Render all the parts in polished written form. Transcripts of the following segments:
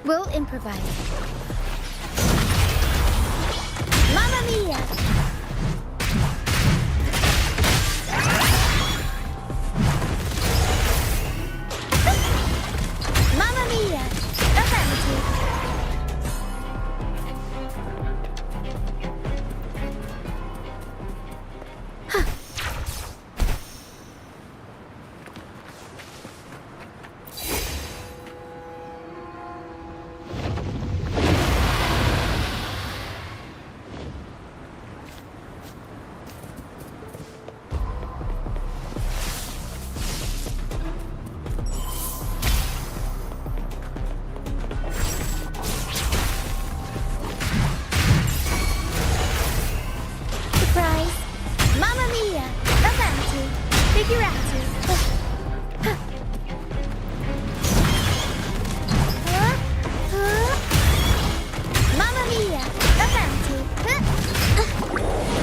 We'll improvise. Mamma mia! Mamma mia!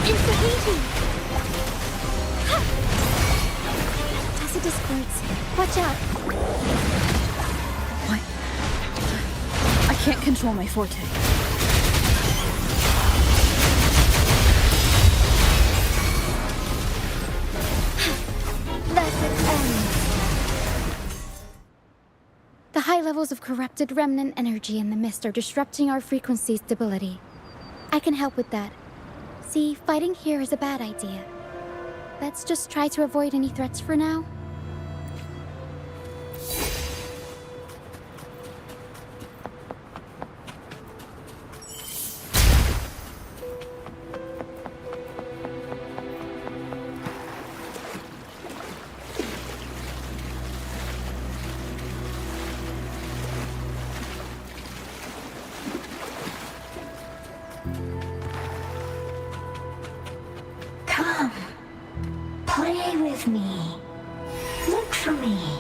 Divinity! Watch out! What? I can't control my forte. Thus it ends. The high levels of corrupted remnant energy in the mist are disrupting our frequency stability. I can help with that. See, fighting here is a bad idea. Let's just try to avoid any threats for now. Come, play with me. Look for me.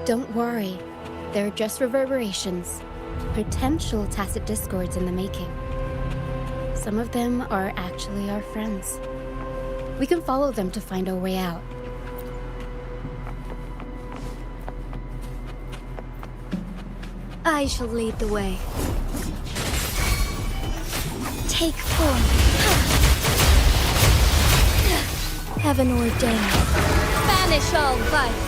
Don't worry. They're just reverberations. Potential tacit discords in the making. Some of them are actually our friends. We can follow them to find our way out. I shall lead the way. Take form. Heaven ordained. Banish all vice.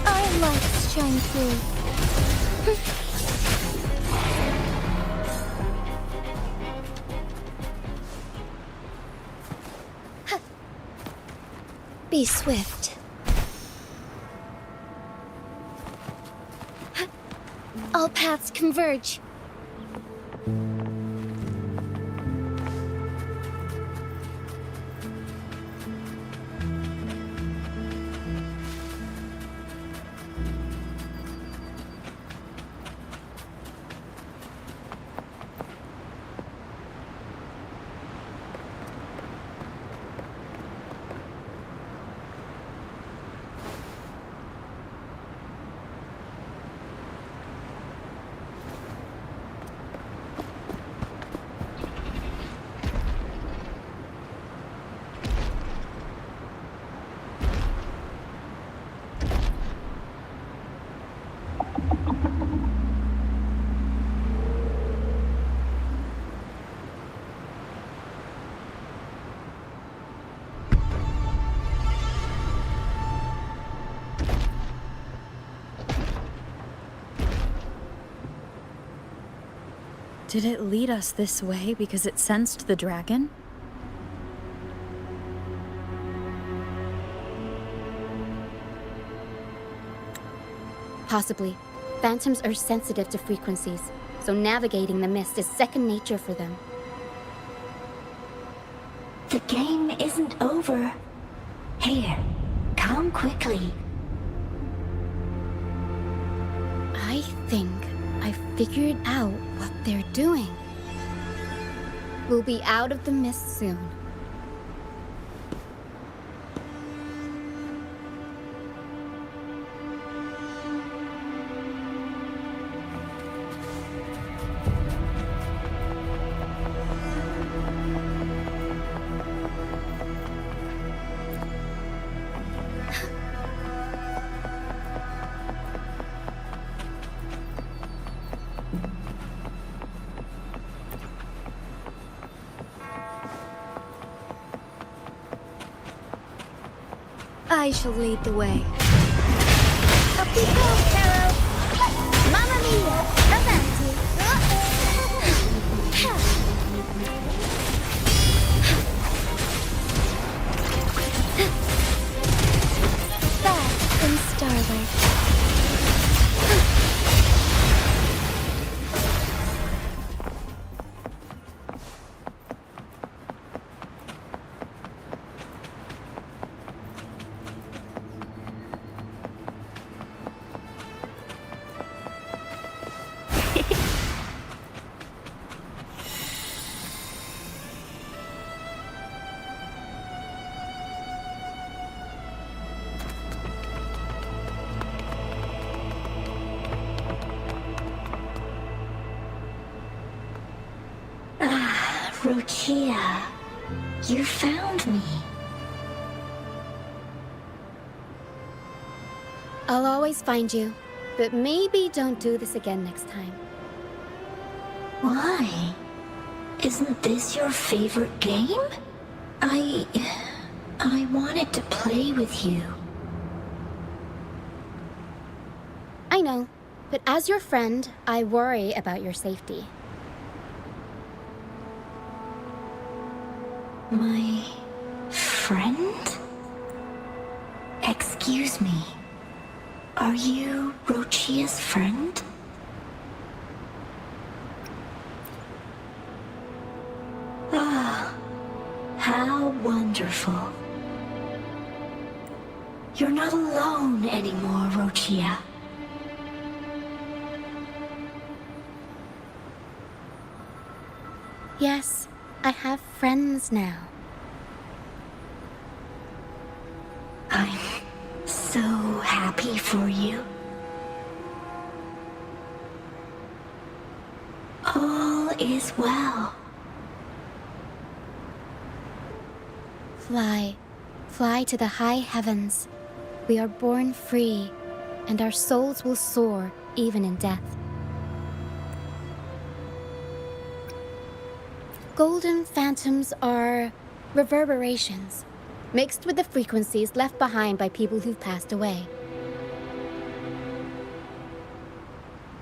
Our lights shine through. Be swift. All paths converge. Did it lead us this way because it sensed the dragon? Possibly. Phantoms are sensitive to frequencies, so navigating the mist is second nature for them. The game isn't over. Here, come quickly. I think I figured out what they're doing. We'll be out of the mist soon. I shall lead the way. Up you go, Pharaoh! Mamma mia! Avanti! Fast from starward. Rochia, you found me. I'll always find you, but maybe don't do this again next time. Why? Isn't this your favorite game? I wanted to play with you. I know, but as your friend, I worry about your safety. My friend? Excuse me. Are you Rochia's friend? Ah, how wonderful. You're not alone anymore, Rochia. Yes, I have friends now. I'm so happy for you. All is well. Fly, fly to the high heavens. We are born free, and our souls will soar even in death. Golden phantoms are reverberations, mixed with the frequencies left behind by people who've passed away.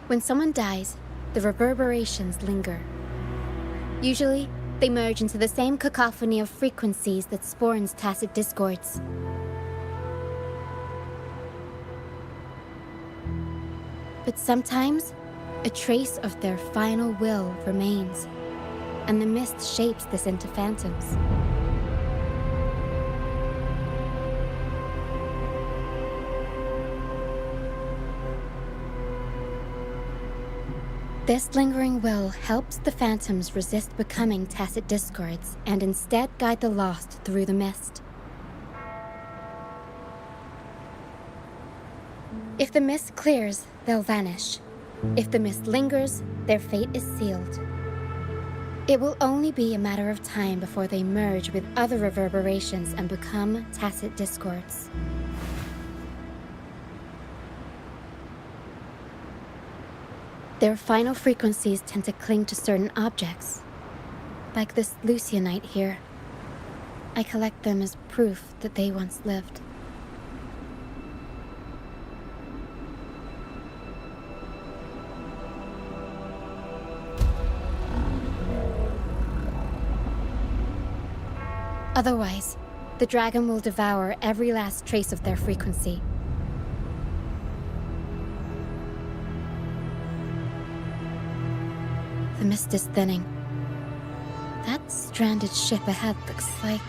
When someone dies, the reverberations linger. Usually, they merge into the same cacophony of frequencies that spawns tacit discords. But sometimes, a trace of their final will remains, and the mist shapes this into phantoms. This lingering will helps the phantoms resist becoming tacit discords and instead guide the lost through the mist. If the mist clears, they'll vanish. If the mist lingers, their fate is sealed. It will only be a matter of time before they merge with other reverberations and become tacit discords. Their final frequencies tend to cling to certain objects, like this Lucianite here. I collect them as proof that they once lived. Otherwise, the dragon will devour every last trace of their frequency. The mist is thinning. That stranded ship ahead looks like...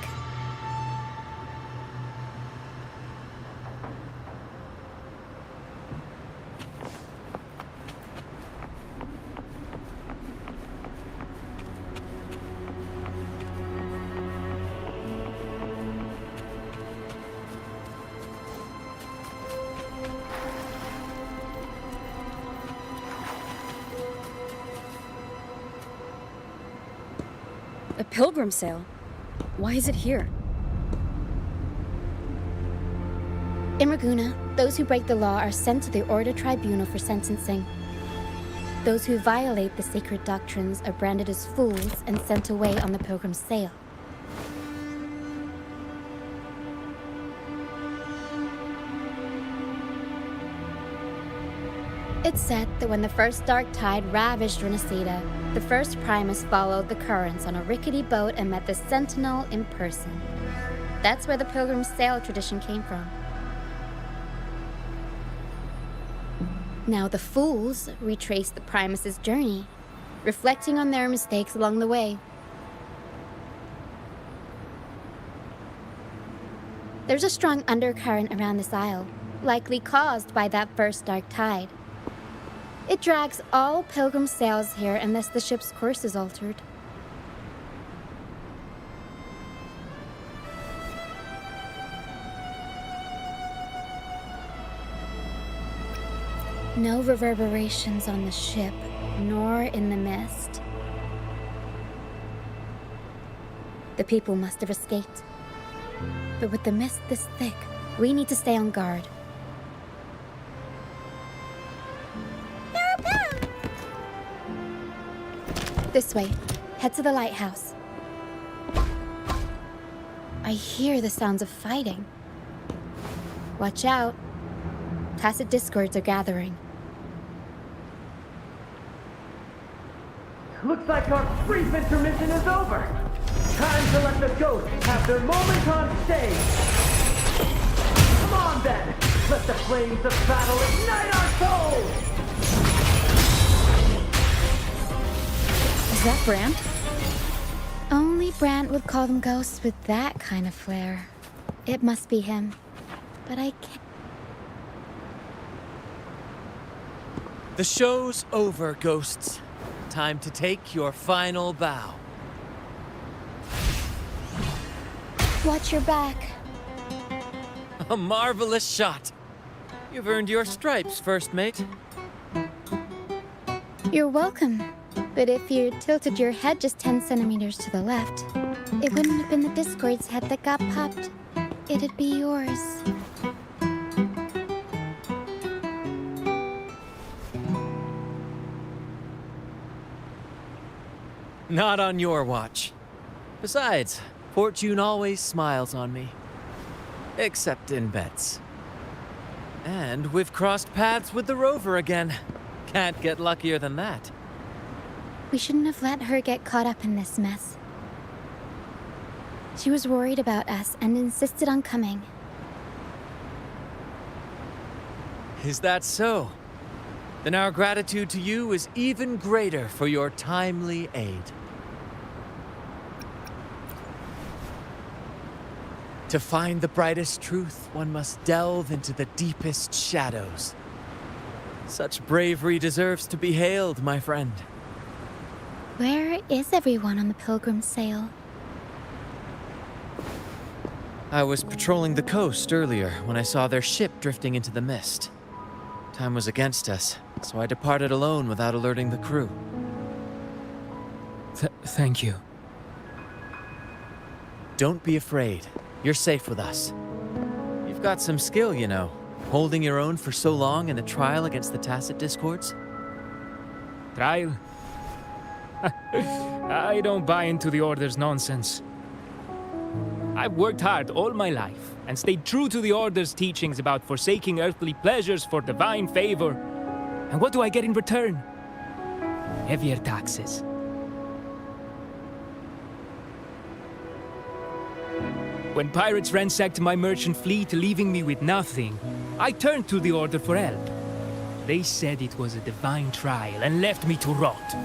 A pilgrim sale? Why is it here? In Raguna, those who break the law are sent to the Order Tribunal for sentencing. Those who violate the sacred doctrines are branded as fools and sent away on the pilgrim's sale. It's said that when the first dark tide ravaged Renacida, the first Primus followed the currents on a rickety boat and met the Sentinel in person. That's where the Pilgrim's Sail tradition came from. Now the Fools retrace the Primus's journey, reflecting on their mistakes along the way. There's a strong undercurrent around this isle, likely caused by that first dark tide. It drags all Pilgrim sails here unless the ship's course is altered. No reverberations on the ship, nor in the mist. The people must have escaped. But with the mist this thick, we need to stay on guard. This way. Head to the lighthouse. I hear the sounds of fighting. Watch out. Tacit discords are gathering. Looks like our brief intermission is over. Time to let the ghosts have their moment on stage. Come on then, let the flames of battle ignite our souls! Is that Brand? Only Brant would call them ghosts with that kind of flair. It must be him. But I can't. The show's over, ghosts. Time to take your final bow. Watch your back. A marvelous shot. You've earned your stripes, first mate. You're welcome. But if you tilted your head just 10 centimeters to the left, it wouldn't have been the Discord's head that got popped. It'd be yours. Not on your watch. Besides, fortune always smiles on me. Except in bets. And we've crossed paths with the rover again. Can't get luckier than that. We shouldn't have let her get caught up in this mess. She was worried about us and insisted on coming. Is that so? Then our gratitude to you is even greater for your timely aid. To find the brightest truth, one must delve into the deepest shadows. Such bravery deserves to be hailed, my friend. Where is everyone on the Pilgrim's Sail? I was patrolling the coast earlier when I saw their ship drifting into the mist. Time was against us, so I departed alone without alerting the crew. Thank you. Don't be afraid. You're safe with us. You've got some skill, you know, holding your own for so long in a trial against the Tacit Discords. Trial? I don't buy into the Order's nonsense. I've worked hard all my life and stayed true to the Order's teachings about forsaking earthly pleasures for divine favor. And what do I get in return? Heavier taxes. When pirates ransacked my merchant fleet, leaving me with nothing, I turned to the Order for help. They said it was a divine trial and left me to rot.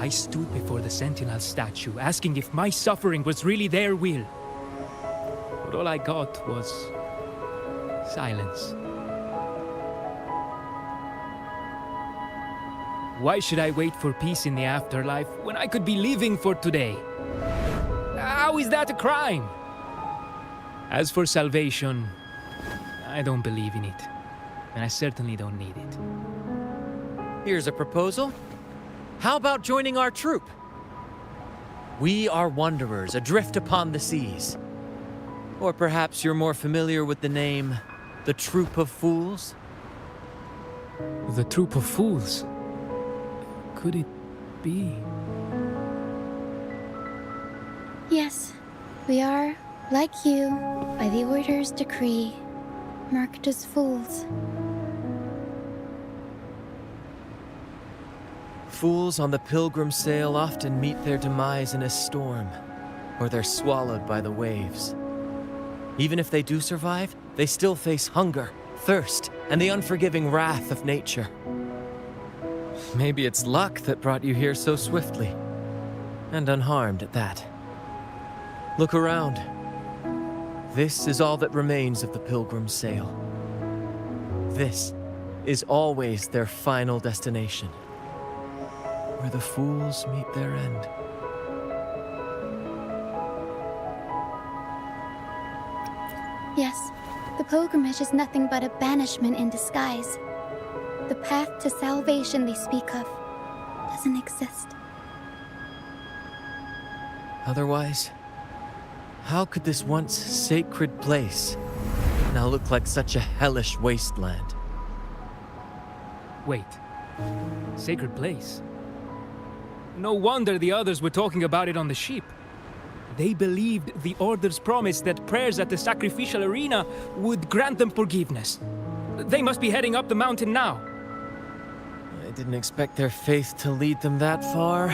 I stood before the Sentinel statue, asking if my suffering was really their will. But all I got was silence. Why should I wait for peace in the afterlife when I could be living for today? How is that a crime? As for salvation, I don't believe in it. And I certainly don't need it. Here's a proposal. How about joining our troop? We are wanderers adrift upon the seas. Or perhaps you're more familiar with the name, the Troop of Fools? The Troop of Fools? Could it be? Yes, we are, like you, by the Order's decree, marked as fools. Fools on the pilgrim sail often meet their demise in a storm, or they're swallowed by the waves. Even if they do survive, they still face hunger, thirst, and the unforgiving wrath of nature. Maybe it's luck that brought you here so swiftly, and unharmed at that. Look around. This is all that remains of the pilgrim sail. This is always their final destination, where the fools meet their end. Yes, the pilgrimage is nothing but a banishment in disguise. The path to salvation they speak of doesn't exist. Otherwise, how could this once sacred place now look like such a hellish wasteland? Wait. Sacred place? No wonder the others were talking about it on the ship. They believed the Order's promise that prayers at the sacrificial arena would grant them forgiveness. They must be heading up the mountain now. I didn't expect their faith to lead them that far.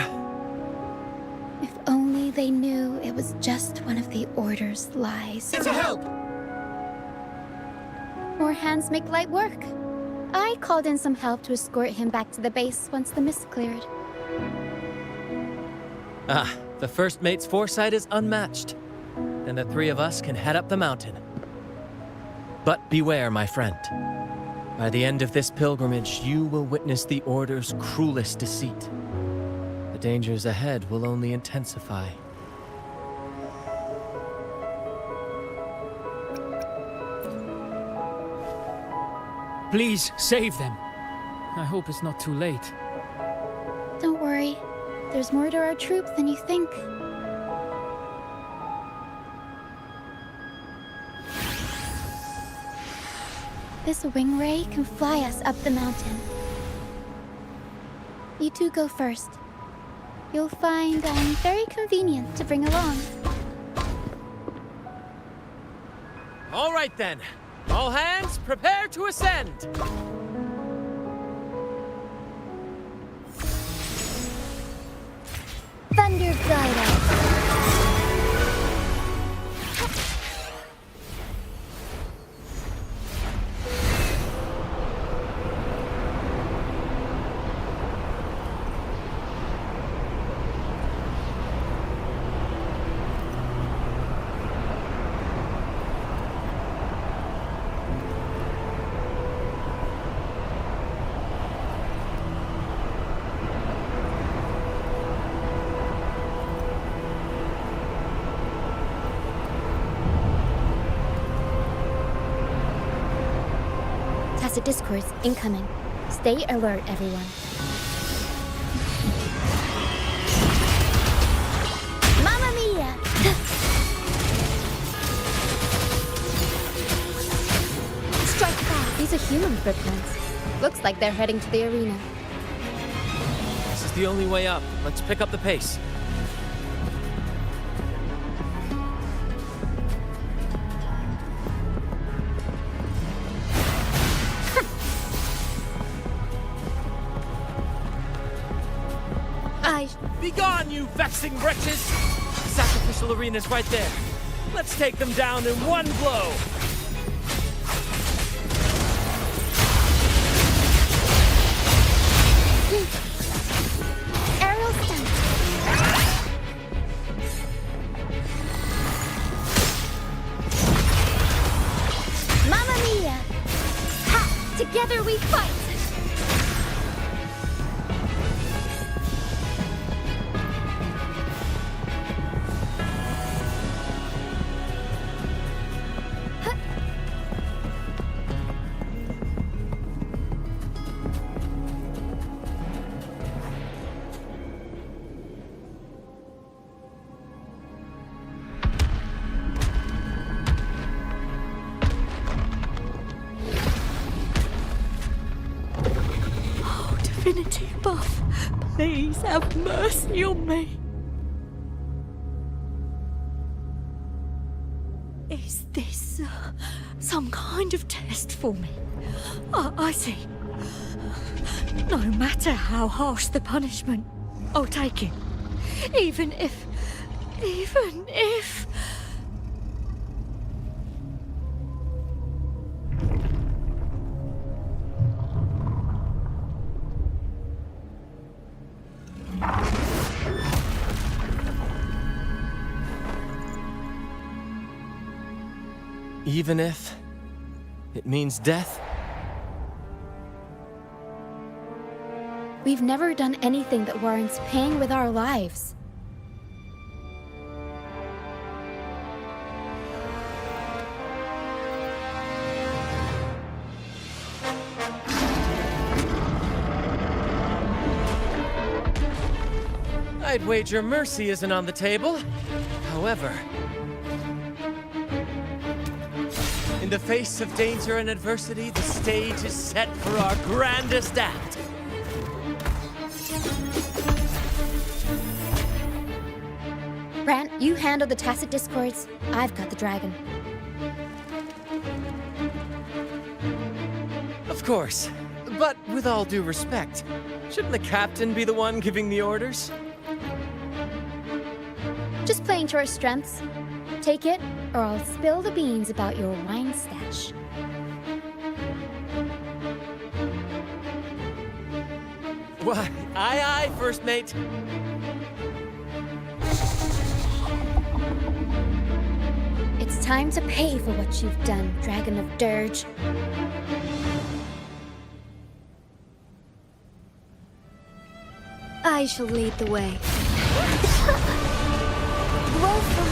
If only they knew it was just one of the Order's lies. Get to help! More hands make light work. I called in some help to escort him back to the base once the mist cleared. Ah, the first mate's foresight is unmatched, and the three of us can head up the mountain. But beware, my friend. By the end of this pilgrimage, you will witness the Order's cruelest deceit. The dangers ahead will only intensify. Please, save them. I hope it's not too late. Don't worry. There's more to our troop than you think. This wing ray can fly us up the mountain. You two go first. You'll find very convenient to bring along. All right then. All hands, prepare to ascend! Thunder Glider. Tacit discords incoming. Stay alert, everyone. Mamma Mia! Strike fast. These are human footprints. Looks like they're heading to the arena. This is the only way up. Let's pick up the pace. Begone, you vexing wretches! The sacrificial arena's right there. Let's take them down in one blow! Aerial stunt. Mamma Mia! Ha! Together we fight! Divinity above, please have mercy on me. Is this some kind of test for me? I see. No matter how harsh the punishment, I'll take it. Even if... Even if it means death? We've never done anything that warrants paying with our lives. I'd wager mercy isn't on the table. However, in the face of danger and adversity, the stage is set for our grandest act. Brant, you handle the tacit discords. I've got the dragon. Of course. But with all due respect, shouldn't the captain be the one giving the orders? Just playing to our strengths. Take it, or I'll spill the beans about your wine stash. Why, aye, first mate. It's time to pay for what you've done, Dragon of Dirge. I shall lead the way. Roll for me.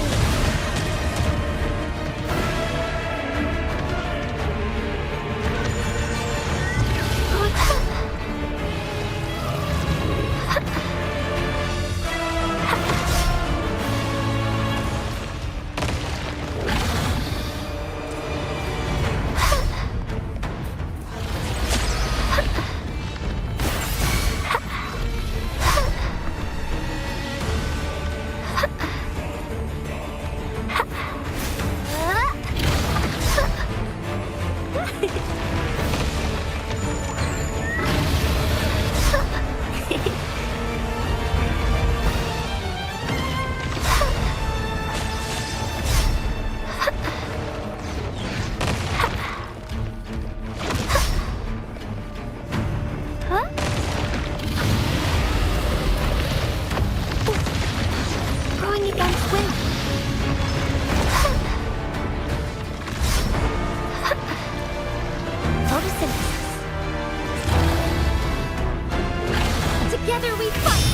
Together we fight!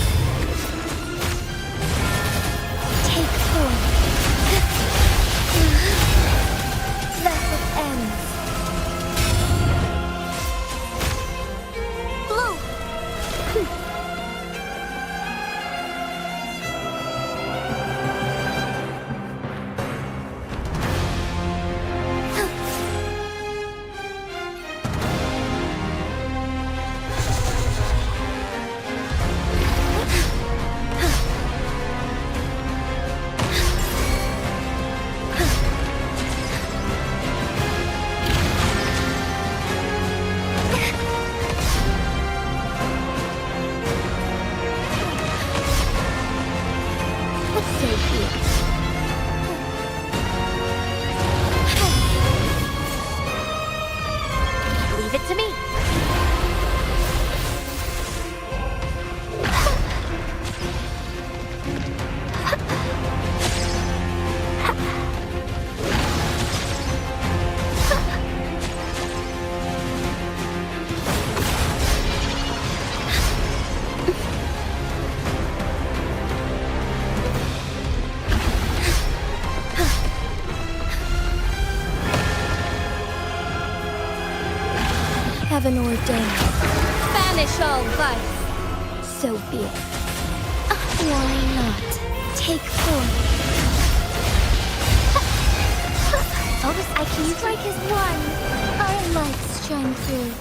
Take form. Thus it ends. Blue! Leave it to me. Heaven ordained. Banish all vice. So be it. Why not? Take form. Otis, I can strike as one. Our lights shine through.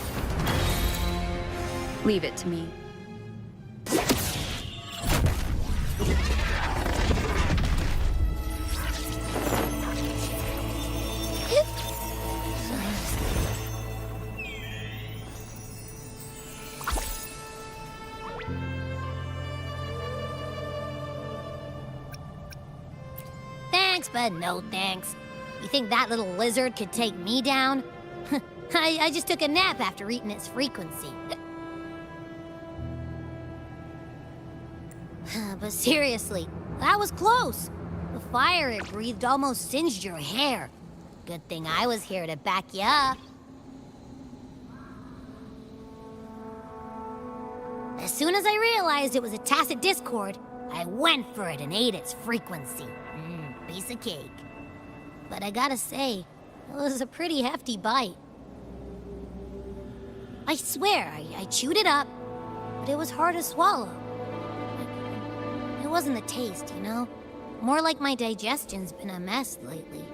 Leave it to me. thanks, but no thanks. You think that little lizard could take me down? I just took a nap after eating its frequency. But seriously, that was close. The fire it breathed almost singed your hair. Good thing I was here to back you up. As soon as I realized it was a tacit discord, I went for it and ate its frequency. Piece of cake. But I gotta say, it was a pretty hefty bite. I swear, I chewed it up, but it was hard to swallow. It wasn't the taste, you know? More like my digestion's been a mess lately.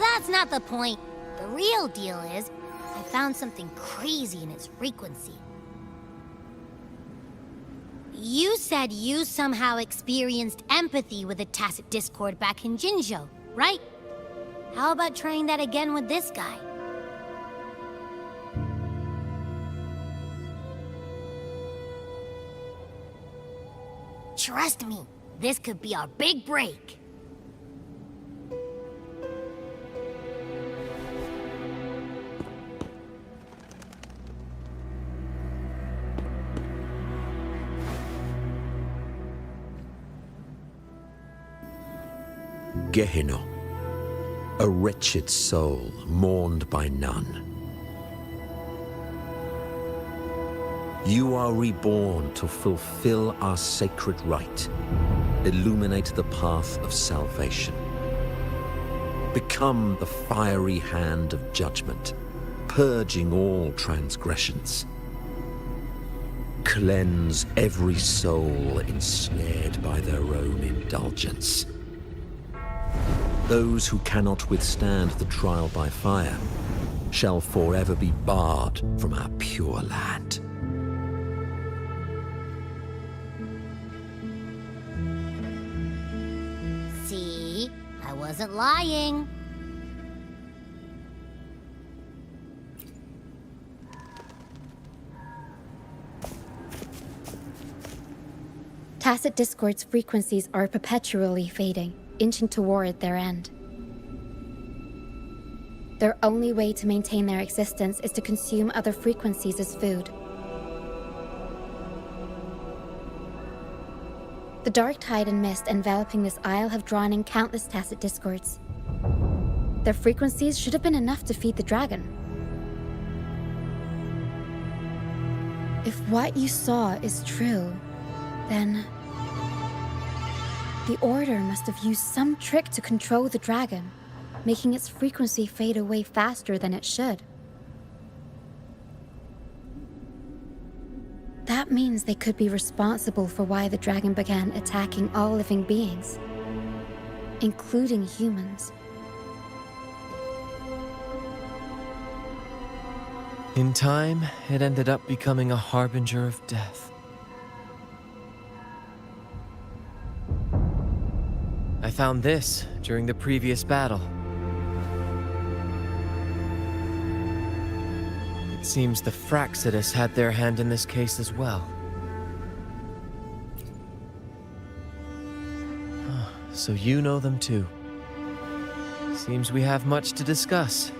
That's not the point. The real deal is, I found something crazy in its frequency. You said you somehow experienced empathy with the tacit discord back in Jinzhou, right? How about trying that again with this guy? Trust me, this could be our big break. Gehenna, a wretched soul mourned by none. You are reborn to fulfill our sacred rite, illuminate the path of salvation. Become the fiery hand of judgment, purging all transgressions. Cleanse every soul ensnared by their own indulgence. Those who cannot withstand the trial by fire shall forever be barred from our pure land. See? I wasn't lying. Tacit discord's frequencies are perpetually fading, inching toward their end. Their only way to maintain their existence is to consume other frequencies as food. The dark tide and mist enveloping this isle have drawn in countless tacit discords. Their frequencies should have been enough to feed the dragon. If what you saw is true, then the Order must have used some trick to control the dragon, making its frequency fade away faster than it should. That means they could be responsible for why the dragon began attacking all living beings, including humans. In time, it ended up becoming a harbinger of death. I found this during the previous battle. It seems the Fraxidus had their hand in this case as well. So you know them too. Seems we have much to discuss.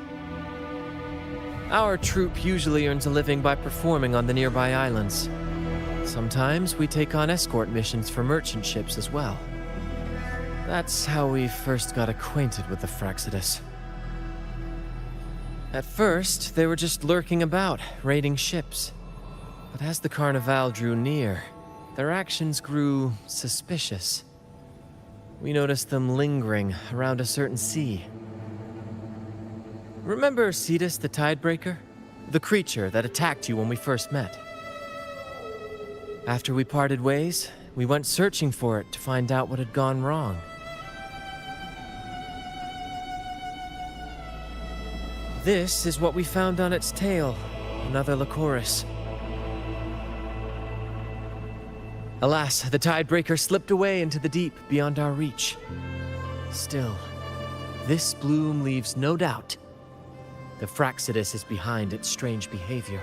Our troop usually earns a living by performing on the nearby islands. Sometimes we take on escort missions for merchant ships as well. That's how we first got acquainted with the Fraxidus. At first, they were just lurking about, raiding ships. But as the Carnival drew near, their actions grew suspicious. We noticed them lingering around a certain sea. Remember Cetus the Tidebreaker? The creature that attacked you when we first met? After we parted ways, we went searching for it to find out what had gone wrong. This is what we found on its tail, another Lycoris. Alas, the Tidebreaker slipped away into the deep beyond our reach. Still, This bloom leaves no doubt. The Fraxidus is behind its strange behavior.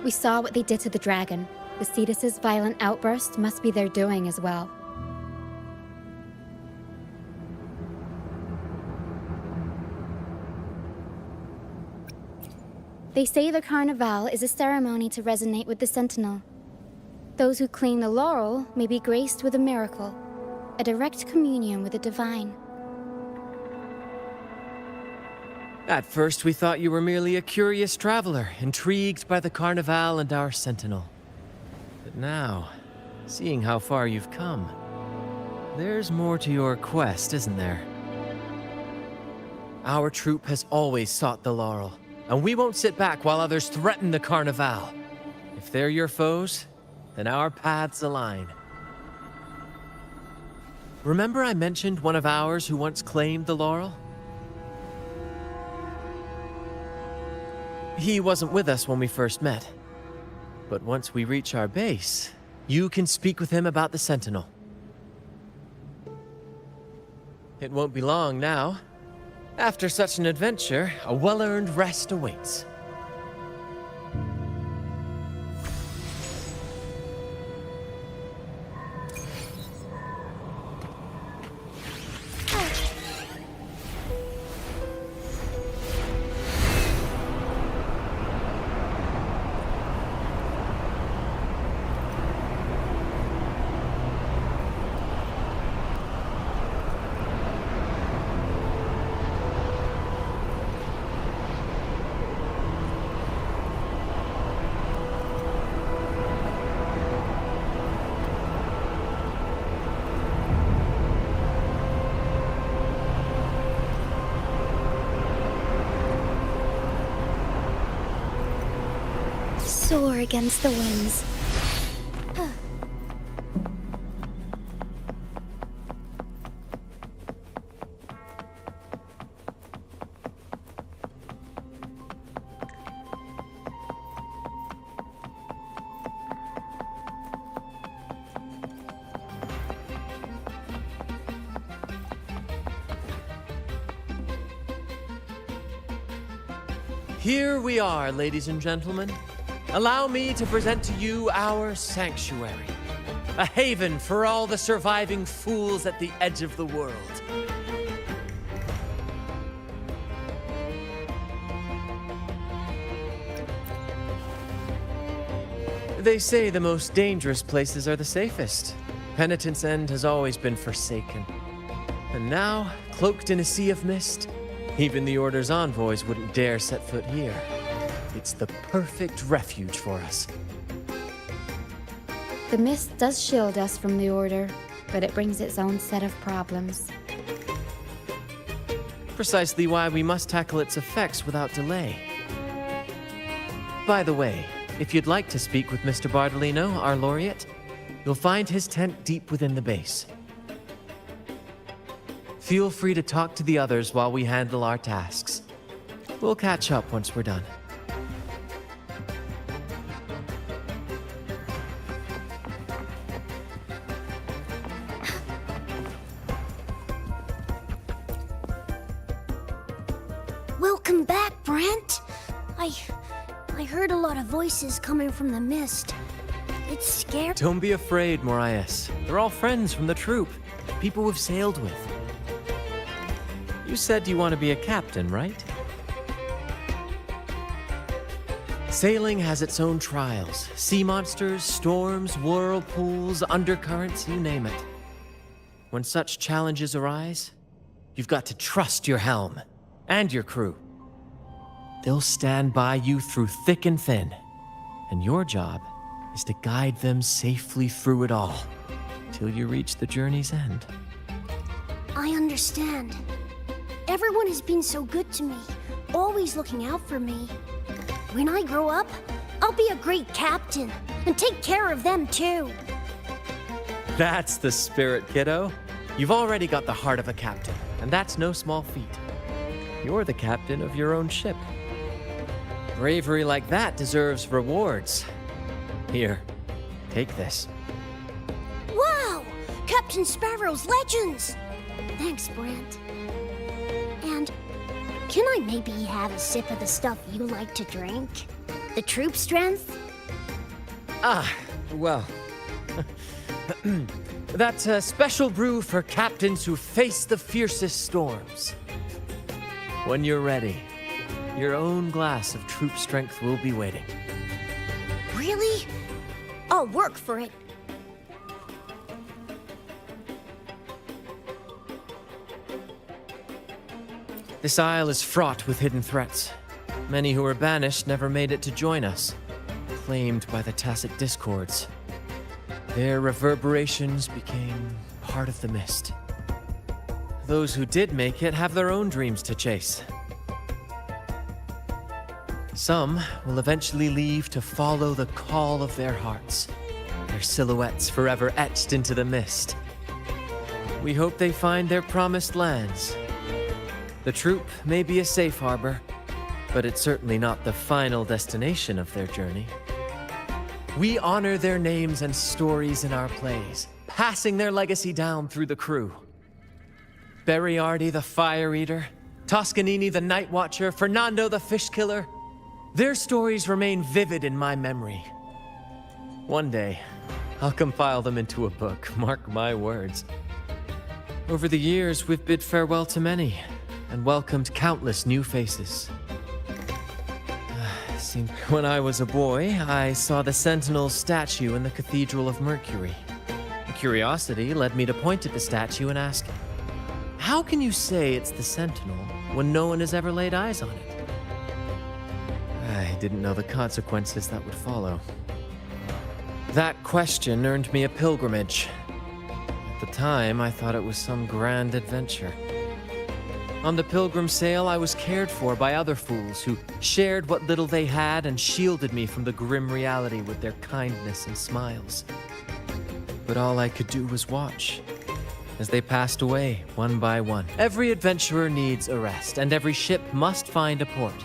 We saw what they did to the dragon. The Cetus's violent outburst must be their doing as well. They say the Carnival is a ceremony to resonate with the Sentinel. Those who claim the laurel may be graced with a miracle, a direct communion with the divine. At first, we thought you were merely a curious traveler, intrigued by the Carnival and our Sentinel. But now, seeing how far you've come, there's more to your quest, isn't there? Our troop has always sought the laurel, and we won't sit back while others threaten the Carnival. If they're your foes, then our paths align. Remember I mentioned one of ours who once claimed the laurel? He wasn't with us when we first met. But once we reach our base, you can speak with him about the Sentinel. It won't be long now. After such an adventure, a well-earned rest awaits. Soar against the winds. Here we are, ladies and gentlemen. Allow me to present to you our sanctuary, a haven for all the surviving fools at the edge of the world. They say the most dangerous places are the safest. Penitent's End has always been forsaken. And now, cloaked in a sea of mist, even the Order's envoys wouldn't dare set foot here. It's the perfect refuge for us. The mist does shield us from the Order, but it brings its own set of problems. Precisely why we must tackle its effects without delay. By the way, if you'd like to speak with Mr. Bardolino, our laureate, you'll find his tent deep within the base. Feel free to talk to the others while we handle our tasks. We'll catch up once we're done. Welcome back, Brent. I heard a lot of voices coming from the mist. It's scary. Don't be afraid, Morias. They're all friends from the troop. People we've sailed with. You said you want to be a captain, right? Sailing has its own trials. Sea monsters, storms, whirlpools, undercurrents, you name it. When such challenges arise, you've got to trust your helm and your crew. They'll stand by you through thick and thin, and your job is to guide them safely through it all, till you reach the journey's end. I understand. Everyone has been so good to me, always looking out for me. When I grow up, I'll be a great captain and take care of them too. That's the spirit, kiddo. You've already got the heart of a captain, and that's no small feat. You're the captain of your own ship. Bravery like that deserves rewards. Here, take this. Wow! Captain Sparrow's legends! Thanks, Brant. And can I maybe have a sip of the stuff you like to drink? The troop strength? Ah, well. That's a special brew for captains who face the fiercest storms. When you're ready, your own glass of troop strength will be waiting. Really? I'll work for it. This isle is fraught with hidden threats. Many who were banished never made it to join us, claimed by the tacit discords. Their reverberations became part of the mist. Those who did make it have their own dreams to chase. Some will eventually leave to follow the call of their hearts, their silhouettes forever etched into the mist. We hope they find their promised lands. The troop may be a safe harbor, but it's certainly not the final destination of their journey. We honor their names and stories in our plays, passing their legacy down through the crew. Beriardi the Fire Eater, Toscanini the Night Watcher, Fernando the Fish Killer. Their stories remain vivid in my memory. One day, I'll compile them into a book, mark my words. Over the years, we've bid farewell to many, and welcomed countless new faces. When I was a boy, I saw the Sentinel's statue in the Cathedral of Mercury. Curiosity led me to point at the statue and ask, how can you say it's the Sentinel when no one has ever laid eyes on it? I didn't know the consequences that would follow. That question earned me a pilgrimage. At the time, I thought it was some grand adventure. On the pilgrim sail, I was cared for by other fools who shared what little they had and shielded me from the grim reality with their kindness and smiles. But all I could do was watch as they passed away one by one. Every adventurer needs a rest, and every ship must find a port.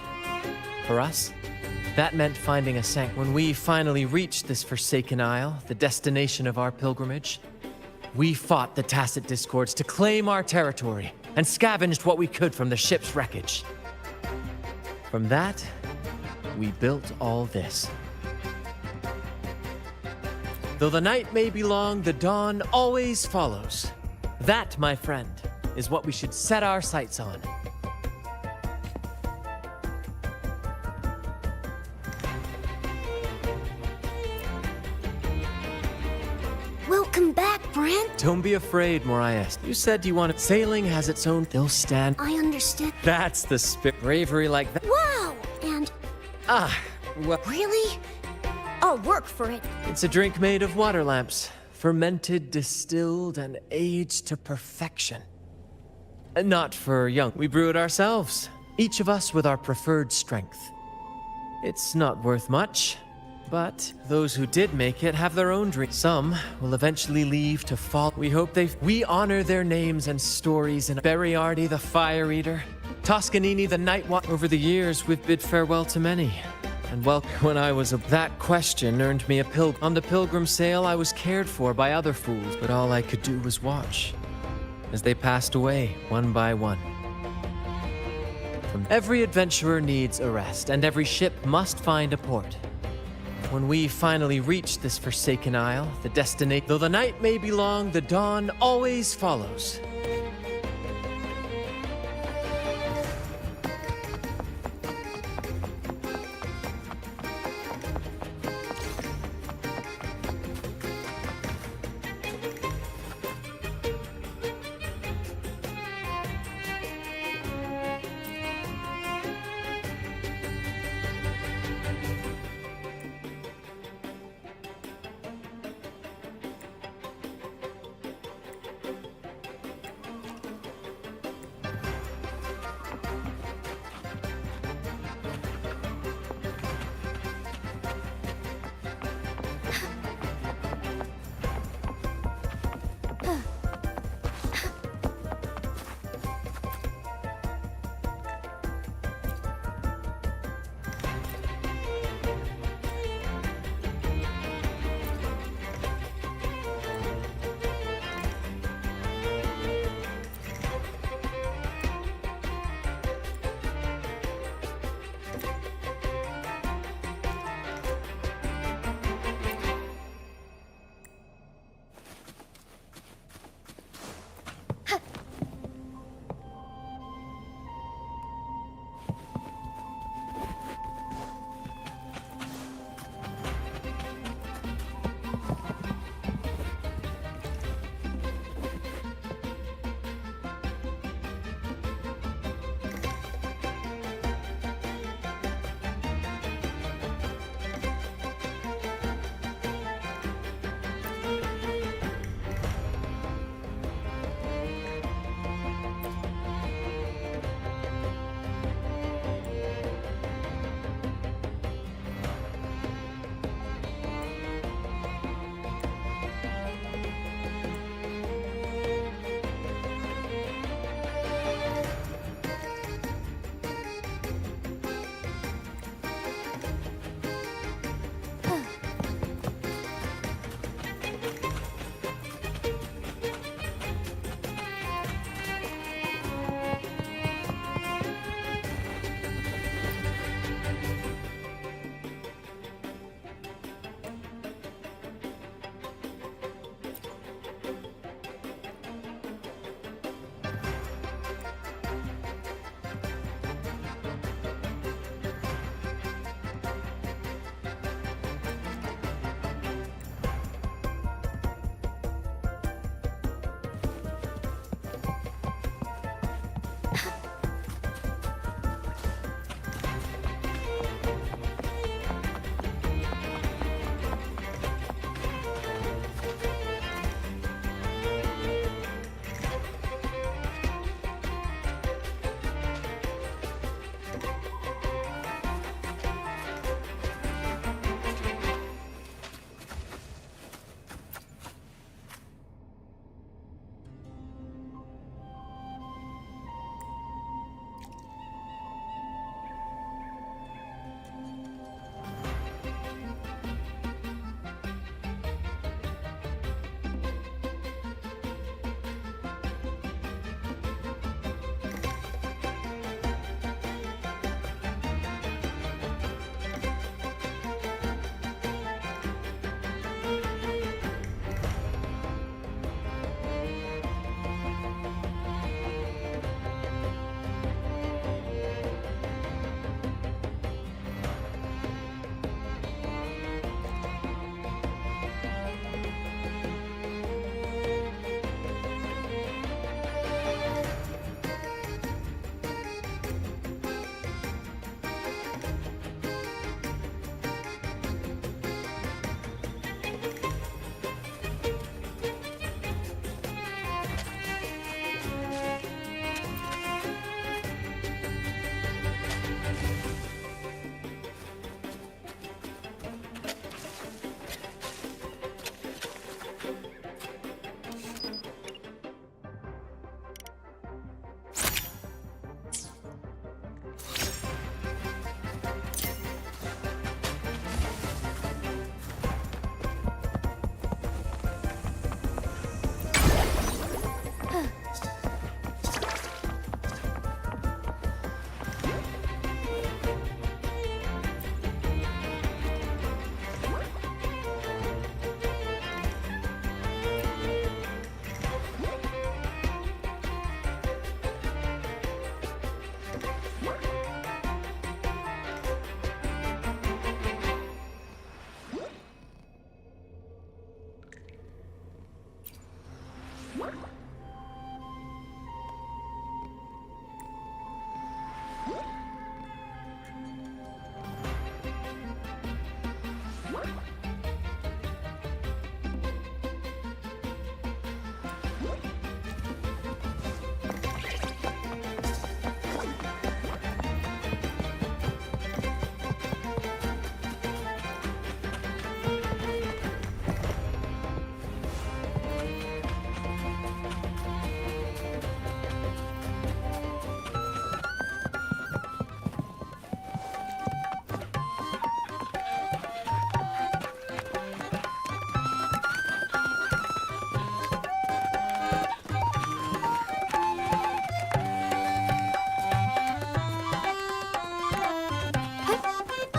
For us, that meant finding a sanctuary. When we finally reached this forsaken isle, the destination of our pilgrimage, we fought the tacit discords to claim our territory and scavenged what we could from the ship's wreckage. From that, we built all this. Though the night may be long, the dawn always follows. That, my friend, is what we should set our sights on. Welcome back, Brant. Don't be afraid, Morias. You said you wanted... Sailing has its own... They'll stand... I understood. That's the spirit. Bravery like that. Wow! And Well... really? I'll work for it. It's a drink made of water lamps. Fermented, distilled, and aged to perfection. Not for young. We brew it ourselves. Each of us with our preferred strength. It's not worth much. But those who did make it have their own dreams. Some will eventually leave to fall. We honor their names and stories in Beriardi the Fire Eater, Toscanini the Night Watcher. Over the years, we've bid farewell to many. And when I was that question earned me a pilgrim. On the pilgrim sail, I was cared for by other fools, but all I could do was watch as they passed away one by one. Every adventurer needs a rest, and every ship must find a port. When we finally reach this forsaken isle, the destination... Though the night may be long, the dawn always follows.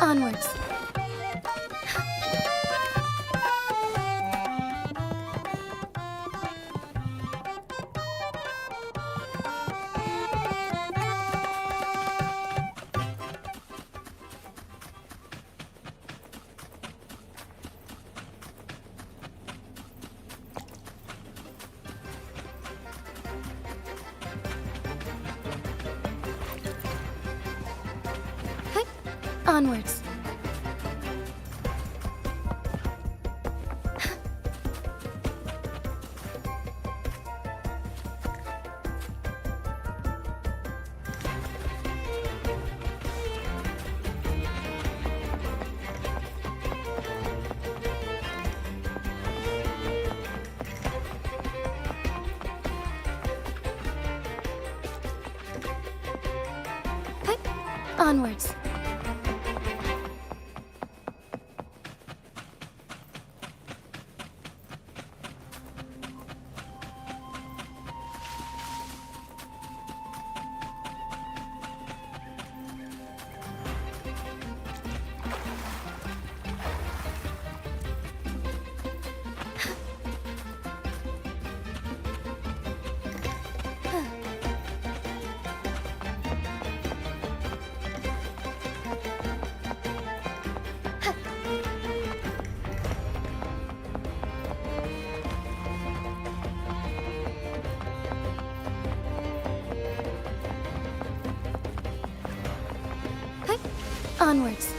Onwards. Onwards. Onwards. Onwards.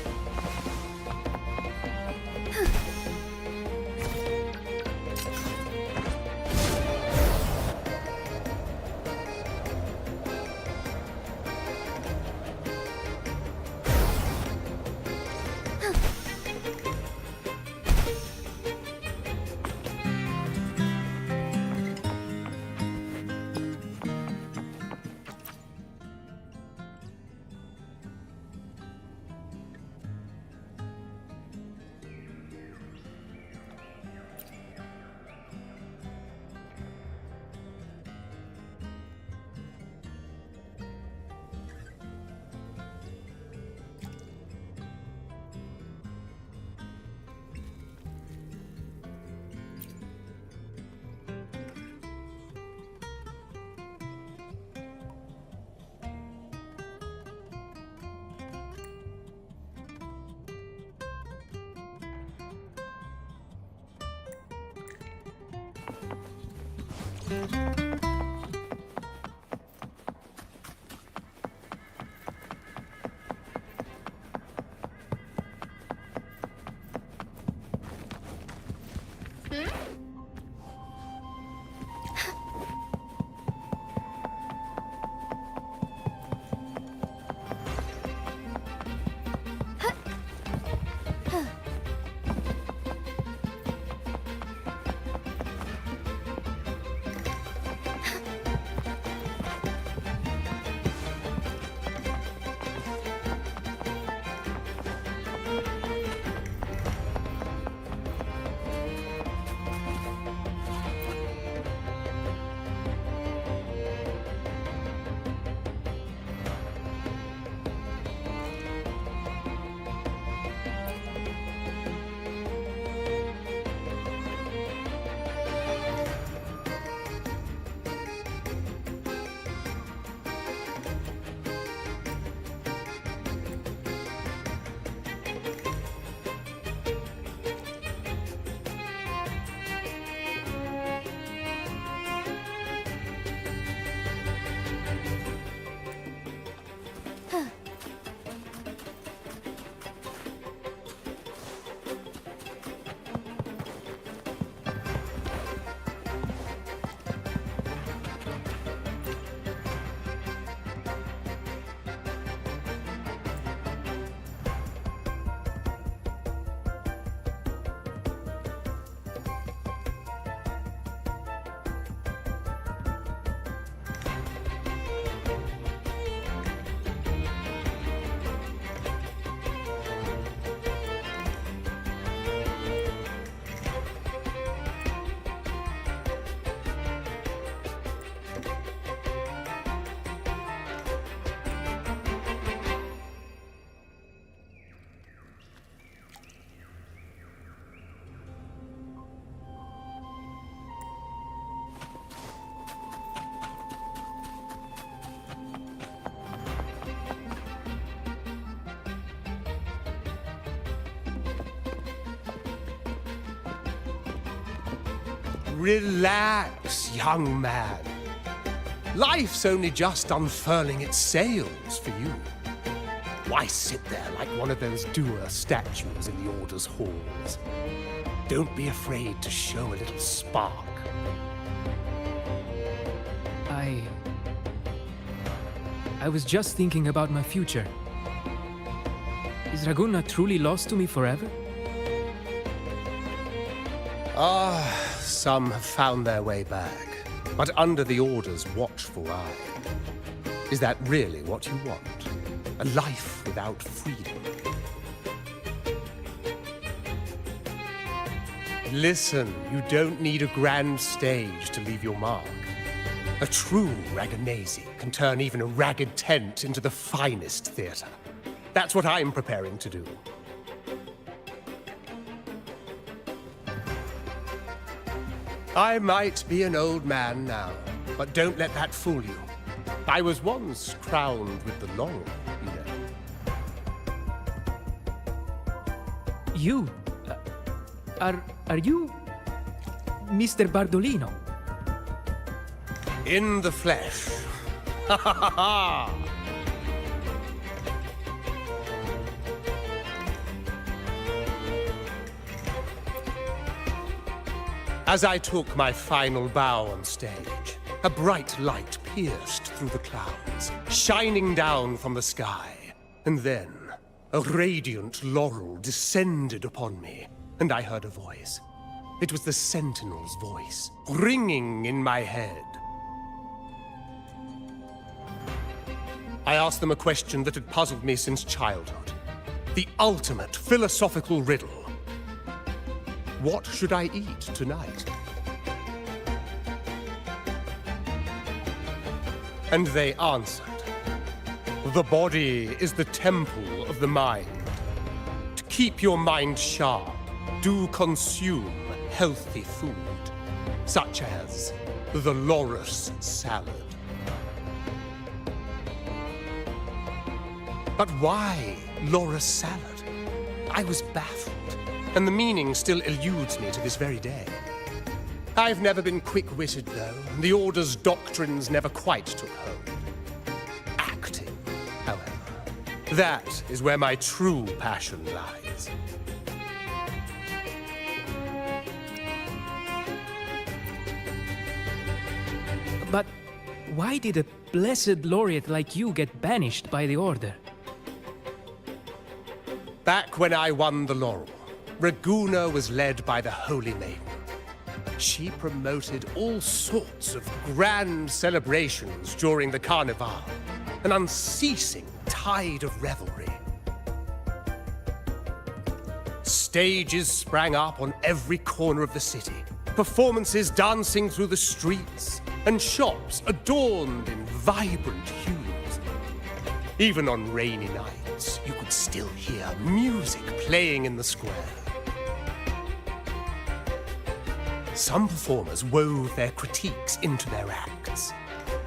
Relax, young man. Life's only just unfurling its sails for you. Why sit there like one of those dour statues in the Order's halls? Don't be afraid to show a little spark. I was just thinking about my future. Is Raguna truly lost to me forever? Some have found their way back, but under the Order's watchful eye. Is that really what you want? A life without freedom? Listen, you don't need a grand stage to leave your mark. A true Raganazi can turn even a ragged tent into the finest theater. That's what I'm preparing to do. I might be an old man now, but don't let that fool you. I was once crowned with the laurel, you know. You? Are you... Mr. Bardolino? In the flesh. Ha ha ha ha! As I took my final bow on stage, a bright light pierced through the clouds, shining down from the sky. And then, a radiant laurel descended upon me, and I heard a voice. It was the Sentinel's voice, ringing in my head. I asked them a question that had puzzled me since childhood. The ultimate philosophical riddle. What should I eat tonight? And they answered. The body is the temple of the mind. To keep your mind sharp, do consume healthy food, such as the Loris salad. But why Loris salad? I was baffled, and the meaning still eludes me to this very day. I've never been quick-witted, though. The Order's doctrines never quite took hold. Acting, however, that is where my true passion lies. But why did a blessed laureate like you get banished by the Order? Back when I won the laurel, Raguna was led by the Holy Maiden. She promoted all sorts of grand celebrations during the Carnival, an unceasing tide of revelry. Stages sprang up on every corner of the city, performances dancing through the streets, and shops adorned in vibrant hues. Even on rainy nights, you could still hear music playing in the square. Some performers wove their critiques into their acts.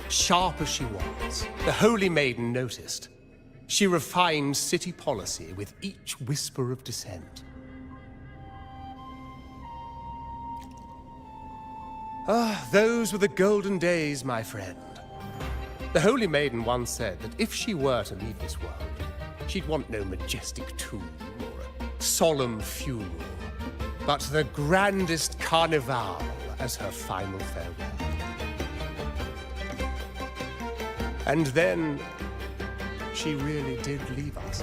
Sharp as she was, the Holy Maiden noticed. She refined city policy with each whisper of dissent. Those were the golden days, my friend. The Holy Maiden once said that if she were to leave this world, she'd want no majestic tomb or a solemn funeral, but the grandest carnival as her final farewell. And then, she really did leave us.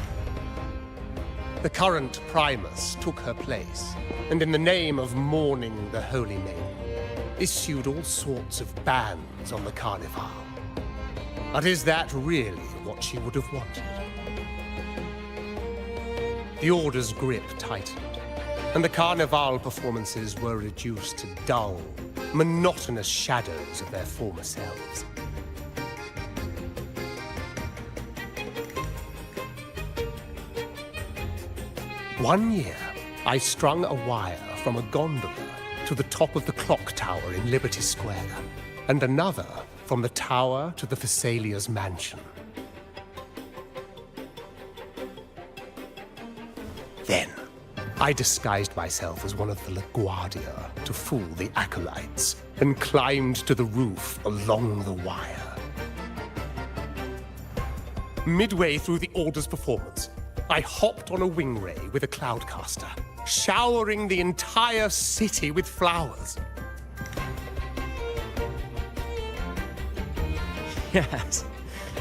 The current Primus took her place, and in the name of mourning the Holy Maiden, issued all sorts of bans on the Carnival. But is that really what she would have wanted? The Order's grip tightened, and the Carnival performances were reduced to dull, monotonous shadows of their former selves. One year, I strung a wire from a gondola to the top of the clock tower in Liberty Square, and another from the tower to the Thessalia's mansion. Then, I disguised myself as one of the LaGuardia to fool the acolytes, and climbed to the roof along the wire. Midway through the Order's performance, I hopped on a wing ray with a cloudcaster, showering the entire city with flowers. Yes,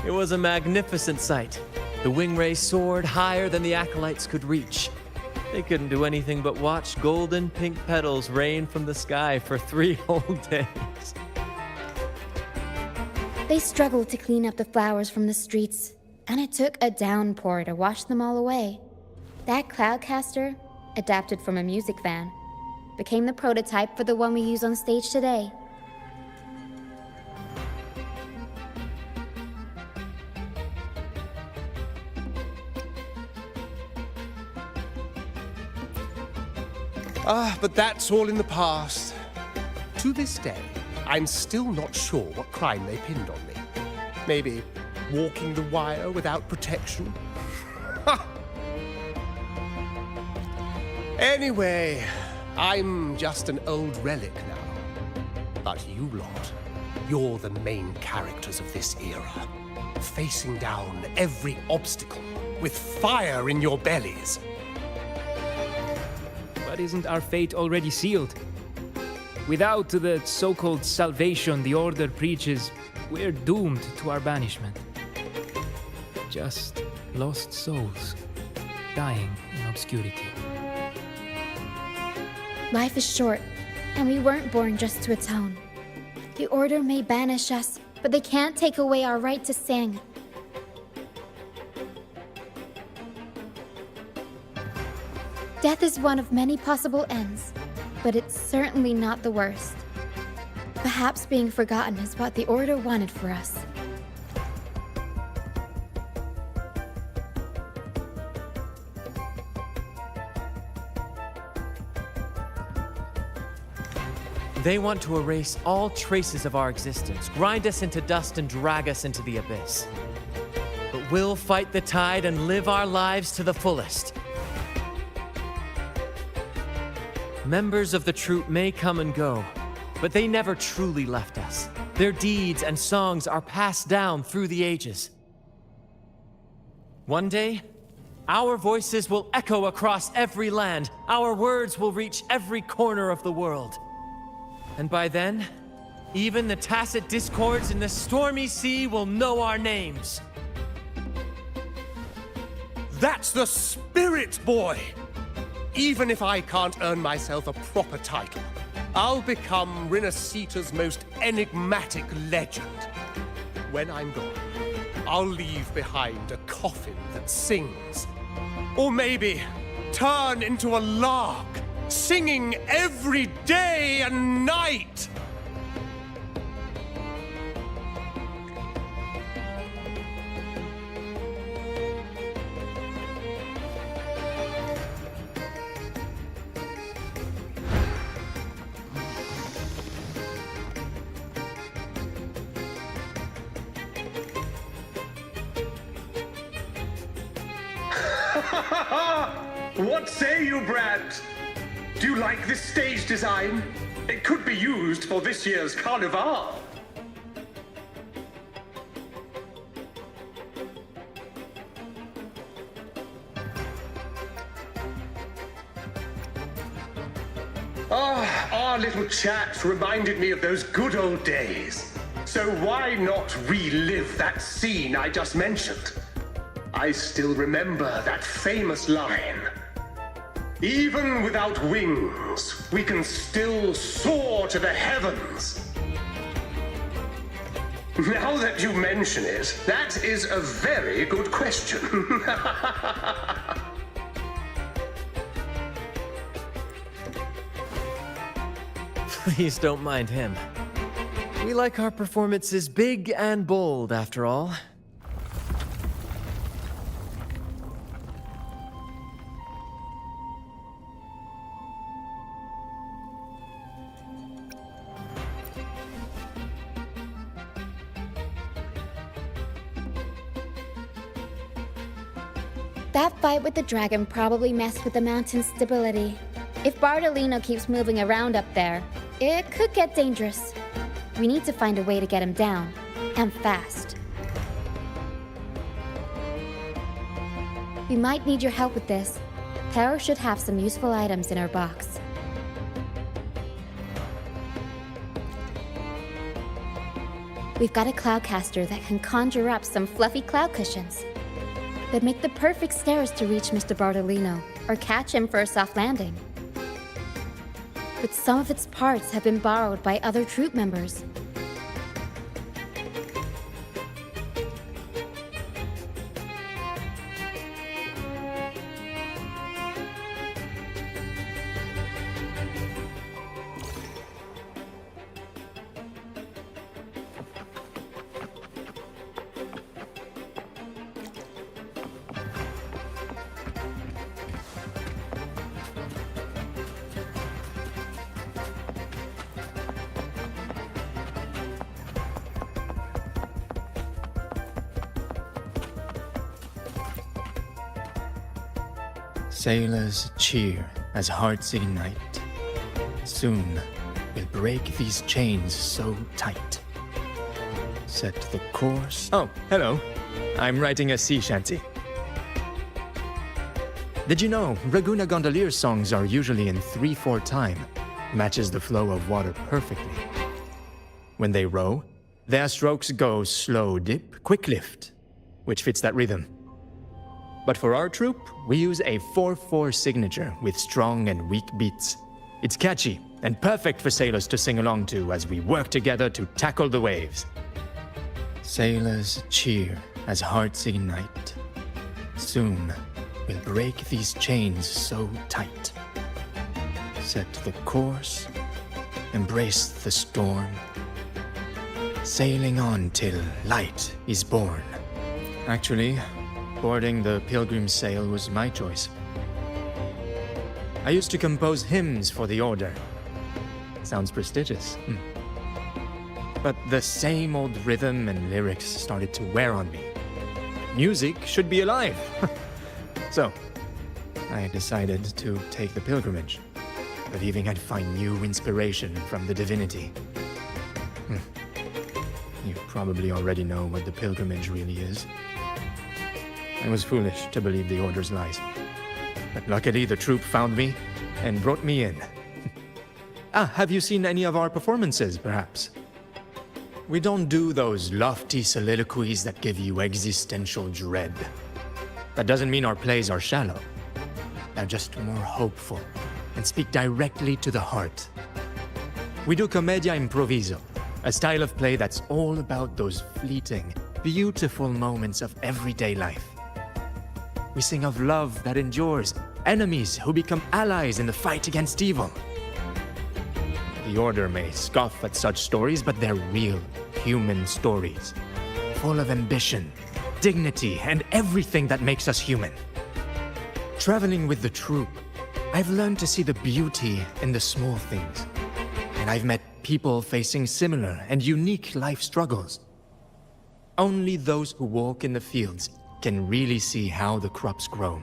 it was a magnificent sight. The wing ray soared higher than the acolytes could reach. They couldn't do anything but watch golden pink petals rain from the sky for 3 whole days. They struggled to clean up the flowers from the streets, and it took a downpour to wash them all away. That cloudcaster, adapted from a music van, became the prototype for the one we use on stage today. But that's all in the past. To this day, I'm still not sure what crime they pinned on me. Maybe walking the wire without protection? Anyway, I'm just an old relic now. But you lot, you're the main characters of this era. Facing down every obstacle with fire in your bellies. But isn't our fate already sealed? Without the so-called salvation the Order preaches, we're doomed to our banishment. Just lost souls, dying in obscurity. Life is short, and we weren't born just to atone. The Order may banish us, but they can't take away our right to sing. Death is one of many possible ends, but it's certainly not the worst. Perhaps being forgotten is what the Order wanted for us. They want to erase all traces of our existence, grind us into dust and drag us into the abyss. But we'll fight the tide and live our lives to the fullest. Members of the troupe may come and go, but they never truly left us. Their deeds and songs are passed down through the ages. One day, our voices will echo across every land. Our words will reach every corner of the world. And by then, even the tacit discords in the stormy sea will know our names. That's the spirit, boy! Even if I can't earn myself a proper title, I'll become Rinasita's most enigmatic legend. When I'm gone, I'll leave behind a coffin that sings. Or maybe turn into a lark, singing every day and night! What say you, Brad? Do you like this stage design? It could be used for this year's Carnival. Our little chat reminded me of those good old days. So why not relive that scene I just mentioned? I still remember that famous line. Even without wings, we can still soar to the heavens. Now that you mention it, that is a very good question. Please don't mind him. We like our performances big and bold, after all. That fight with the dragon probably messed with the mountain's stability. If Bartolino keeps moving around up there, it could get dangerous. We need to find a way to get him down, and fast. We might need your help with this. Taro should have some useful items in her box. We've got a cloudcaster that can conjure up some fluffy cloud cushions. They'd make the perfect stairs to reach Mr. Bartolino, or catch him for a soft landing. But some of its parts have been borrowed by other troop members. Sailors cheer as hearts ignite. Soon we'll break these chains so tight. Set the course. Oh, hello. I'm writing a sea shanty. Did you know Raguna Gondolier songs are usually in 3/4 time? Matches the flow of water perfectly. When they row, their strokes go slow dip, quick lift, which fits that rhythm. But for our troop, we use a 4/4 signature with strong and weak beats. It's catchy and perfect for sailors to sing along to as we work together to tackle the waves. Sailors cheer as hearts ignite. Soon we'll break these chains so tight. Set the course, embrace the storm, sailing on till light is born. Actually, boarding the Pilgrim's Sail was my choice. I used to compose hymns for the Order. Sounds prestigious. But the same old rhythm and lyrics started to wear on me. Music should be alive. So, I decided to take the pilgrimage, believing I'd find new inspiration from the divinity. You probably already know what the pilgrimage really is. I was foolish to believe the Order's lies. But luckily the troop found me and brought me in. Have you seen any of our performances, perhaps? We don't do those lofty soliloquies that give you existential dread. That doesn't mean our plays are shallow. They're just more hopeful and speak directly to the heart. We do commedia improviso, a style of play that's all about those fleeting, beautiful moments of everyday life. We sing of love that endures, enemies who become allies in the fight against evil. The Order may scoff at such stories, but they're real, human stories, full of ambition, dignity, and everything that makes us human. Traveling with the troop, I've learned to see the beauty in the small things, and I've met people facing similar and unique life struggles. Only those who walk in the fields can really see how the crops grow.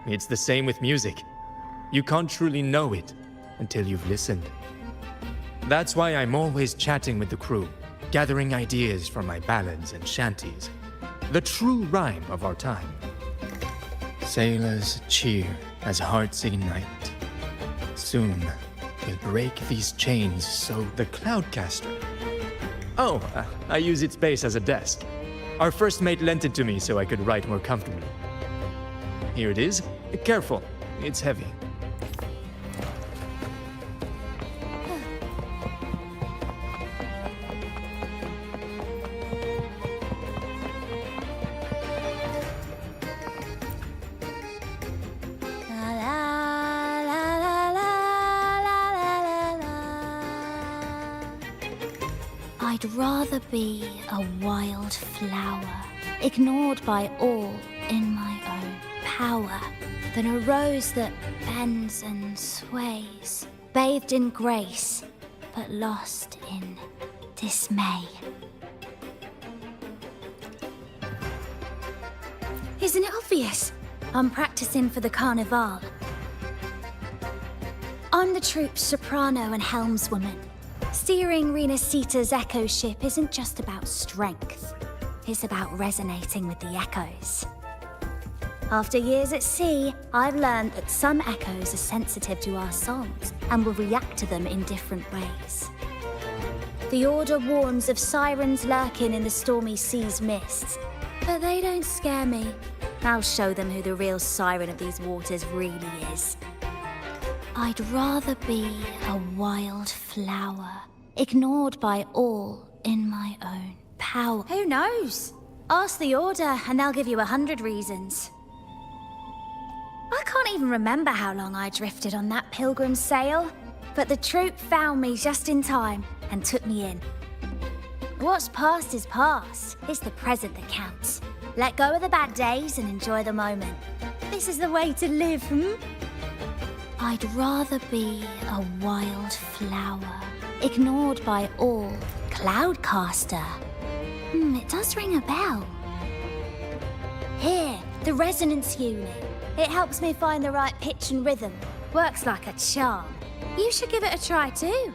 It's the same with music. You can't truly know it until you've listened. That's why I'm always chatting with the crew, gathering ideas from my ballads and shanties. The true rhyme of our time. Sailors cheer as hearts ignite. Soon we'll break these chains so the Cloudcaster. Oh, I use its base as a desk. Our first mate lent it to me so I could write more comfortably. Here it is. Careful, it's heavy. I'd rather be a wild flower, ignored by all in my own power, than a rose that bends and sways, bathed in grace, but lost in dismay. Isn't it obvious? I'm practicing for the Carnival. I'm the troupe's soprano and helmswoman. Steering Rena Sita's echo ship isn't just about strength. It's about resonating with the echoes. After years at sea, I've learned that some echoes are sensitive to our songs and will react to them in different ways. The Order warns of sirens lurking in the stormy sea's mists, but they don't scare me. I'll show them who the real siren of these waters really is. I'd rather be a wild flower, ignored by all in my own power. Who knows? Ask the Order and they'll give you 100 reasons. I can't even remember how long I drifted on that pilgrim sail, but the troupe found me just in time and took me in. What's past is past. It's the present that counts. Let go of the bad days and enjoy the moment. This is the way to live, I'd rather be a wild flower, ignored by all. Cloudcaster. It does ring a bell. Here, the resonance unit. It helps me find the right pitch and rhythm. Works like a charm. You should give it a try too.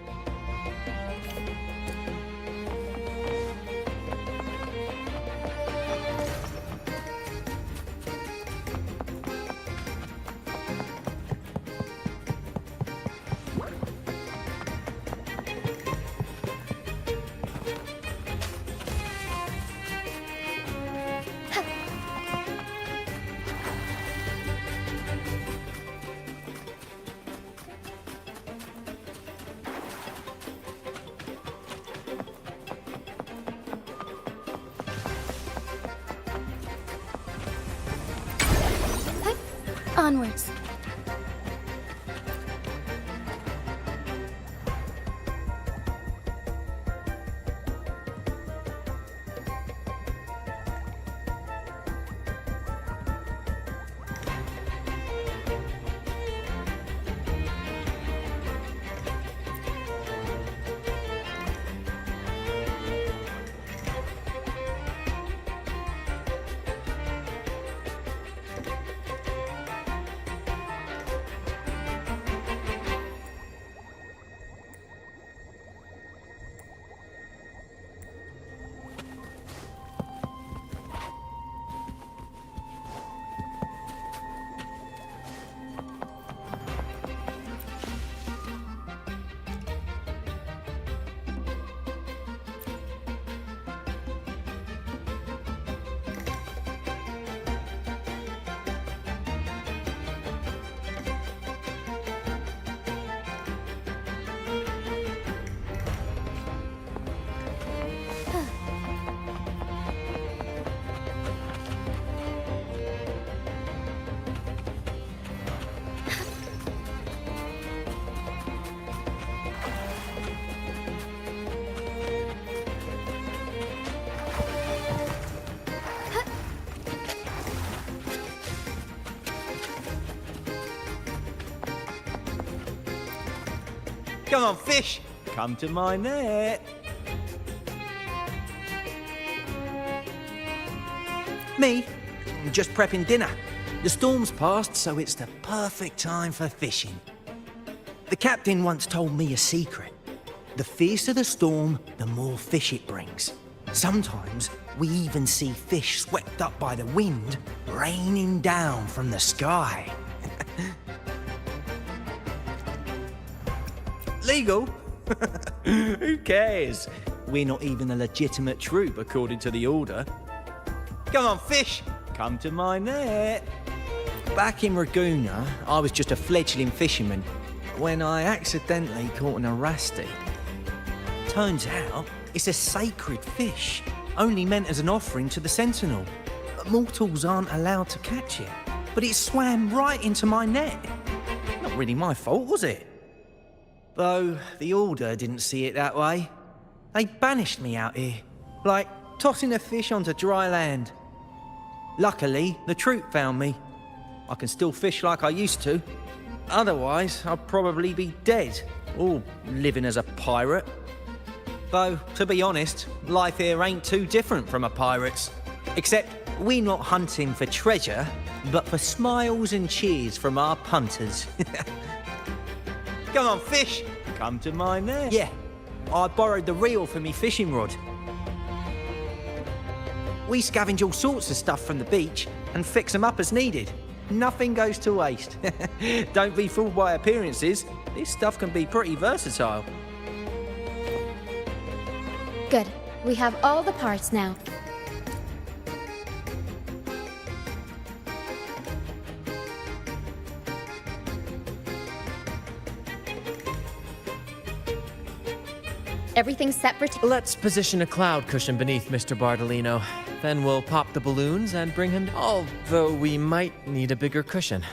Onwards. Come on, fish! Come to my net! Me? I'm just prepping dinner. The storm's passed, so it's the perfect time for fishing. The captain once told me a secret. The fiercer the storm, the more fish it brings. Sometimes we even see fish swept up by the wind, raining down from the sky. Legal? Who cares? We're not even a legitimate troop according to the Order. Come on, fish! Come to my net! Back in Raguna, I was just a fledgling fisherman when I accidentally caught an arasti. Turns out, it's a sacred fish, only meant as an offering to the Sentinel. Mortals aren't allowed to catch it, but it swam right into my net. Not really my fault, was it? Though the Order didn't see it that way. They banished me out here, like tossing a fish onto dry land. Luckily, the troop found me. I can still fish like I used to. Otherwise, I'd probably be dead, or living as a pirate. Though, to be honest, life here ain't too different from a pirate's. Except, We're not hunting for treasure, but for smiles and cheers from our punters. Come on, fish! Come to mine there. Yeah, I borrowed the reel for me fishing rod. We scavenge all sorts of stuff from the beach and fix them up as needed. Nothing goes to waste. Don't be fooled by appearances. This stuff can be pretty versatile. Good. We have all the parts now. Everything's set for Let's position a cloud cushion beneath Mr. Bardolino. Then we'll pop the balloons and bring him... Although we might need a bigger cushion.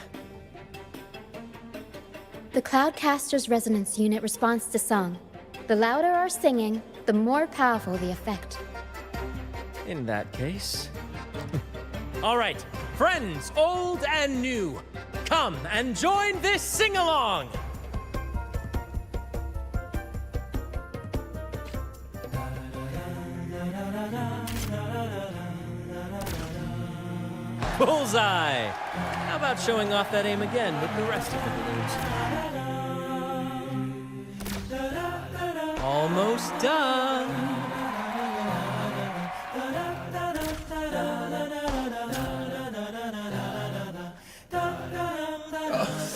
The Cloudcaster's resonance unit responds to song. The louder our singing, the more powerful the effect. In that case... All right, friends, old and new, come and join this sing-along! Bullseye! How about showing off that aim again with the rest of the balloons? Almost done!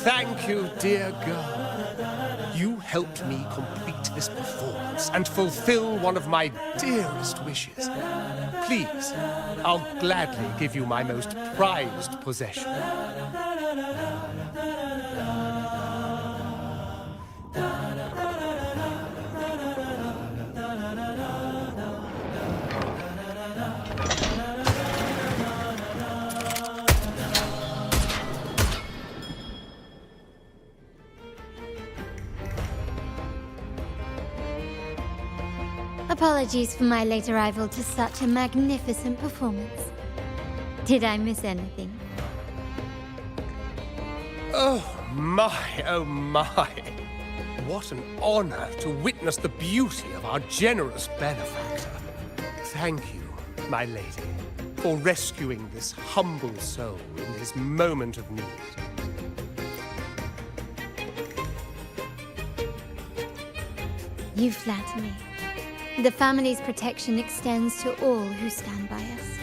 Thank you, dear girl. You helped me complete this performance and fulfill one of my dearest wishes. Please, I'll gladly give you my most prized possession. Apologies for my late arrival to such a magnificent performance. Did I miss anything? Oh my, oh my. What an honor to witness the beauty of our generous benefactor. Thank you, my lady, for rescuing this humble soul in his moment of need. You flatter me. The family's protection extends to all who stand by us.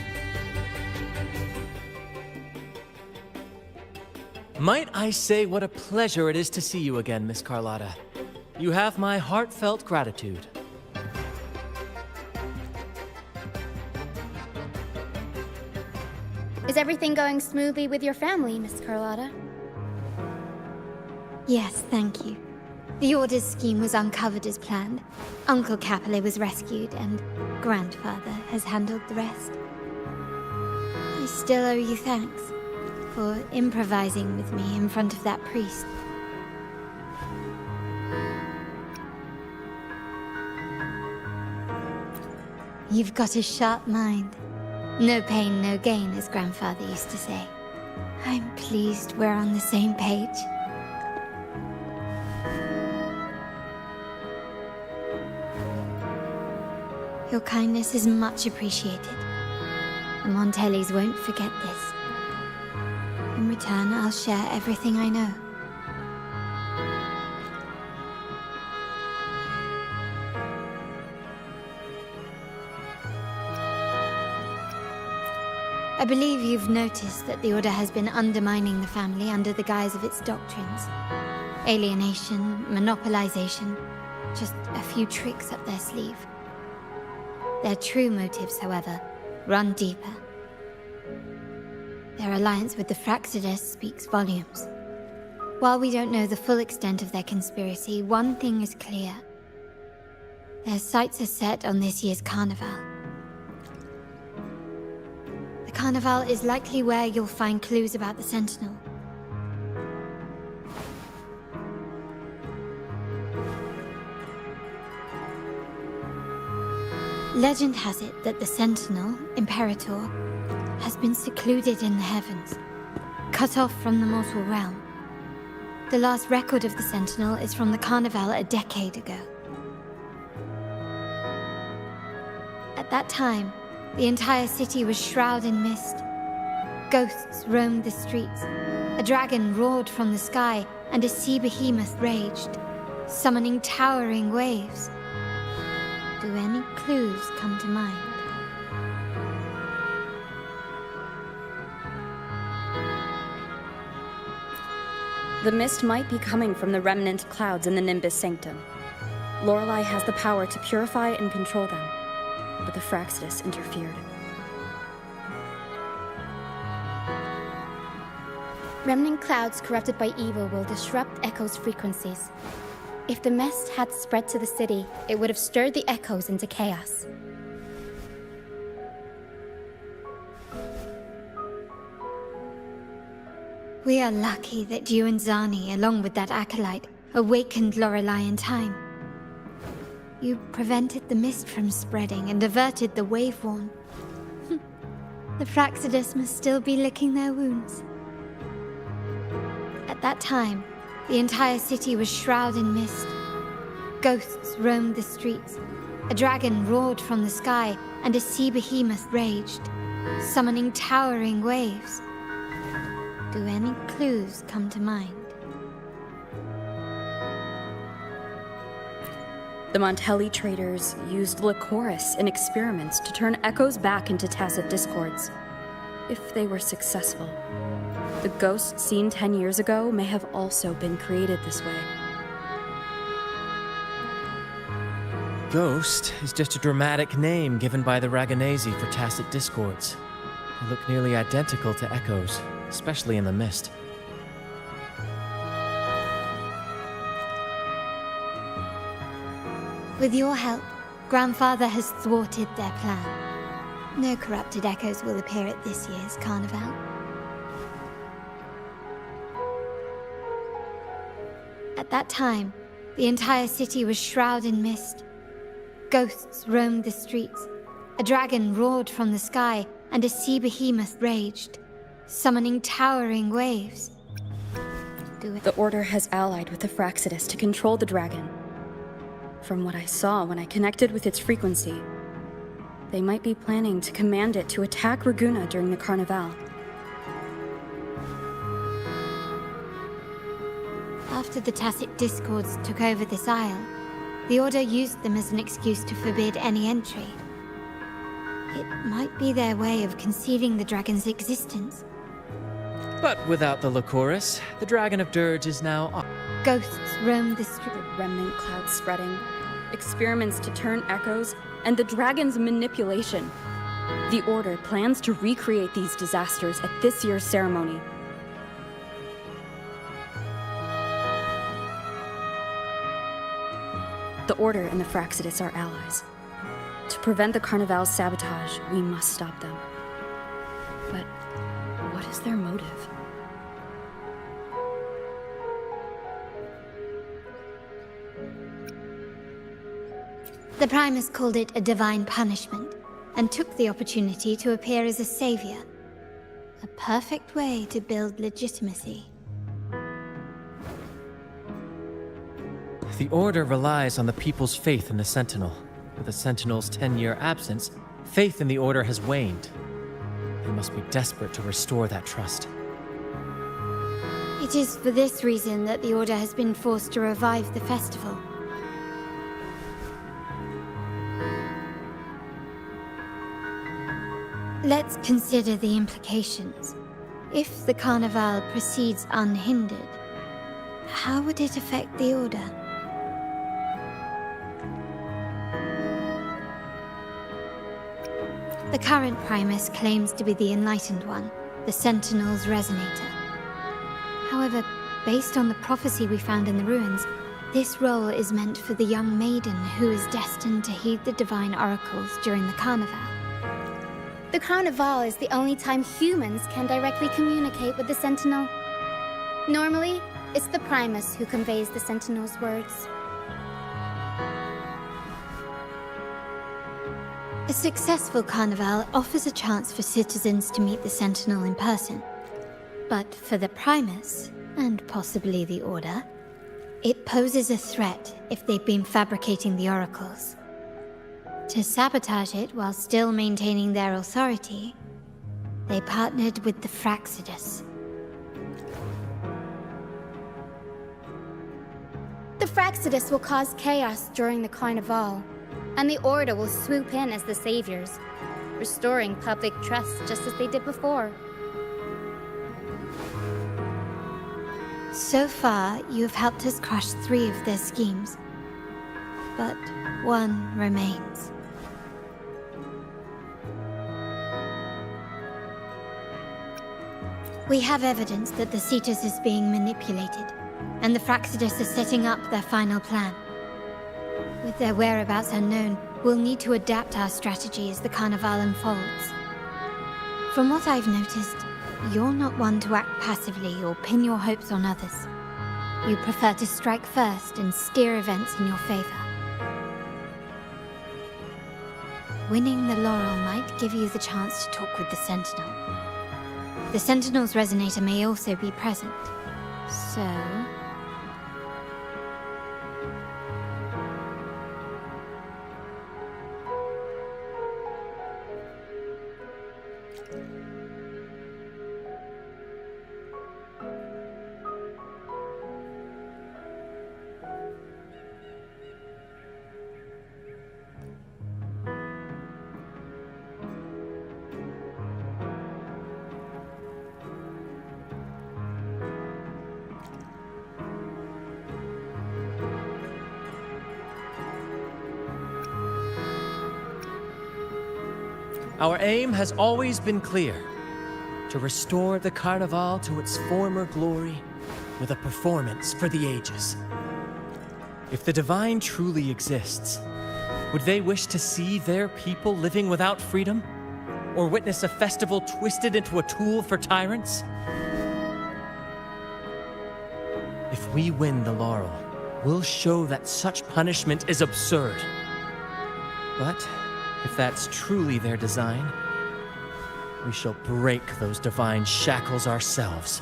Might I say what a pleasure it is to see you again, Miss Carlotta. You have my heartfelt gratitude. Is everything going smoothly with your family, Miss Carlotta? Yes, thank you. The Order's scheme was uncovered as planned. Uncle Capilet was rescued, and Grandfather has handled the rest. I still owe you thanks for improvising with me in front of that priest. You've got a sharp mind. No pain, no gain, as Grandfather used to say. I'm pleased we're on the same page. Your kindness is much appreciated. The Montellis won't forget this. In return, I'll share everything I know. I believe you've noticed that the Order has been undermining the family under the guise of its doctrines. Alienation, monopolization, just a few tricks up their sleeve. Their true motives, however, run deeper. Their alliance with the Fraxidus speaks volumes. While we don't know the full extent of their conspiracy, one thing is clear. Their sights are set on this year's carnival. The carnival is likely where you'll find clues about the Sentinel. Legend has it that the Sentinel, Imperator, has been secluded in the heavens, cut off from the mortal realm. The last record of the Sentinel is from the Carnival a decade ago. At that time, the entire city was shrouded in mist. Ghosts roamed the streets. A dragon roared from the sky, and a sea behemoth raged, summoning towering waves. Do any clues come to mind? The mist might be coming from the remnant clouds in the Nimbus Sanctum. Lorelei has the power to purify and control them, but the Fraxidus interfered. Remnant clouds corrupted by evil will disrupt Echo's frequencies. If the mist had spread to the city, it would have stirred the echoes into chaos. We are lucky that you and Zani, along with that acolyte, awakened Lorelei in time. You prevented the mist from spreading and averted the wave-worn. The Fraxidus must still be licking their wounds. At that time, the entire city was shrouded in mist. Ghosts roamed the streets. A dragon roared from the sky, and a sea behemoth raged, summoning towering waves. Do any clues come to mind? The Montelli traders used Lycoris in experiments to turn echoes back into tacit discords. If they were successful, the ghosts seen 10 years ago may have also been created this way. Ghost is just a dramatic name given by the Ragganese for tacit discords. They look nearly identical to echoes, especially in the mist. With your help, Grandfather has thwarted their plan. No corrupted echoes will appear at this year's carnival. At that time, the entire city was shrouded in mist. Ghosts roamed the streets. A dragon roared from the sky, and a sea behemoth raged, summoning towering waves. The Order has allied with the Fraxidus to control the dragon. From what I saw when I connected with its frequency, they might be planning to command it to attack Raguna during the Carnival. After the Tacit Discords took over this isle, the Order used them as an excuse to forbid any entry. It might be their way of concealing the dragon's existence. But without the Lycoris, the Dragon of Dirge is now up. Ghosts roam the street. The remnant clouds spreading, experiments to turn echoes, and the dragon's manipulation. The Order plans to recreate these disasters at this year's ceremony. The Order and the Fraxidus are allies. To prevent the Carnival's sabotage, we must stop them. But what is their motive? The Primus called it a divine punishment, and took the opportunity to appear as a savior. A perfect way to build legitimacy. The Order relies on the people's faith in the Sentinel. With the Sentinel's 10-year absence, faith in the Order has waned. They must be desperate to restore that trust. It is for this reason that the Order has been forced to revive the festival. Let's consider the implications. If the Carnival proceeds unhindered, how would it affect the Order? The current Primus claims to be the Enlightened One, the Sentinel's Resonator. However, based on the prophecy we found in the ruins, this role is meant for the young maiden who is destined to heed the divine oracles during the Carnival. The Carnival is the only time humans can directly communicate with the Sentinel. Normally, it's the Primus who conveys the Sentinel's words. A successful Carnival offers a chance for citizens to meet the Sentinel in person. But for the Primus, and possibly the Order, it poses a threat if they've been fabricating the oracles. To sabotage it while still maintaining their authority, they partnered with the Fraxidus. The Fraxidus will cause chaos during the Carnival, and the Order will swoop in as the saviors, restoring public trust just as they did before. So far, you have helped us crush 3 of their schemes, but one remains. We have evidence that the Cetus is being manipulated, and the Fraxidus are setting up their final plan. With their whereabouts unknown, we'll need to adapt our strategy as the Carnival unfolds. From what I've noticed, you're not one to act passively or pin your hopes on others. You prefer to strike first and steer events in your favor. Winning the Laurel might give you the chance to talk with the Sentinel. The Sentinel's resonator may also be present, so... Our aim has always been clear: to restore the Carnival to its former glory with a performance for the ages. If the Divine truly exists, would they wish to see their people living without freedom? Or witness a festival twisted into a tool for tyrants? If we win the Laurel, we'll show that such punishment is absurd. But if that's truly their design, we shall break those divine shackles ourselves.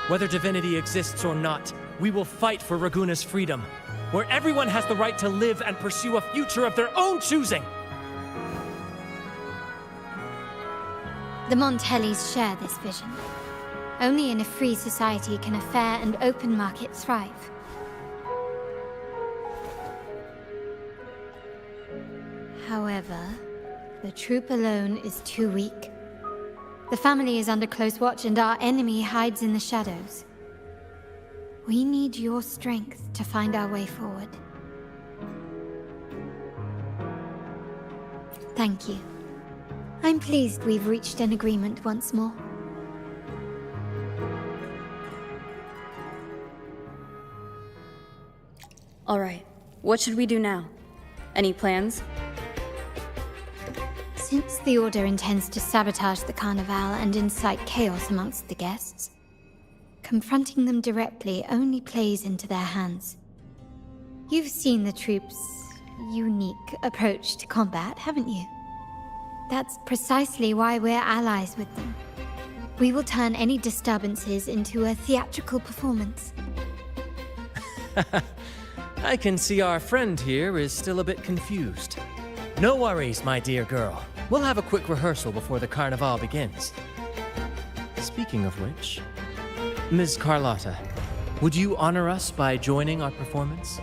Whether divinity exists or not, we will fight for Raguna's freedom, where everyone has the right to live and pursue a future of their own choosing. The Montellis share this vision. Only in a free society can a fair and open market thrive. However, the troop alone is too weak. The family is under close watch and our enemy hides in the shadows. We need your strength to find our way forward. Thank you. I'm pleased we've reached an agreement once more. All right, what should we do now? Any plans? Since the Order intends to sabotage the Carnival and incite chaos amongst the guests, confronting them directly only plays into their hands. You've seen the troops' unique approach to combat, haven't you? That's precisely why we're allies with them. We will turn any disturbances into a theatrical performance. I can see our friend here is still a bit confused. No worries, my dear girl. We'll have a quick rehearsal before the Carnival begins. Speaking of which, Ms. Carlotta, would you honor us by joining our performance?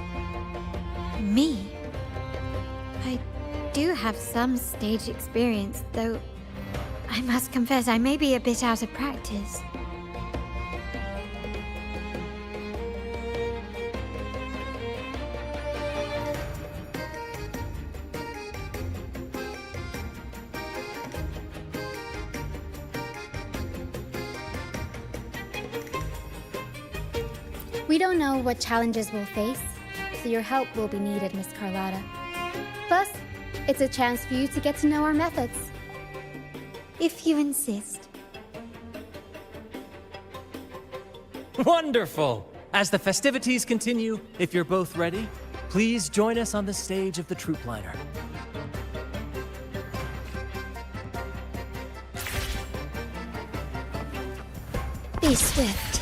Me? I do have some stage experience, though I must confess I may be a bit out of practice. We don't know what challenges we'll face, so your help will be needed, Miss Carlotta. Plus, it's a chance for you to get to know our methods. If you insist. Wonderful! As the festivities continue, if you're both ready, please join us on the stage of the troop liner. Be swift.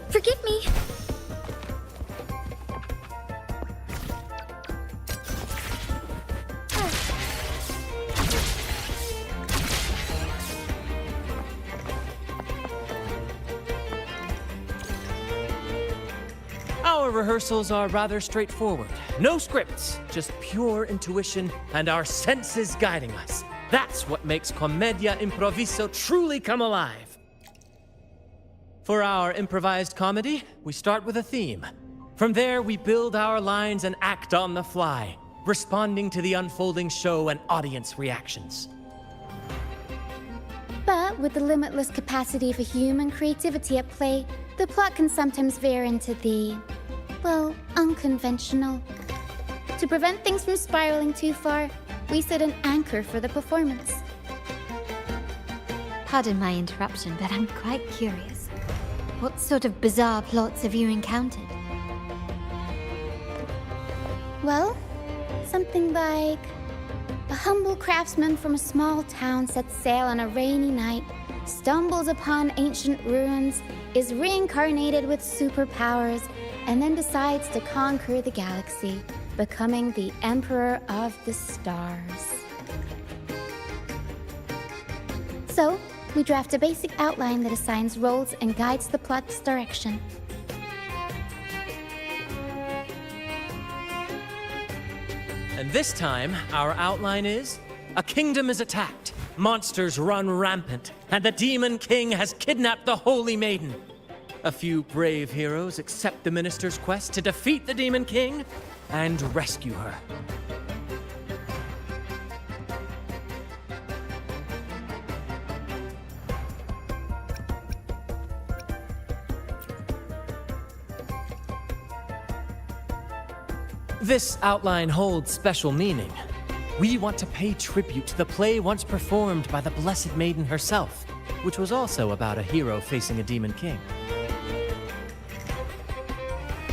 Forgive me. Our rehearsals are rather straightforward. No scripts, just pure intuition and our senses guiding us. That's what makes Commedia Improviso truly come alive. For our improvised comedy, we start with a theme. From there, we build our lines and act on the fly, responding to the unfolding show and audience reactions. But with the limitless capacity for human creativity at play, the plot can sometimes veer into the, well, unconventional. To prevent things from spiraling too far, we set an anchor for the performance. Pardon my interruption, but I'm quite curious. What sort of bizarre plots have you encountered? Well, something like a humble craftsman from a small town sets sail on a rainy night, stumbles upon ancient ruins, is reincarnated with superpowers, and then decides to conquer the galaxy, becoming the Emperor of the Stars. So, we draft a basic outline that assigns roles and guides the plot's direction. And this time, our outline is: a kingdom is attacked, monsters run rampant, and the Demon King has kidnapped the Holy Maiden. A few brave heroes accept the minister's quest to defeat the Demon King and rescue her. This outline holds special meaning. We want to pay tribute to the play once performed by the Blessed Maiden herself, which was also about a hero facing a Demon King.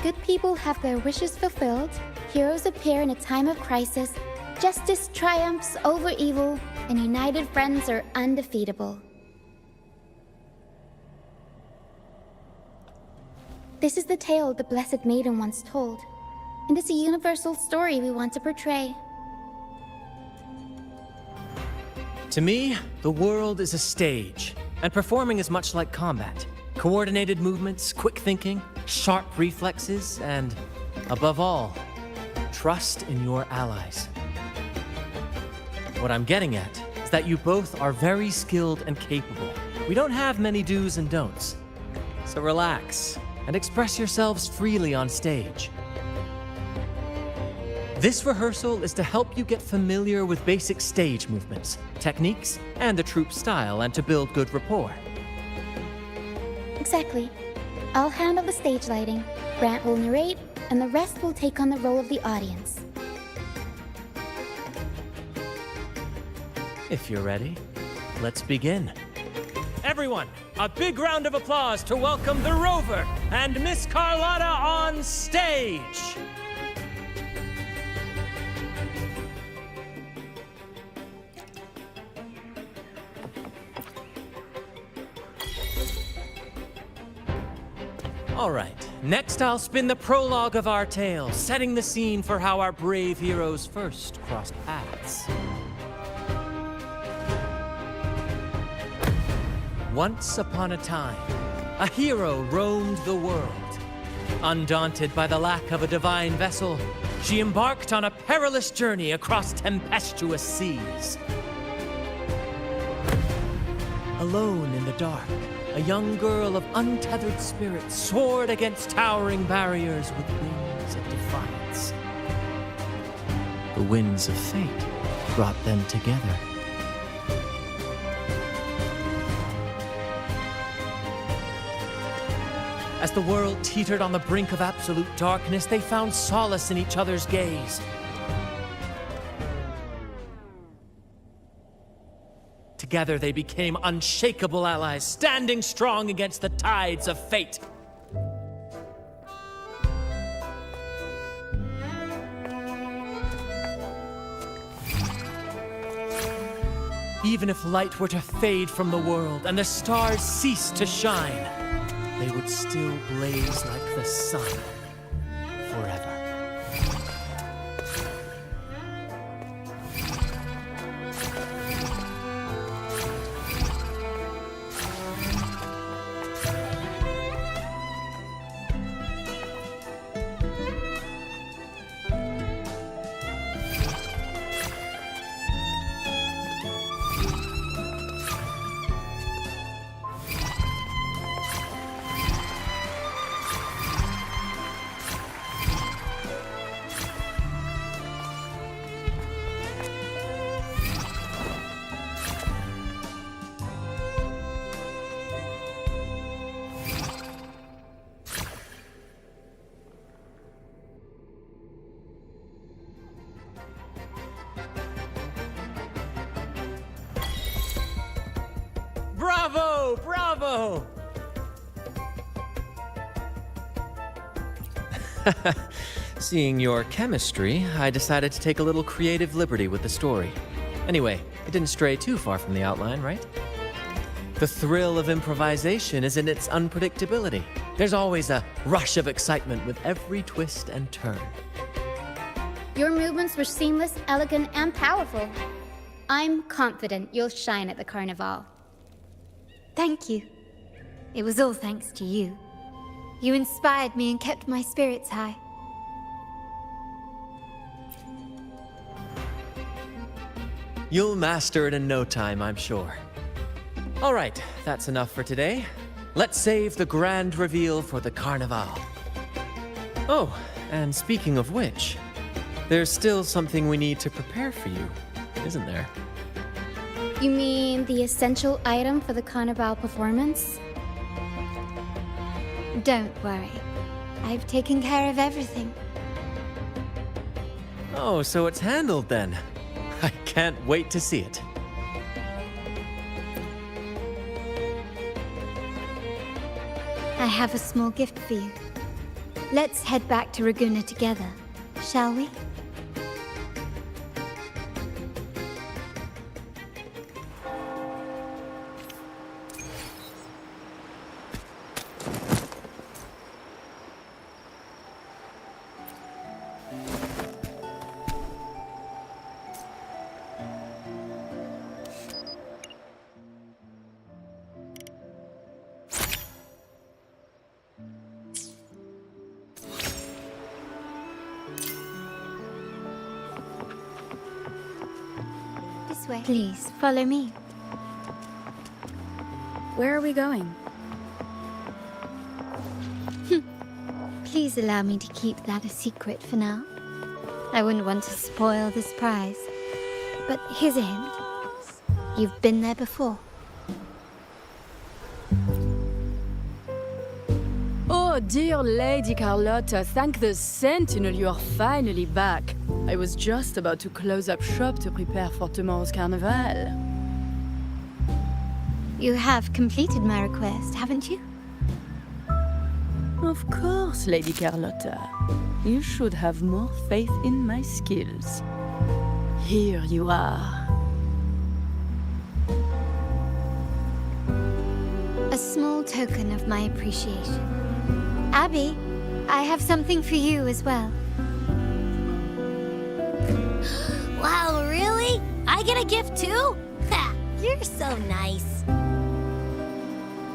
Good people have their wishes fulfilled, heroes appear in a time of crisis, justice triumphs over evil, and united friends are undefeatable. This is the tale the Blessed Maiden once told, and it's a universal story we want to portray. To me, the world is a stage, and performing is much like combat. Coordinated movements, quick thinking, sharp reflexes, and, above all, trust in your allies. What I'm getting at is that you both are very skilled and capable. We don't have many do's and don'ts. So relax and express yourselves freely on stage. This rehearsal is to help you get familiar with basic stage movements, techniques, and the troupe's style, and to build good rapport. Exactly. I'll handle the stage lighting, Brant will narrate, and the rest will take on the role of the audience. If you're ready, let's begin. Everyone, a big round of applause to welcome the Rover and Miss Carlotta on stage! All right, next I'll spin the prologue of our tale, setting the scene for how our brave heroes first crossed paths. Once upon a time, a hero roamed the world. Undaunted by the lack of a divine vessel, she embarked on a perilous journey across tempestuous seas. Alone in the dark, a young girl of untethered spirit soared against towering barriers with wings of defiance. The winds of fate brought them together. As the world teetered on the brink of absolute darkness, they found solace in each other's gaze. Together they became unshakable allies, standing strong against the tides of fate. Even if light were to fade from the world and the stars cease to shine, they would still blaze like the sun forever. Bravo! Bravo! Seeing your chemistry, I decided to take a little creative liberty with the story. Anyway, it didn't stray too far from the outline, right? The thrill of improvisation is in its unpredictability. There's always a rush of excitement with every twist and turn. Your movements were seamless, elegant, and powerful. I'm confident you'll shine at the carnival. Thank you. It was all thanks to you. You inspired me and kept my spirits high. You'll master it in no time, I'm sure. All right, that's enough for today. Let's save the grand reveal for the carnival. Oh, and speaking of which, there's still something we need to prepare for you, isn't there? You mean the essential item for the carnival performance? Don't worry. I've taken care of everything. Oh, so it's handled then. I can't wait to see it. I have a small gift for you. Let's head back to Raguna together, shall we? This way. Please, follow me. Where are we going? Please allow me to keep that a secret for now. I wouldn't want to spoil the surprise. But here's a hint. You've been there before. Oh, dear Lady Carlotta, thank the Sentinel you are finally back. I was just about to close up shop to prepare for tomorrow's carnival. You have completed my request, haven't you? Of course, Lady Carlotta. You should have more faith in my skills. Here you are. A small token of my appreciation. Abby, I have something for you as well. Wow, really? I get a gift too? Ha! You're so nice.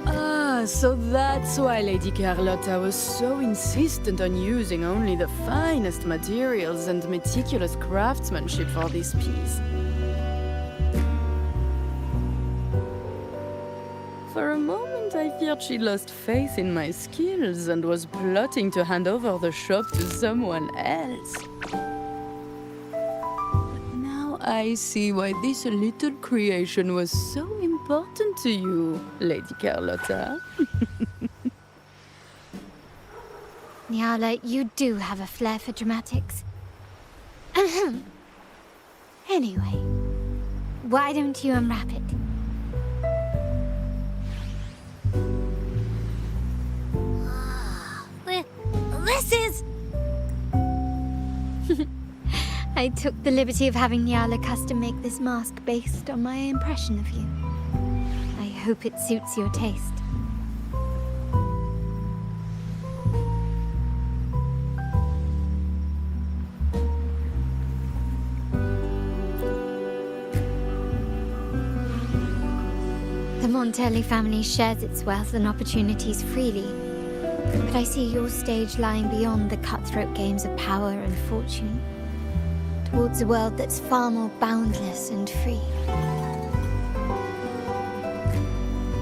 Ah, so that's why Lady Carlotta was so insistent on using only the finest materials and meticulous craftsmanship for this piece. For a moment, I feared she lost faith in my skills and was plotting to hand over the shop to someone else. But now I see why this little creation was so important to you, Lady Carlotta. Nyala, you do have a flair for dramatics. Anyway, why don't you unwrap it? This is... I took the liberty of having Nyala custom make this mask based on my impression of you. I hope it suits your taste. The Montelli family shares its wealth and opportunities freely, but I see your stage lying beyond the cutthroat games of power and fortune, towards a world that's far more boundless and free.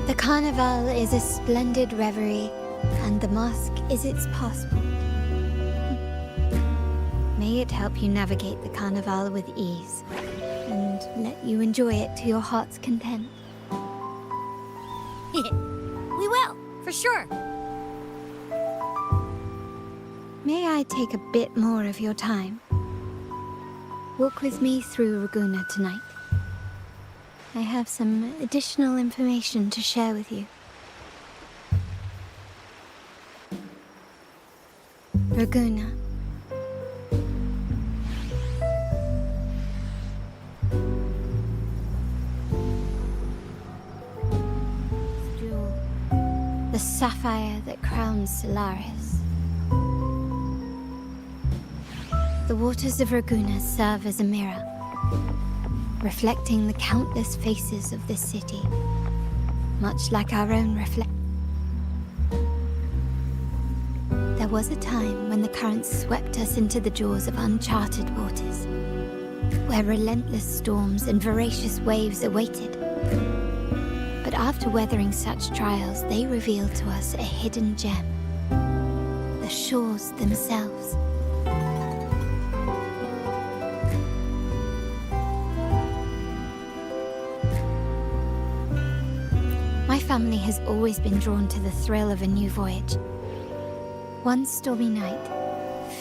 The carnival is a splendid reverie, and the mask is its passport. May it help you navigate the carnival with ease, and let you enjoy it to your heart's content. We will, for sure. May I take a bit more of your time? Walk with me through Raguna tonight. I have some additional information to share with you. Raguna. Jewel. The sapphire that crowns Solaris. The waters of Raguna serve as a mirror, reflecting the countless faces of this city, much like our own There was a time when the currents swept us into the jaws of uncharted waters, where relentless storms and voracious waves awaited. But after weathering such trials, they revealed to us a hidden gem, the shores themselves. My family has always been drawn to the thrill of a new voyage. One stormy night,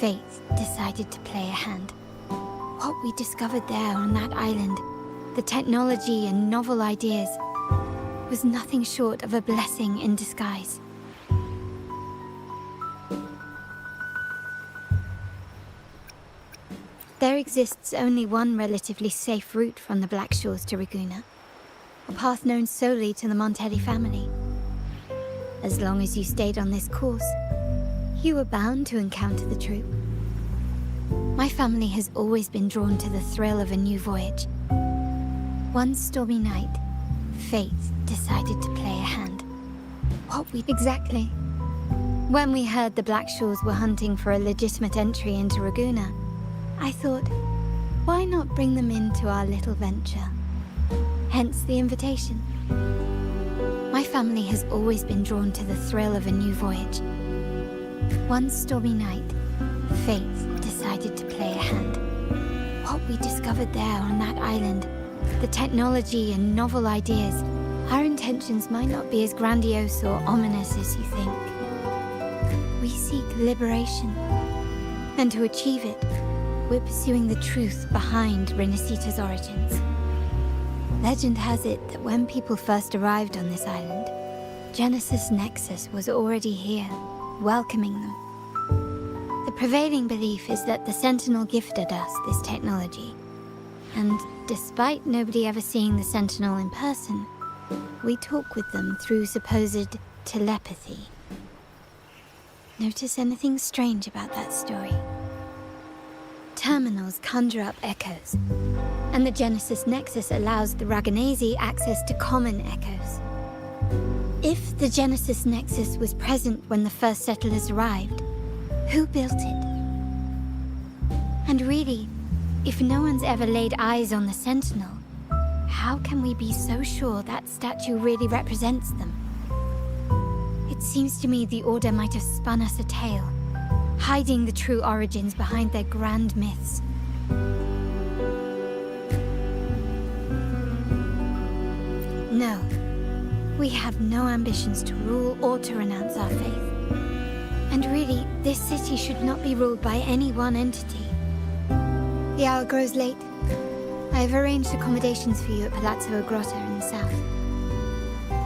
fate decided to play a hand. What we discovered there on that island, the technology and novel ideas, was nothing short of a blessing in disguise. There exists only one relatively safe route from the Black Shores to Raguna, a path known solely to the Montelli family. As long as you stayed on this course, you were bound to encounter the troop. My family has always been drawn to the thrill of a new voyage. One stormy night, fate decided to play a hand. Exactly. When we heard the Black Shores were hunting for a legitimate entry into Raguna, I thought, why not bring them into our little venture? Hence the invitation. My family has always been drawn to the thrill of a new voyage. One stormy night, fate decided to play a hand. What we discovered there on that island, the technology and novel ideas, our intentions might not be as grandiose or ominous as you think. We seek liberation, and to achieve it, we're pursuing the truth behind Renacita's origins. Legend has it that when people first arrived on this island, Genesis Nexus was already here, welcoming them. The prevailing belief is that the Sentinel gifted us this technology, and despite nobody ever seeing the Sentinel in person, we talk with them through supposed telepathy. Notice anything strange about that story? Terminals conjure up echoes, and the Genesis Nexus allows the Raganese access to common echoes. If the Genesis Nexus was present when the first settlers arrived, who built it? And really, if no one's ever laid eyes on the Sentinel, how can we be so sure that statue really represents them? It seems to me the Order might have spun us a tale, hiding the true origins behind their grand myths. No, we have no ambitions to rule or to renounce our faith. And really, this city should not be ruled by any one entity. The hour grows late. I have arranged accommodations for you at Palazzo Grotta in the south.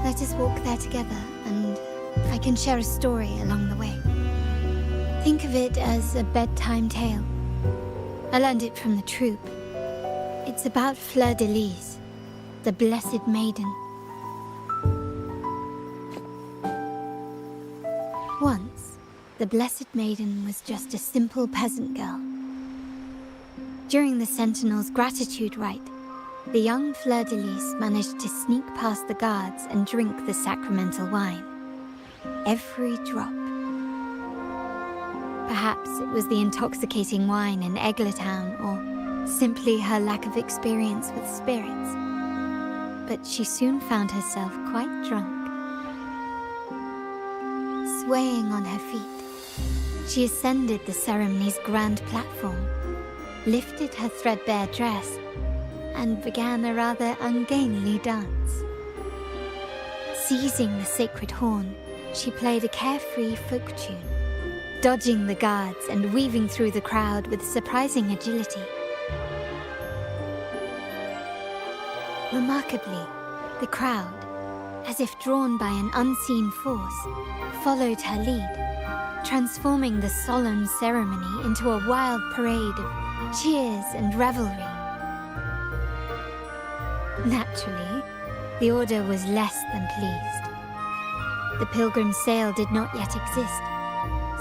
Let us walk there together, and I can share a story along the way. Think of it as a bedtime tale. I learned it from the troop. It's about Fleur de Lis, the Blessed Maiden. Once, the Blessed Maiden was just a simple peasant girl. During the Sentinel's gratitude rite, the young Fleur de Lis managed to sneak past the guards and drink the sacramental wine. Every drop. Perhaps it was the intoxicating wine in Eggletown, or simply her lack of experience with spirits. But she soon found herself quite drunk. Swaying on her feet, she ascended the ceremony's grand platform, lifted her threadbare dress, and began a rather ungainly dance. Seizing the sacred horn, she played a carefree folk tune, dodging the guards and weaving through the crowd with surprising agility. Remarkably, the crowd, as if drawn by an unseen force, followed her lead, transforming the solemn ceremony into a wild parade of cheers and revelry. Naturally, the Order was less than pleased. The Pilgrim Sale did not yet exist,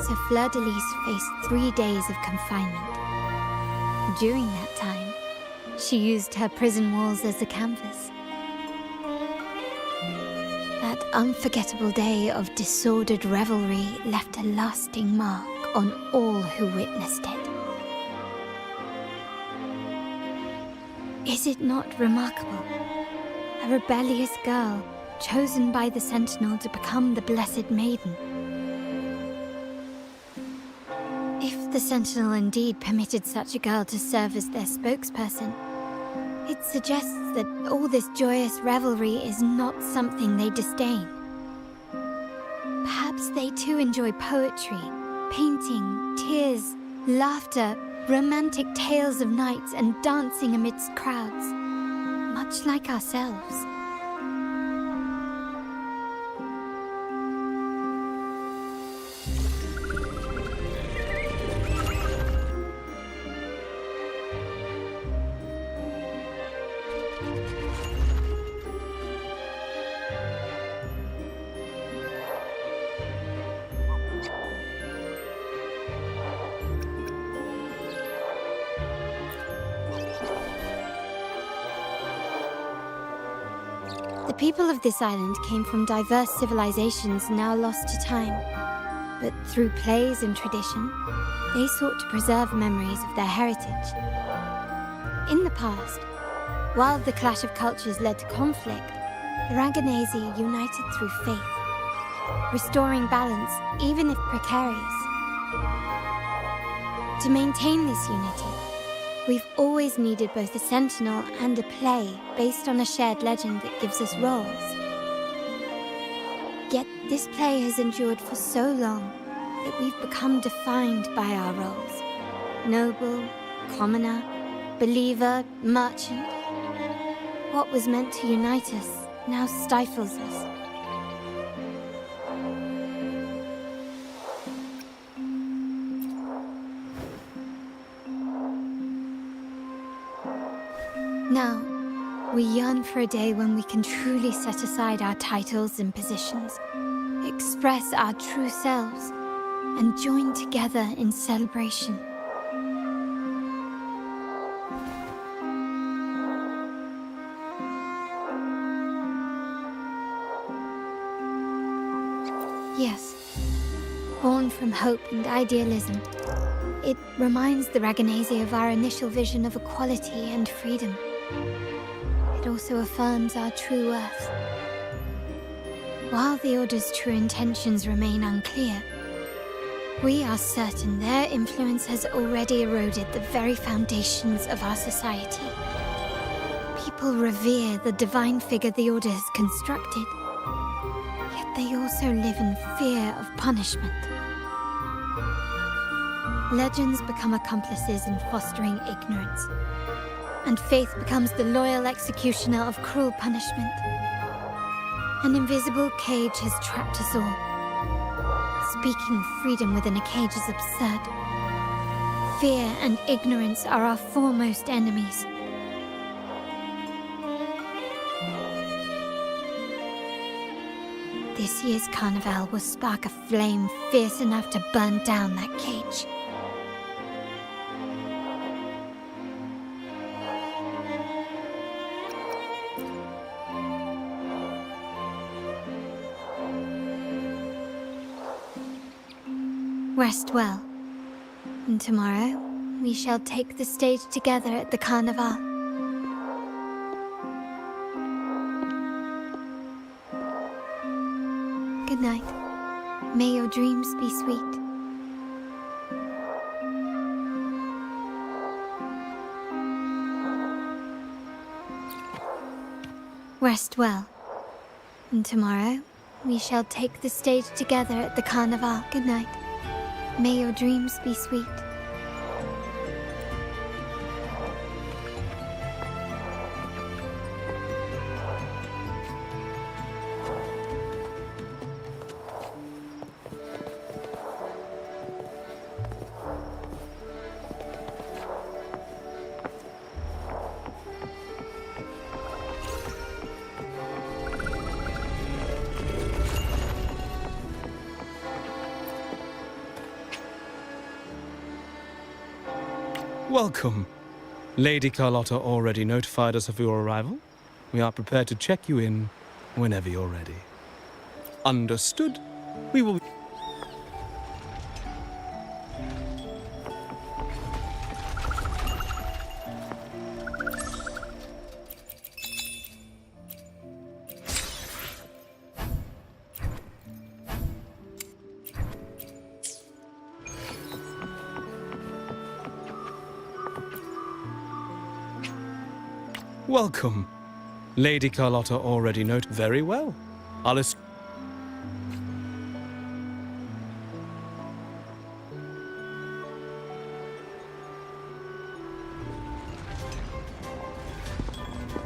so Fleur-de-Lis faced 3 days of confinement. During that time, she used her prison walls as a canvas. That unforgettable day of disordered revelry left a lasting mark on all who witnessed it. Is it not remarkable? A rebellious girl, chosen by the Sentinel to become the Blessed Maiden. If the Sentinel indeed permitted such a girl to serve as their spokesperson, it suggests that all this joyous revelry is not something they disdain. Perhaps they too enjoy poetry, painting, tears, laughter, romantic tales of nights, and dancing amidst crowds, much like ourselves. The people of this island came from diverse civilizations now lost to time, but through plays and tradition, they sought to preserve memories of their heritage. In the past, while the clash of cultures led to conflict, the Raganazi united through faith, restoring balance even if precarious. To maintain this unity, we've always needed both a sentinel and a play based on a shared legend that gives us roles. Yet this play has endured for so long that we've become defined by our roles. Noble, commoner, believer, merchant. What was meant to unite us now stifles us. Now, we yearn for a day when we can truly set aside our titles and positions, express our true selves, and join together in celebration. Yes, born from hope and idealism, it reminds the Raganazi of our initial vision of equality and freedom. It also affirms our true worth. While the Order's true intentions remain unclear, we are certain their influence has already eroded the very foundations of our society. People revere the divine figure the Order has constructed, yet they also live in fear of punishment. Legends become accomplices in fostering ignorance, and faith becomes the loyal executioner of cruel punishment. An invisible cage has trapped us all. Speaking of freedom within a cage is absurd. Fear and ignorance are our foremost enemies. This year's carnival will spark a flame fierce enough to burn down that cage. Rest well, and tomorrow we shall take the stage together at the carnival. Good night. May your dreams be sweet. Rest well, and tomorrow we shall take the stage together at the carnival. Good night. May your dreams be sweet. Welcome. Lady Carlotta already notified us of your arrival. We are prepared to check you in whenever you're ready. Understood. We will... Welcome. Lady Carlotta already noted very well. Alice.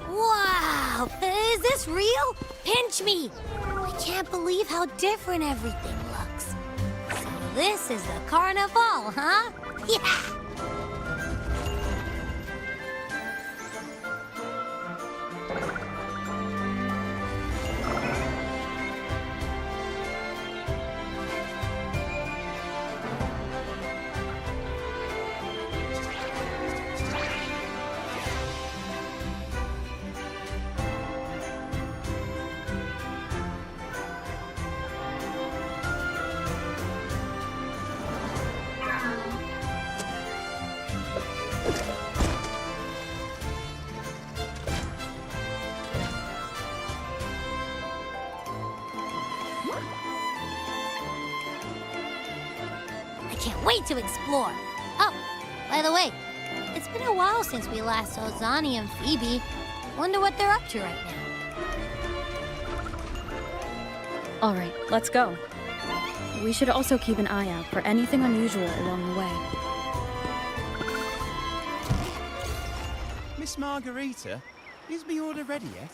Wow! Is this real? Pinch me! I can't believe how different everything looks. So this is the carnival, huh? Yeah! Can't wait to explore. Oh, by the way, it's been a while since we last saw Zani and Phoebe. Wonder what they're up to right now. All right, let's go. We should also keep an eye out for anything unusual along the way. Miss Margarita, is my order ready yet?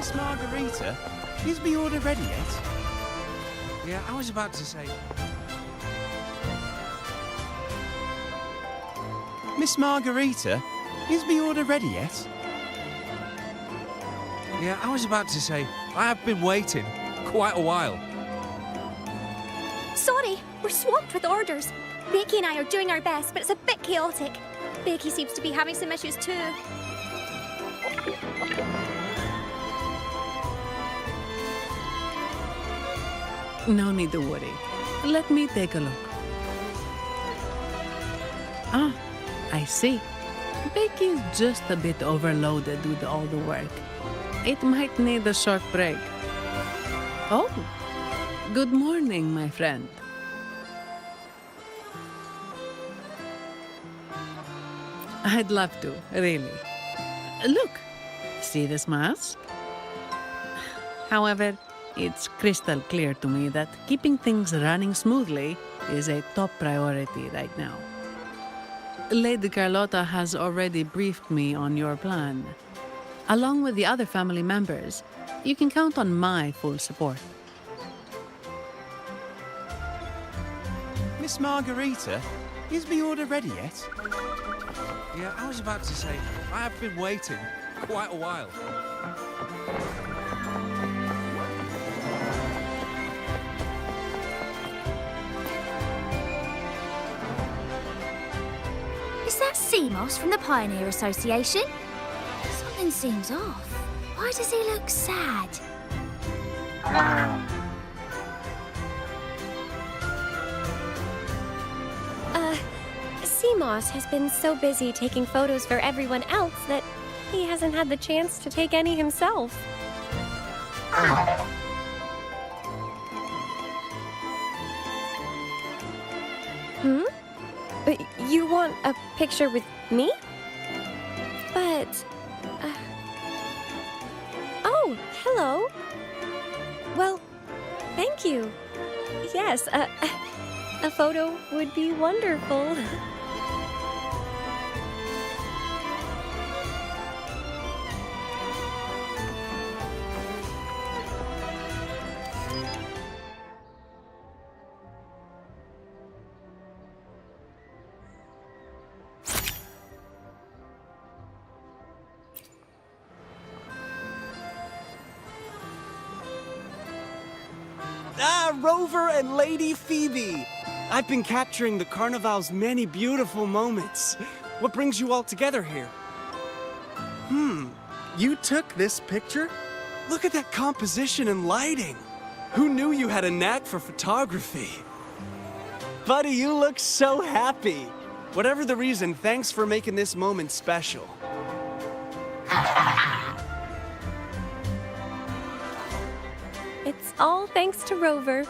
Miss Margarita, is my order ready yet? Yeah, I was about to say... Miss Margarita, is my order ready yet? Yeah, I was about to say, I have been waiting quite a while. Sorry, we're swamped with orders. Becky and I are doing our best, but it's a bit chaotic. Becky seems to be having some issues too. No need to worry. Let me take a look. Ah, I see. Becky's just a bit overloaded with all the work. It might need a short break. Oh, good morning, my friend. I'd love to, really. Look, see this mask? However, it's crystal clear to me that keeping things running smoothly is a top priority right now. Lady Carlotta has already briefed me on your plan. Along with the other family members, you can count on my full support. Miss Margarita, is my order ready yet? Yeah, I was about to say, I have been waiting quite a while. Is that Seamoss from the Pioneer Association? Something seems off. Why does he look sad? Seamoss has been so busy taking photos for everyone else that he hasn't had the chance to take any himself. Hmm? You want a picture with me? But... Oh, hello. Well, thank you. Yes, a photo would be wonderful. Ah, Rover and Lady Phoebe! I've been capturing the Carnival's many beautiful moments. What brings you all together here? You took this picture? Look at that composition and lighting. Who knew you had a knack for photography? Buddy, you look so happy. Whatever the reason, thanks for making this moment special. It's all thanks to Rover.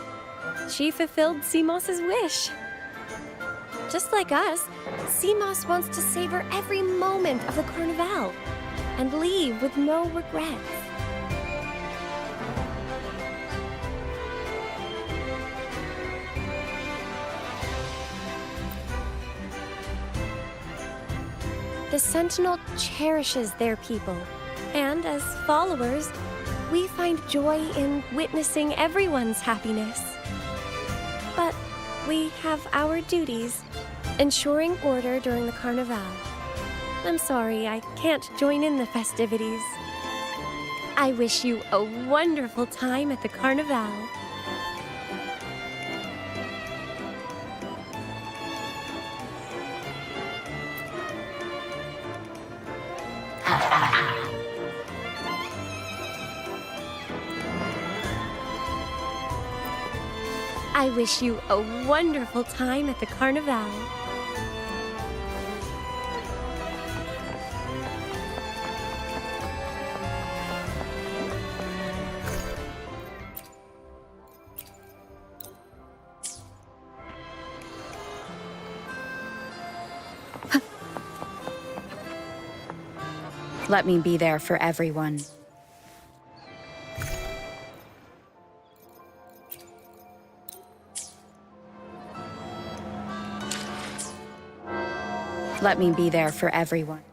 She fulfilled Seamoss's wish. Just like us, Seamoss wants to savor every moment of the Carnival and leave with no regrets. The Sentinel cherishes their people, and as followers, we find joy in witnessing everyone's happiness. But we have our duties, ensuring order during the Carnival. I'm sorry I can't join in the festivities. I wish you a wonderful time at the Carnival. I wish you a wonderful time at the Carnival. Let me be there for everyone. Let me be there for everyone.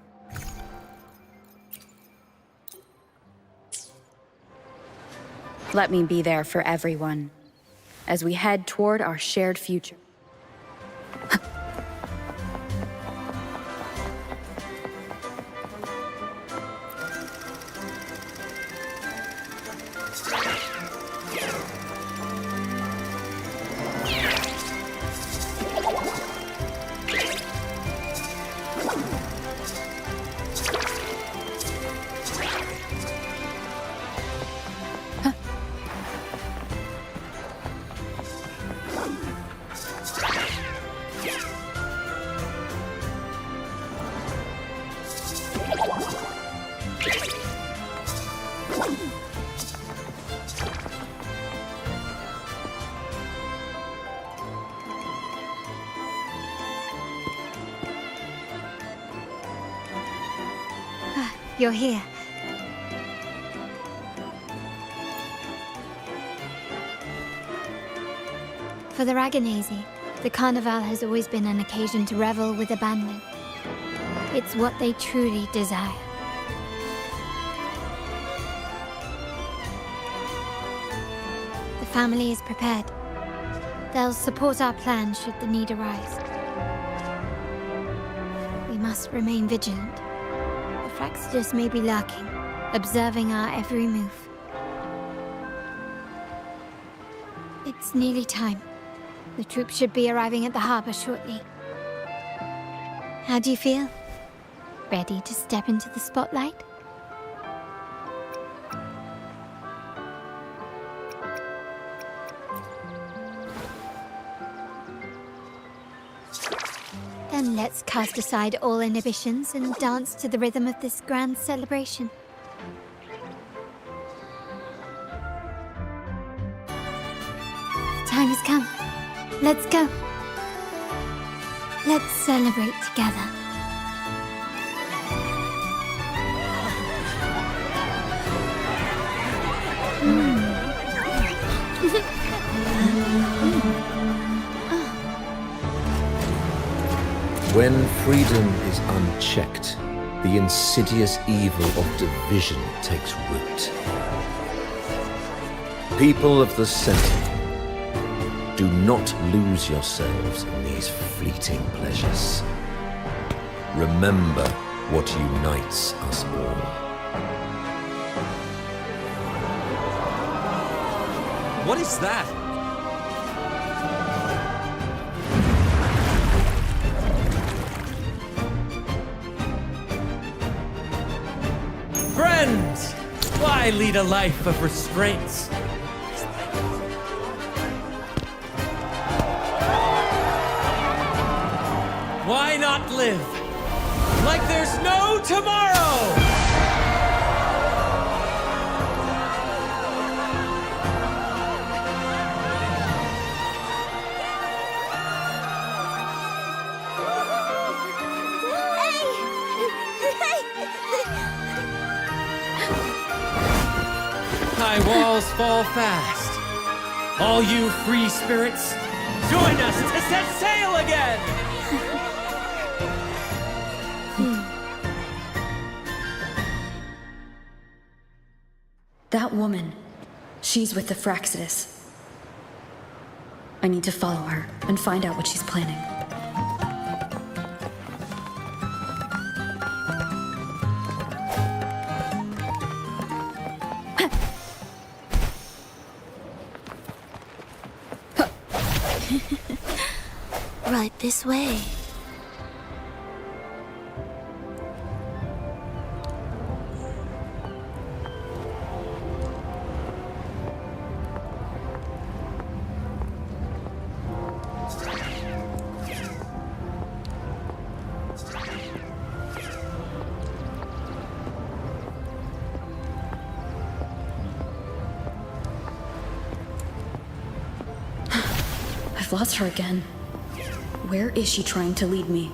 Let me be there for everyone as we head toward our shared future. You're here. For the Raganese, the Carnival has always been an occasion to revel with abandon. It's what they truly desire. The family is prepared. They'll support our plan should the need arise. We must remain vigilant. The Fraxidus may be lurking, observing our every move. It's nearly time. The troops should be arriving at the harbor shortly. How do you feel? Ready to step into the spotlight? Then let's cast aside all inhibitions and dance to the rhythm of this grand celebration. The time has come. Let's go. Let's celebrate together. When freedom is unchecked, the insidious evil of division takes root. People of the Center, do not lose yourselves in these fleeting pleasures. Remember what unites us all. What is that? Friends! Why lead a life of restraints? Why not live like there's no tomorrow? High walls fall fast. All you free spirits, join us to set sail again! That woman, she's with the Fraxidus. I need to follow her and find out what she's planning. Right this way. I've lost her again. Where is she trying to lead me?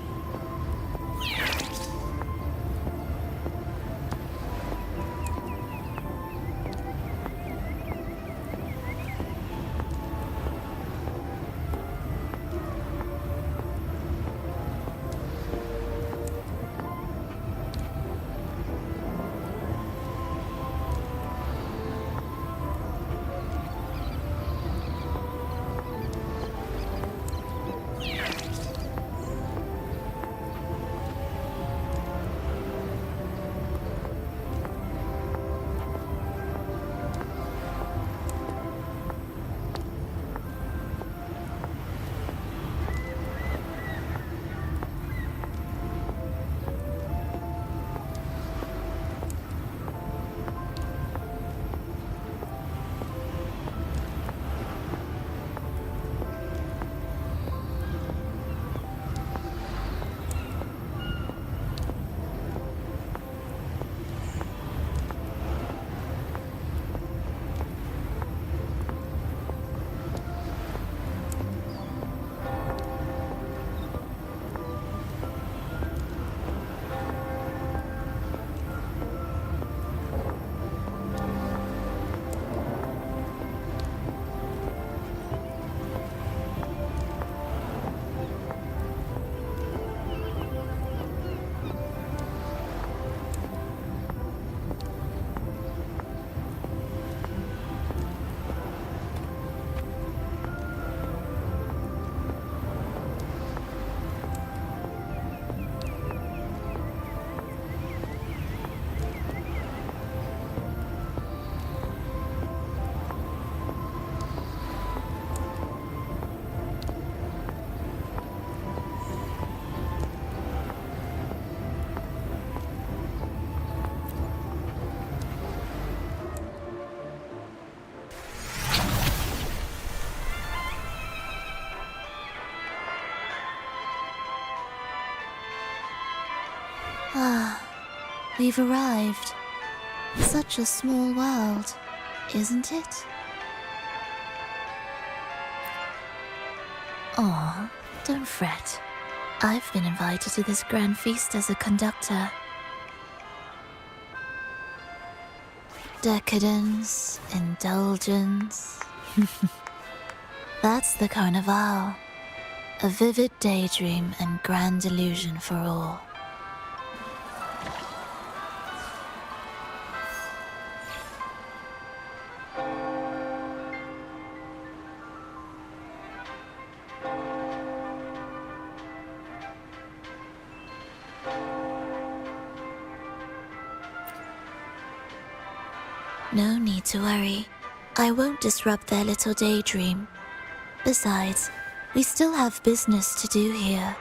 Ah, we've arrived. Such a small world, isn't it? Aw, don't fret. I've been invited to this grand feast as a conductor. Decadence, indulgence. That's the Carnival. A vivid daydream and grand illusion for all. No need to worry. I won't disrupt their little daydream. Besides, we still have business to do here.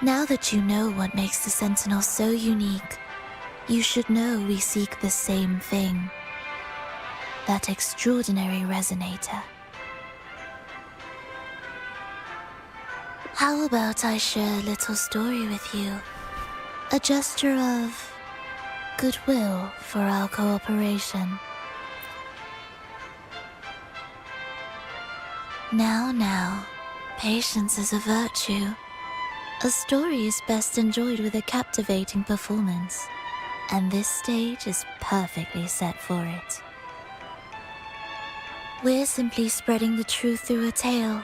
Now that you know what makes the Sentinel so unique, you should know we seek the same thing. That extraordinary resonator. How about I share a little story with you? A gesture of goodwill for our cooperation. Now, patience is a virtue. A story is best enjoyed with a captivating performance, and this stage is perfectly set for it. We're simply spreading the truth through a tale.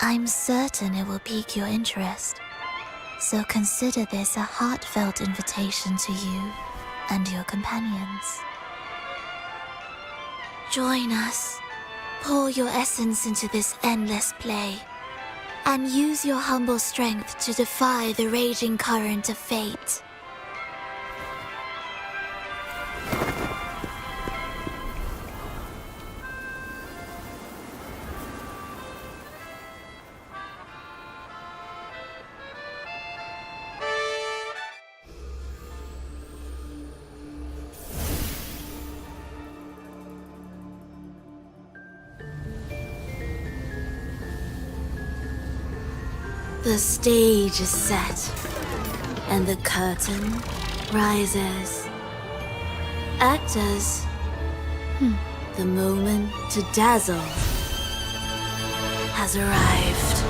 I'm certain it will pique your interest. So consider this a heartfelt invitation to you and your companions. Join us. Pour your essence into this endless play, and use your humble strength to defy the raging current of fate. The stage is set, and the curtain rises. Actors, the moment to dazzle has arrived.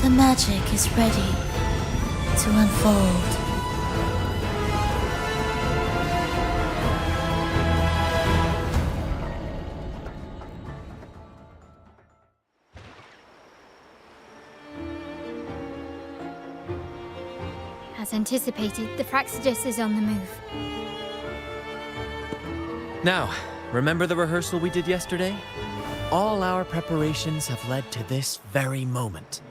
The magic is ready to unfold. As anticipated, the Praxidus is on the move. Now, remember the rehearsal we did yesterday? All our preparations have led to this very moment.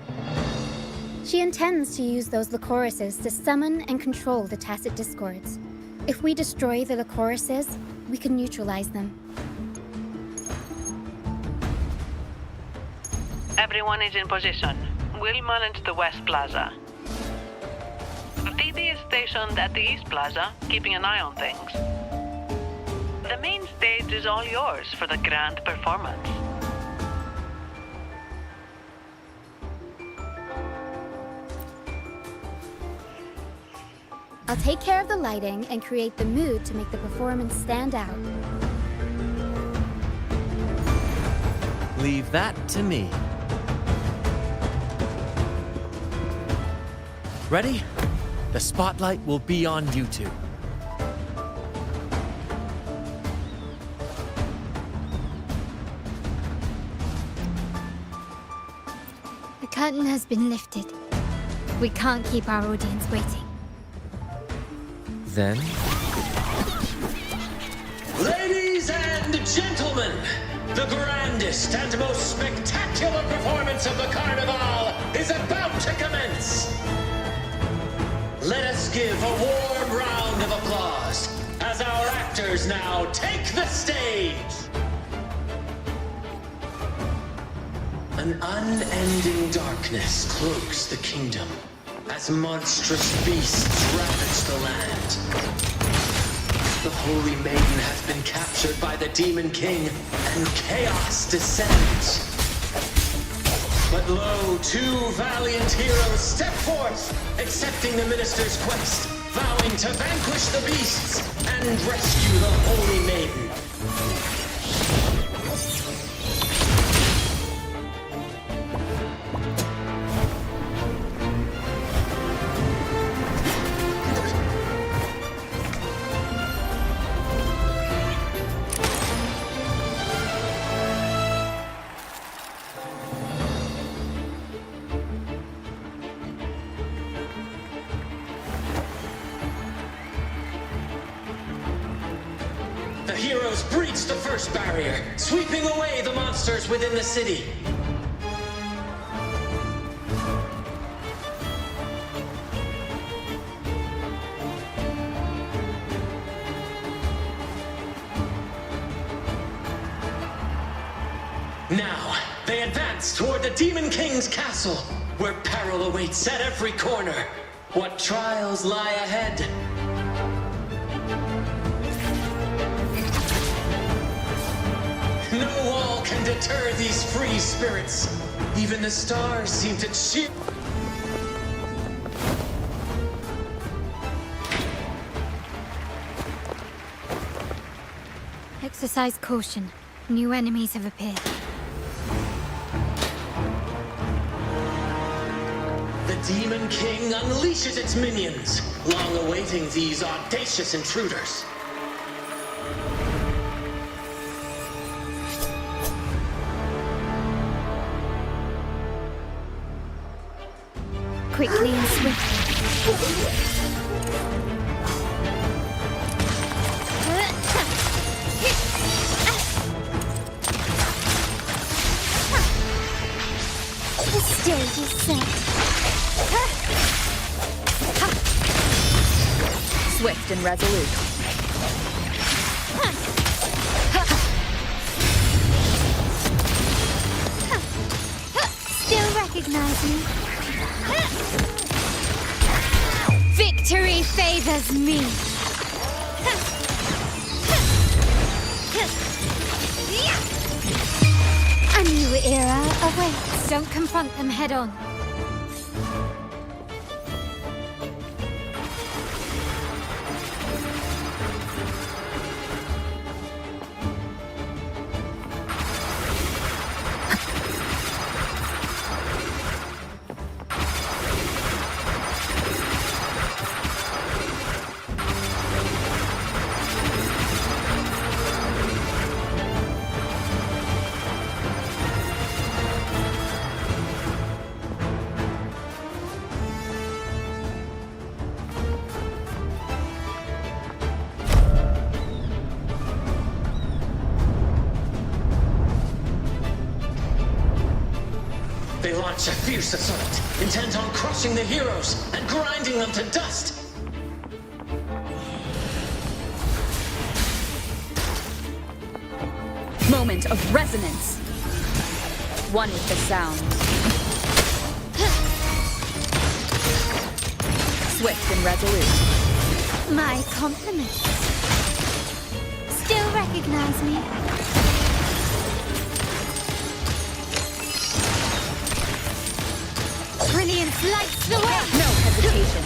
She intends to use those Lycorises to summon and control the Tacit Discords. If we destroy the Lycorises, we can neutralize them. Everyone is in position. We'll manage the West Plaza. DD is stationed at the East Plaza, keeping an eye on things. The main stage is all yours for the grand performance. I'll take care of the lighting and create the mood to make the performance stand out. Leave that to me. Ready? The spotlight will be on you two. The curtain has been lifted. We can't keep our audience waiting. Then... Ladies and gentlemen, the grandest and most spectacular performance of the Carnival is about to commence. Let us give a warm round of applause as our actors now take the stage. An unending darkness cloaks the kingdom as monstrous beasts ravage the land. The Holy Maiden has been captured by the Demon King, and chaos descends. But lo, two valiant heroes step forth, accepting the minister's quest, vowing to vanquish the beasts and rescue the Holy Maiden. The heroes breach the first barrier, sweeping away the monsters within the city. Now, they advance toward the Demon King's castle, where peril awaits at every corner. What trials lie ahead? No wall can deter these free spirits. Even the stars seem to cheer. Exercise caution. New enemies have appeared. The Demon King unleashes its minions, long awaiting these audacious intruders. Quickly and swiftly. The stage is set. Swift and resolute. Still recognize me? Victory favors me. A new era awaits. Don't confront them head on. They launch a fierce assault, intent on crushing the heroes and grinding them to dust. Moment of resonance. One with the sound. Swift and resolute. My compliments. Still recognize me? Brilliance lights the way! No hesitation.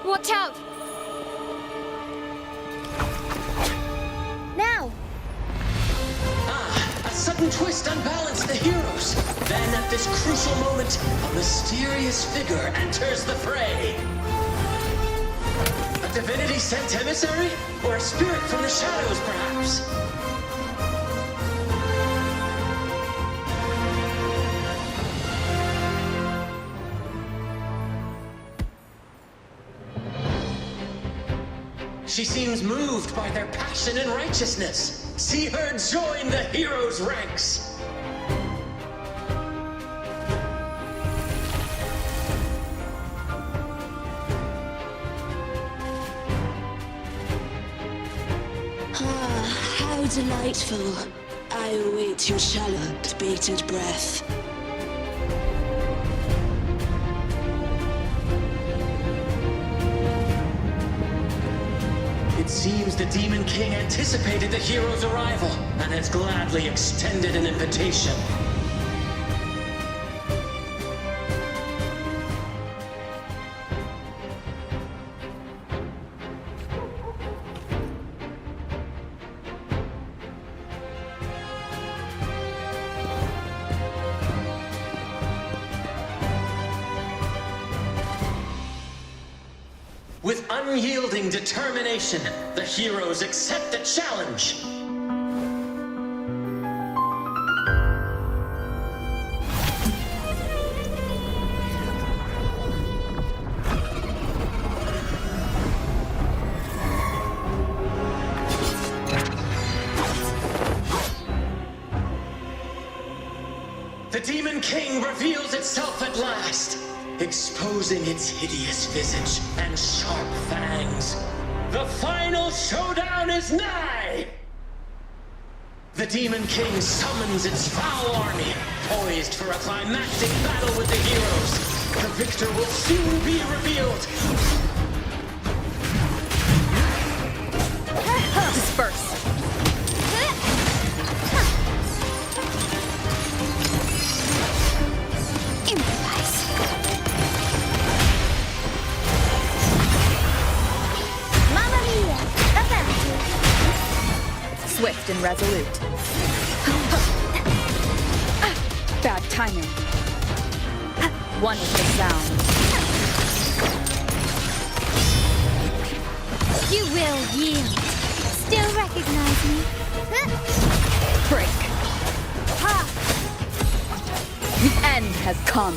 Watch out! Now! A sudden twist unbalanced the heroes. Then at this crucial moment, a mysterious figure enters the fray. A divinity sent emissary? Or a spirit from the shadows, perhaps? She seems moved by their passion and righteousness. See her join the heroes' ranks. delightful. I await your shallow, bated breath. It seems the Demon King anticipated the hero's arrival and has gladly extended an invitation. With unyielding determination, the heroes accept the challenge. The Demon King reveals itself at last, exposing its hideous visage and sharp fangs. The final showdown is nigh! The Demon King summons its foul army, poised for a climactic battle with the heroes. The victor will soon be revealed. Disperse. Swift and resolute. Bad timing. One with the sound. You will yield. Still recognize me? Break. The end has come.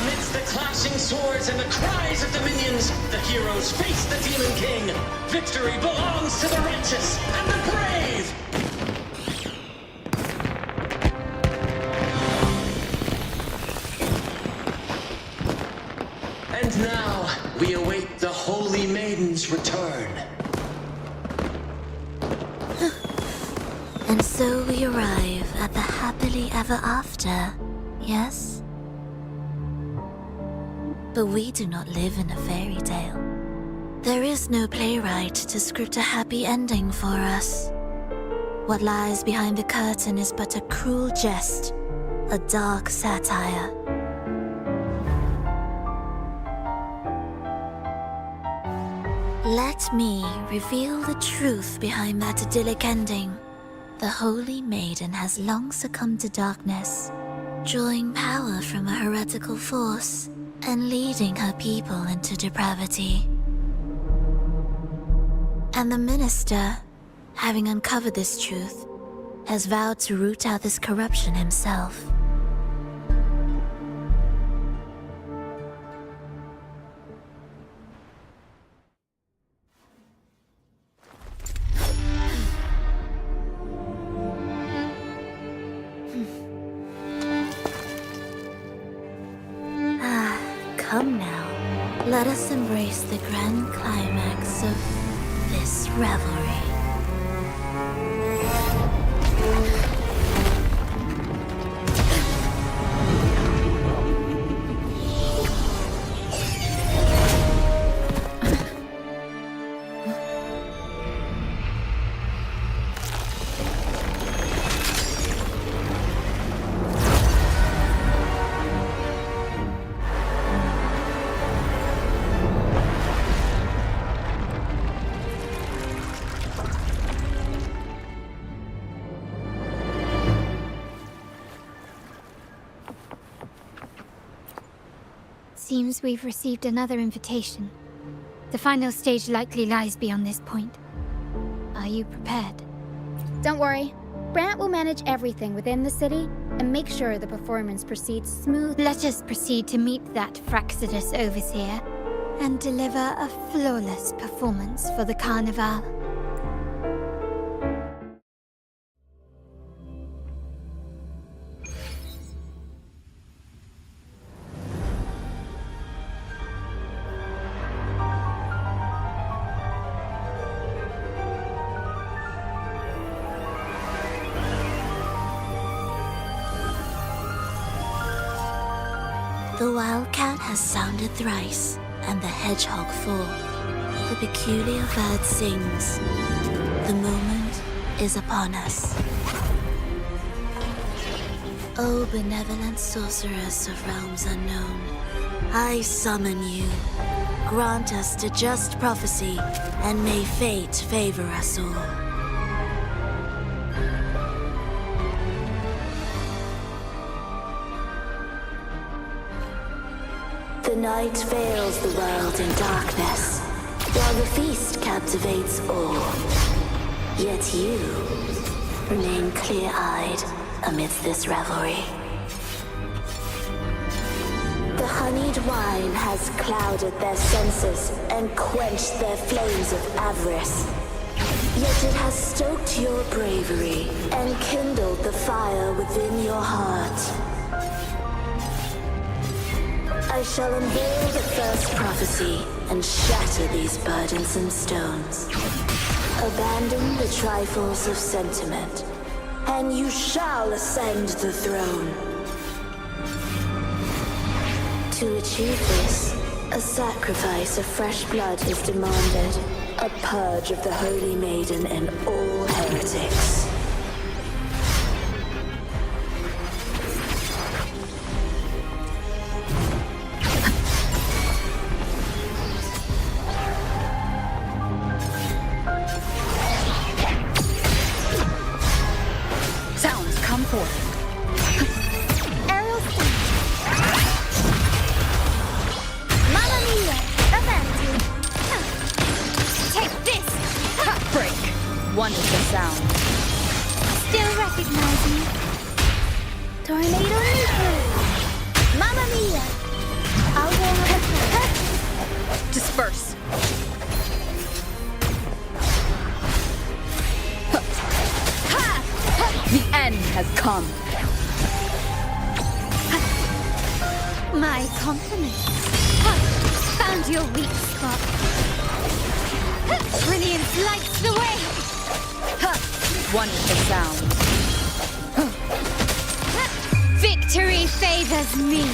Amidst the clashing swords and the cries of the minions, the heroes face the Demon King. Victory belongs to the righteous and the brave! And now, we await the Holy Maiden's return. And so we arrive at the happily ever after, yes? But we do not live in a fairy tale. There is no playwright to script a happy ending for us. What lies behind the curtain is but a cruel jest, a dark satire. Let me reveal the truth behind that idyllic ending. The Holy Maiden has long succumbed to darkness, drawing power from a heretical force and leading her people into depravity. And the minister, having uncovered this truth, has vowed to root out this corruption himself. Come now, let us embrace the grand climax of this revelry. Seems we've received another invitation. The final stage likely lies beyond this point. Are you prepared? Don't worry. Brant will manage everything within the city and make sure the performance proceeds smooth. Let us proceed to meet that Fraxidus Overseer and deliver a flawless performance for the Carnival. The wildcat has sounded thrice, and the hedgehog four. The peculiar bird sings. The moment is upon us. O benevolent sorceress of realms unknown, I summon you. Grant us a just prophecy, and may fate favor us all. The night veils the world in darkness, while the feast captivates all. Yet you remain clear-eyed amidst this revelry. The honeyed wine has clouded their senses and quenched their flames of avarice. Yet it has stoked your bravery and kindled the fire within your heart. I shall unveil the first prophecy and shatter these burdensome stones. Abandon the trifles of sentiment, and you shall ascend the throne. To achieve this, a sacrifice of fresh blood is demanded, a purge of the Holy Maiden and all heretics. Sounds come forth. Mamma mia! Avanti! Take this! Break. One is the sound. Still recognize me? Tornado nuclear! Mamma mia! I'll go ahead. Disperse. The end has come. My compliments. Found your weak spot. Brilliance lights the way. One is the sound. Victory favors me.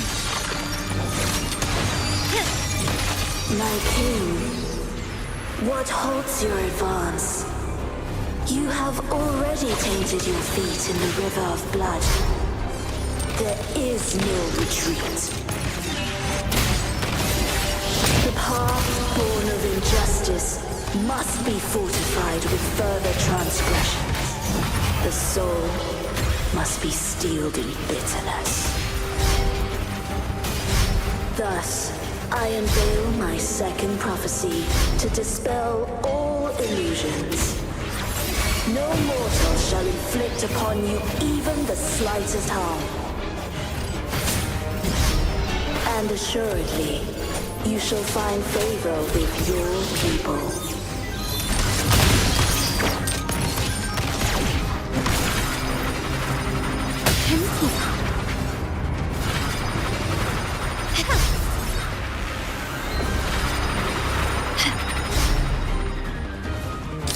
My king, what halts your advance? You have already tainted your feet in the river of blood. There is no retreat. The path born of injustice must be fortified with further transgressions. The soul must be steeled in bitterness. Thus, I unveil my second prophecy to dispel all illusions. No mortal shall inflict upon you even the slightest harm. And assuredly, you shall find favor with your people.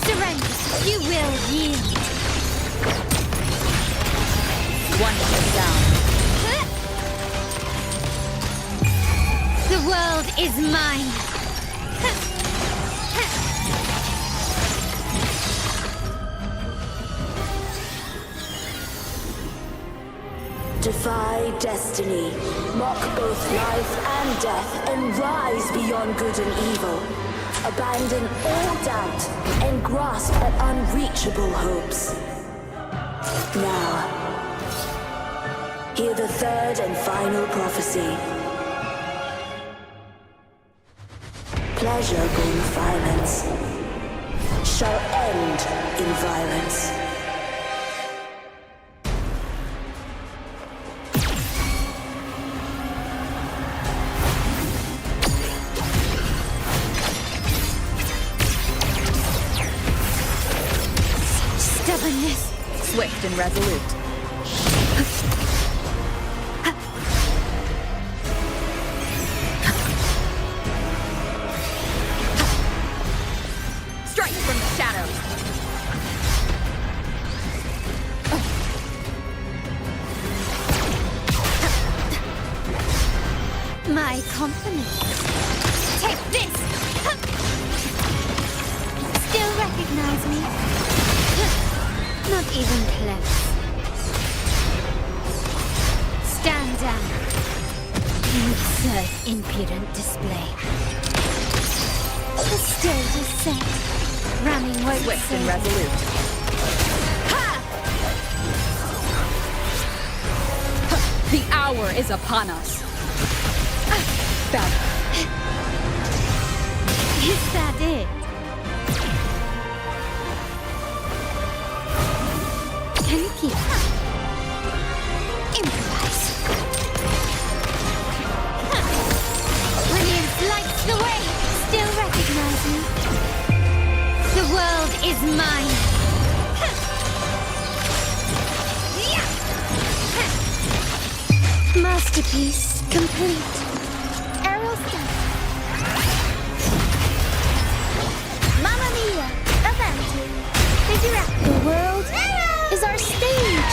Surrender. You will yield. One is the sound. The world is mine. Defy destiny, mock both life and death, and rise beyond good and evil. Abandon all doubt and grasp at unreachable hopes. Now, hear the third and final prophecy. Pleasure born of violence shall end in violence. Stubbornness. Swift and resolute. Strike from the shadows. My compliments. Take this! Still recognize me? Not even close. Stand down. You absurd, impudent display. The stage is set. Running won't Swift save and you. resolute. The hour is upon us. Bad. Is that it? Can you keep up? Improvise. Brilliance lights the way. Still recognize me? The world is mine. Masterpiece complete. Arrow step. Mamma mia! Avanti! Figure out the world is our stage.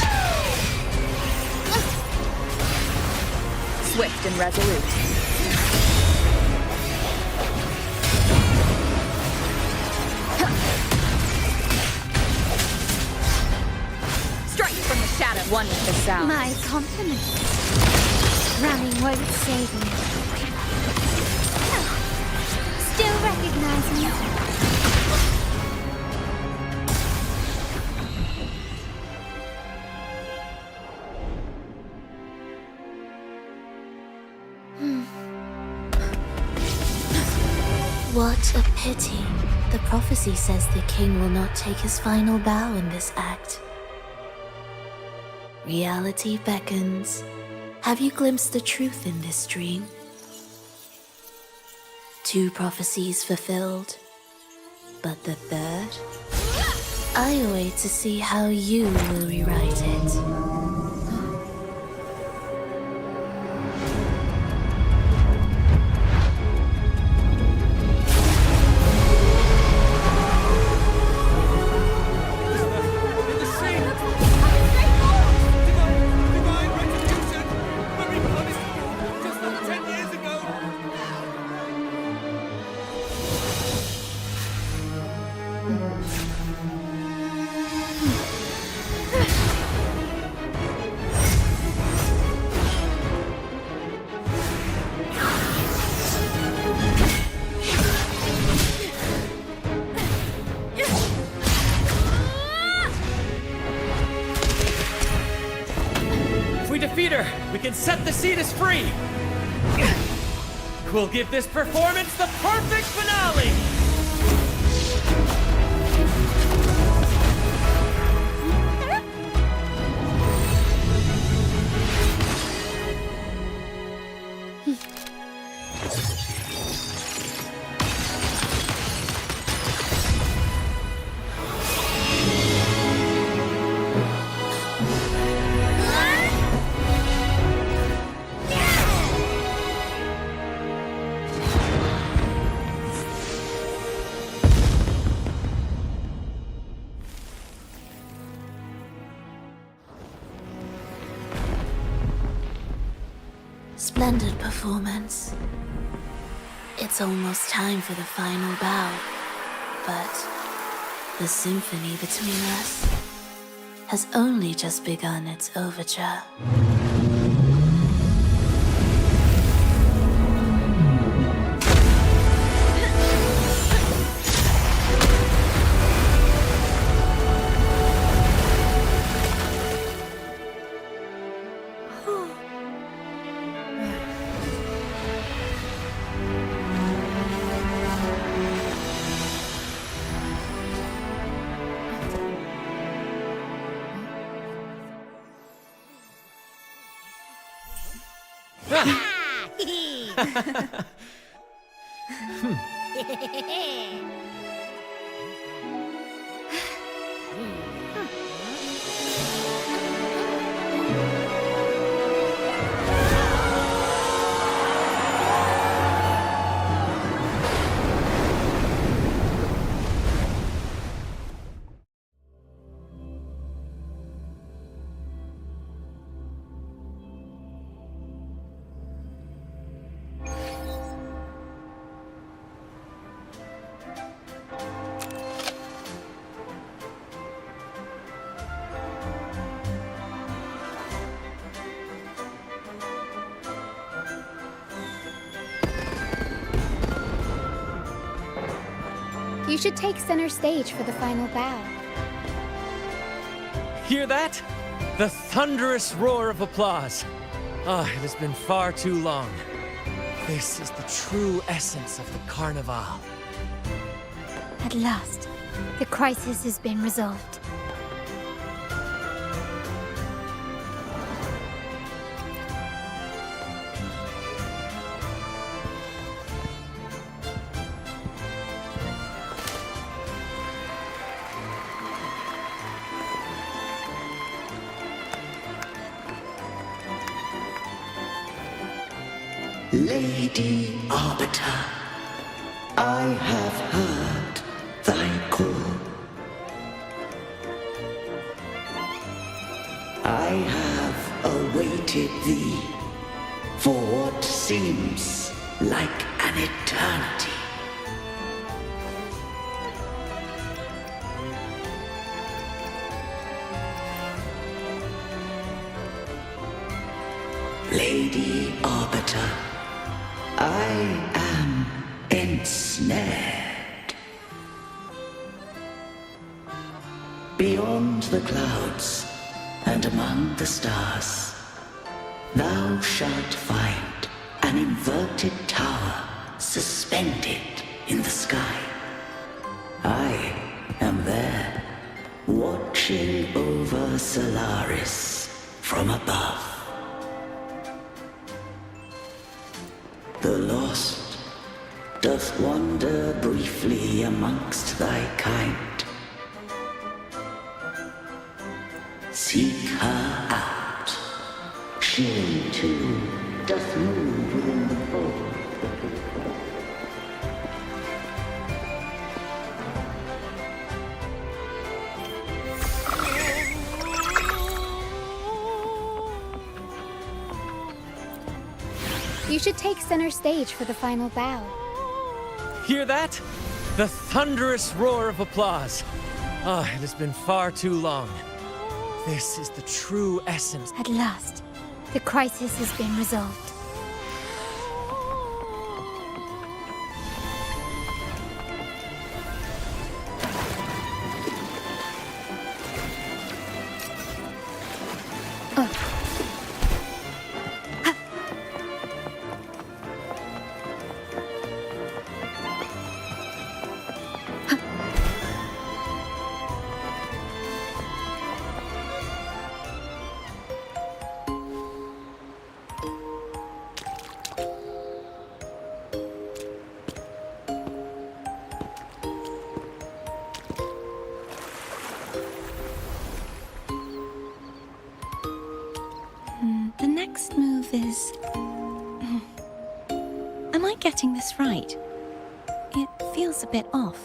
Swift and resolute. Strike from the shadow. One with the sound. My compliments. Running won't save me. Still recognize me? What a pity. The prophecy says the king will not take his final bow in this act. Reality beckons. Have you glimpsed the truth in this dream? 2 prophecies fulfilled, but the third? I await to see how you will rewrite it. We can set the Cetus free! We'll give this performance the perfect finale! Splendid performance. It's almost time for the final bow, but the symphony between us has only just begun its overture. should take center stage for the final bow. Hear that? The thunderous roar of applause. Ah, it has been far too long. This is the true essence of the Carnival. At last, the crisis has been resolved. Lady Arbiter, I have heard thy call. I have awaited thee for what seems like an eternity. Lady Arbiter, I am ensnared. Beyond the clouds and among the stars, thou shalt find an inverted tower suspended in the sky. I am there, watching over Solaris from above. The lost doth wander briefly amongst thy kind. Seek her out. She too doth move within the fold. You should take center stage for the final bow. Hear that? The thunderous roar of applause. Ah, it has been far too long. This is the true essence. At last, the crisis has been resolved. The next move is... Am I getting this right? It feels a bit off.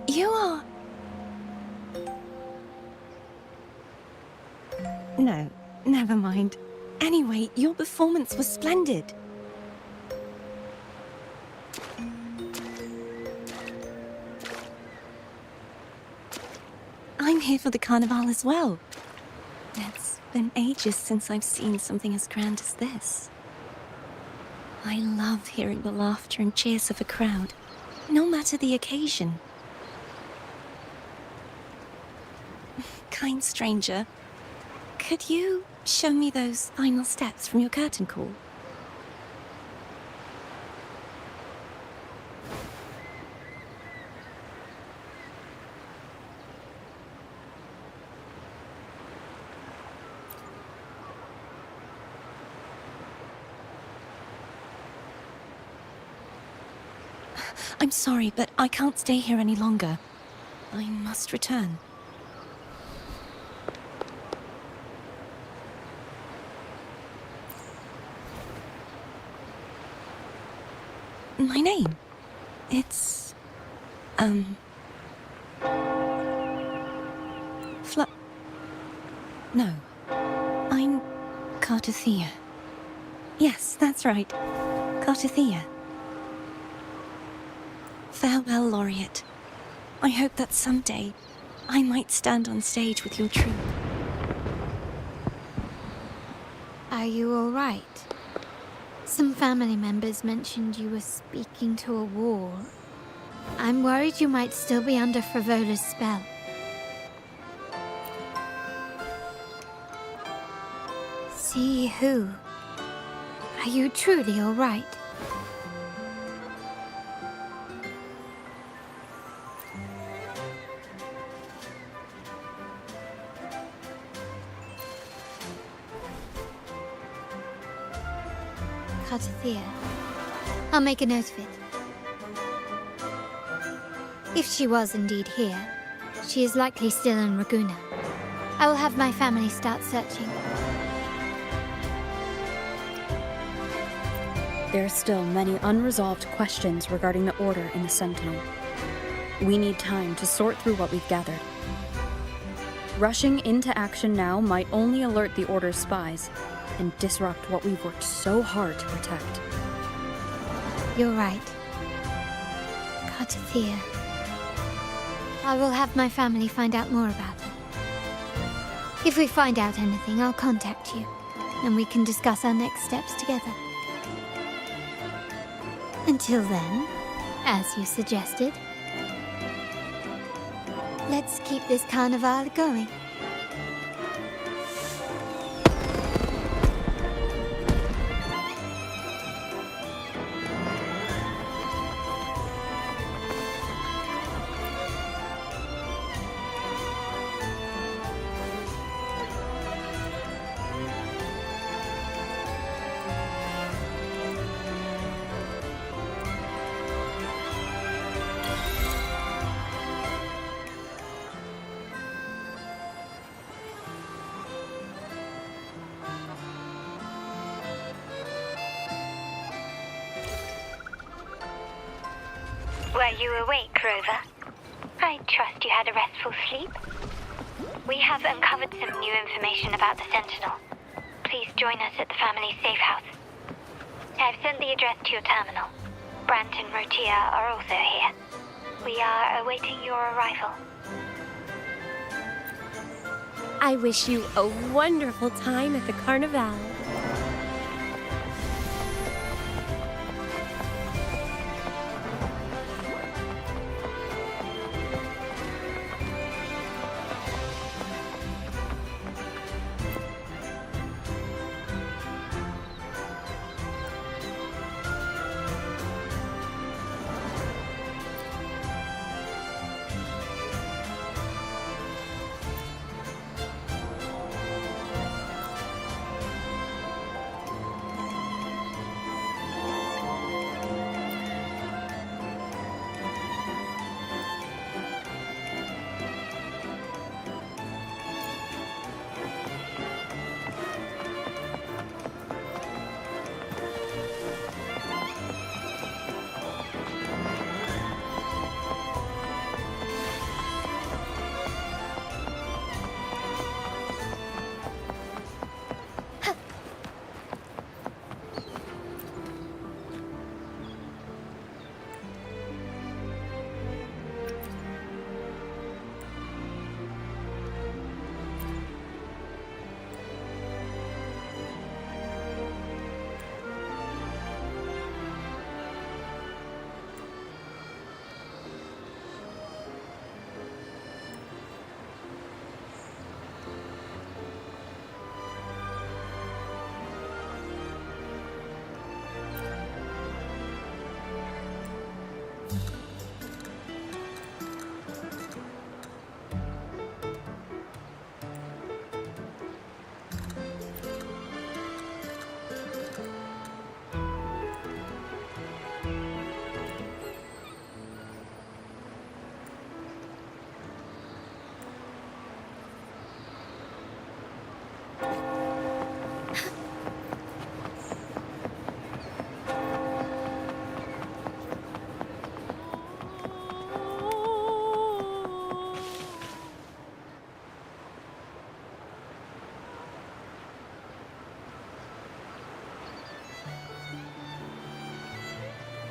You are... No, never mind. Anyway, your performance was splendid. I'm here for the Carnival as well. It's been ages since I've seen something as grand as this. I love hearing the laughter and cheers of a crowd, no matter the occasion. Kind stranger, could you show me those final steps from your curtain call? I'm sorry, but I can't stay here any longer. I must return. My name? It's... No. I'm Cartothea. Yes, that's right. Cartothea. Farewell, Laureate. I hope that someday I might stand on stage with your troupe. Are you all right? Some family members mentioned you were speaking to a wall. I'm worried you might still be under Frivola's spell. See who? Are you truly all right? Cartathea. I'll make a note of it. If she was indeed here, she is likely still in Raguna. I will have my family start searching. There are still many unresolved questions regarding the Order in the Sentinel. We need time to sort through what we've gathered. Rushing into action now might only alert the Order's spies and disrupt what we've worked so hard to protect. You're right. Cartathea. I will have my family find out more about her. If we find out anything, I'll contact you, and we can discuss our next steps together. Until then, as you suggested, let's keep this carnival going. Were you awake, Rover? I trust you had a restful sleep. We have uncovered some new information about the Sentinel. Please join us at the family's safe house. I've sent the address to your terminal. Brant and Rotia are also here. We are awaiting your arrival. I wish you a wonderful time at the carnival.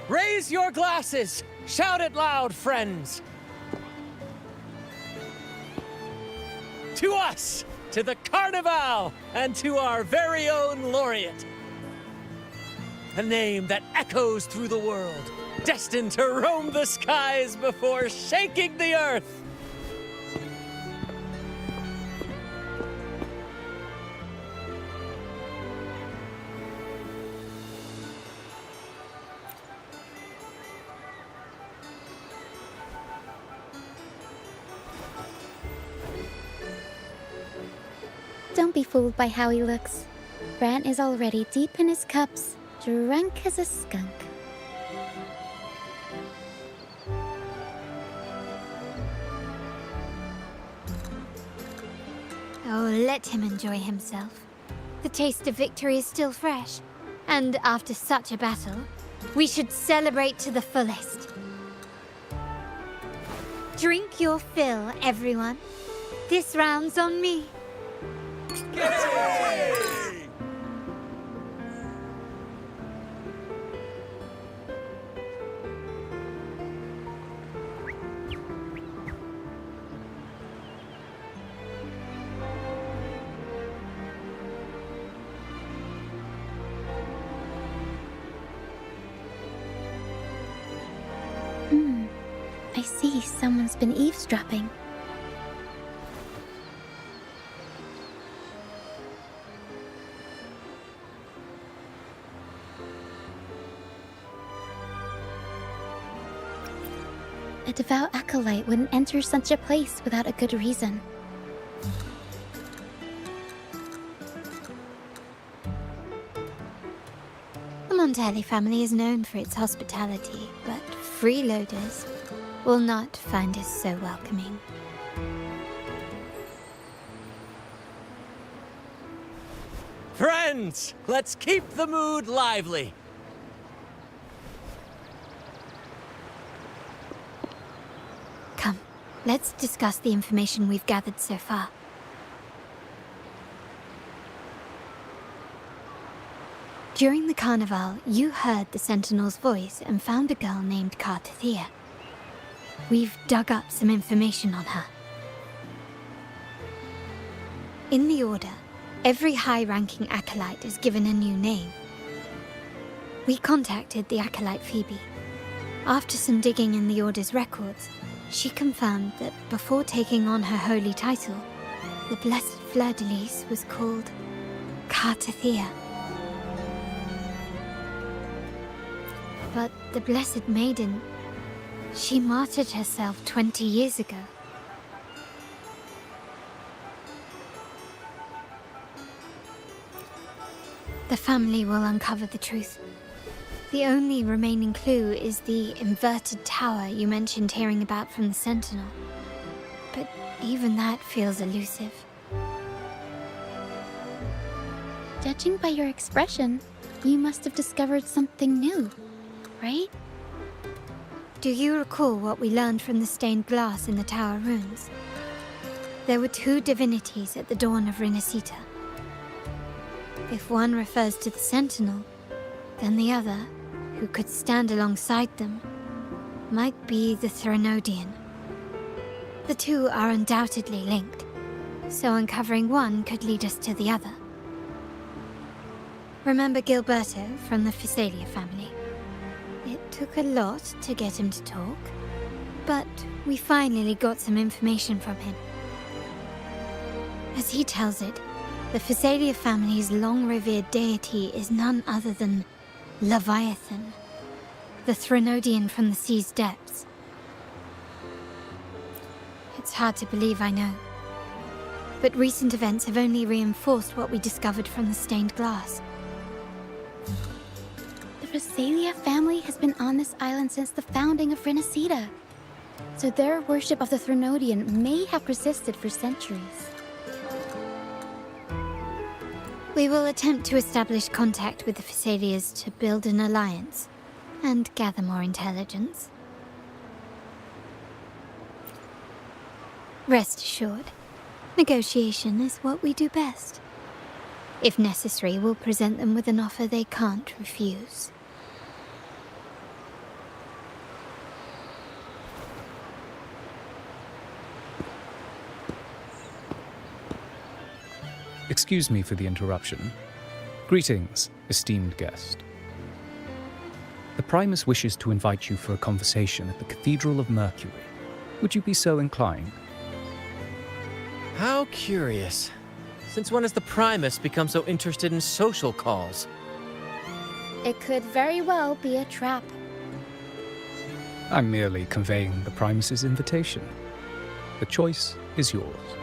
Raise your glasses! Shout it loud, friends! To us! to the Carnival and to our very own laureate. A name that echoes through the world, destined to roam the skies before shaking the earth. Don't be fooled by how he looks. Brant is already deep in his cups, drunk as a skunk. Oh, let him enjoy himself. The taste of victory is still fresh. And after such a battle, we should celebrate to the fullest. Drink your fill, everyone. This round's on me. I see someone's been eavesdropping. A devout acolyte wouldn't enter such a place without a good reason. The Montelli family is known for its hospitality, but freeloaders will not find us so welcoming. Friends, let's keep the mood lively. Come, let's discuss the information we've gathered so far. During the carnival, you heard the Sentinel's voice and found a girl named Cartathea. We've dug up some information on her. In the Order, every high-ranking acolyte is given a new name. We contacted the acolyte Phoebe. After some digging in the Order's records, she confirmed that before taking on her holy title, the Blessed Fleur-de-Lis was called Cartathea. But the Blessed Maiden, she martyred herself 20 years ago. The family will uncover the truth. The only remaining clue is the inverted tower you mentioned hearing about from the Sentinel. But even that feels elusive. Judging by your expression, you must have discovered something new, right? Do you recall what we learned from the stained glass in the tower ruins? There were two divinities at the dawn of Renacita. If one refers to the Sentinel, then the other, who could stand alongside them, might be the Threnodian. The two are undoubtedly linked, so uncovering one could lead us to the other. Remember Gilberto from the Physalia family? It took a lot to get him to talk, but we finally got some information from him. As he tells it, the Physalia family's long-revered deity is none other than Leviathan, the Threnodian from the sea's depths. It's hard to believe, I know, but recent events have only reinforced what we discovered from the stained glass. The Physalia family has been on this island since the founding of Renacita, so their worship of the Threnodian may have persisted for centuries. We will attempt to establish contact with the Physalias to build an alliance and gather more intelligence. Rest assured, negotiation is what we do best. If necessary, we'll present them with an offer they can't refuse. Excuse me for the interruption. Greetings, esteemed guest. The Primus wishes to invite you for a conversation at the Cathedral of Mercury. Would you be so inclined? How curious. Since when has the Primus become so interested in social calls? It could very well be a trap. I'm merely conveying the Primus's invitation. The choice is yours.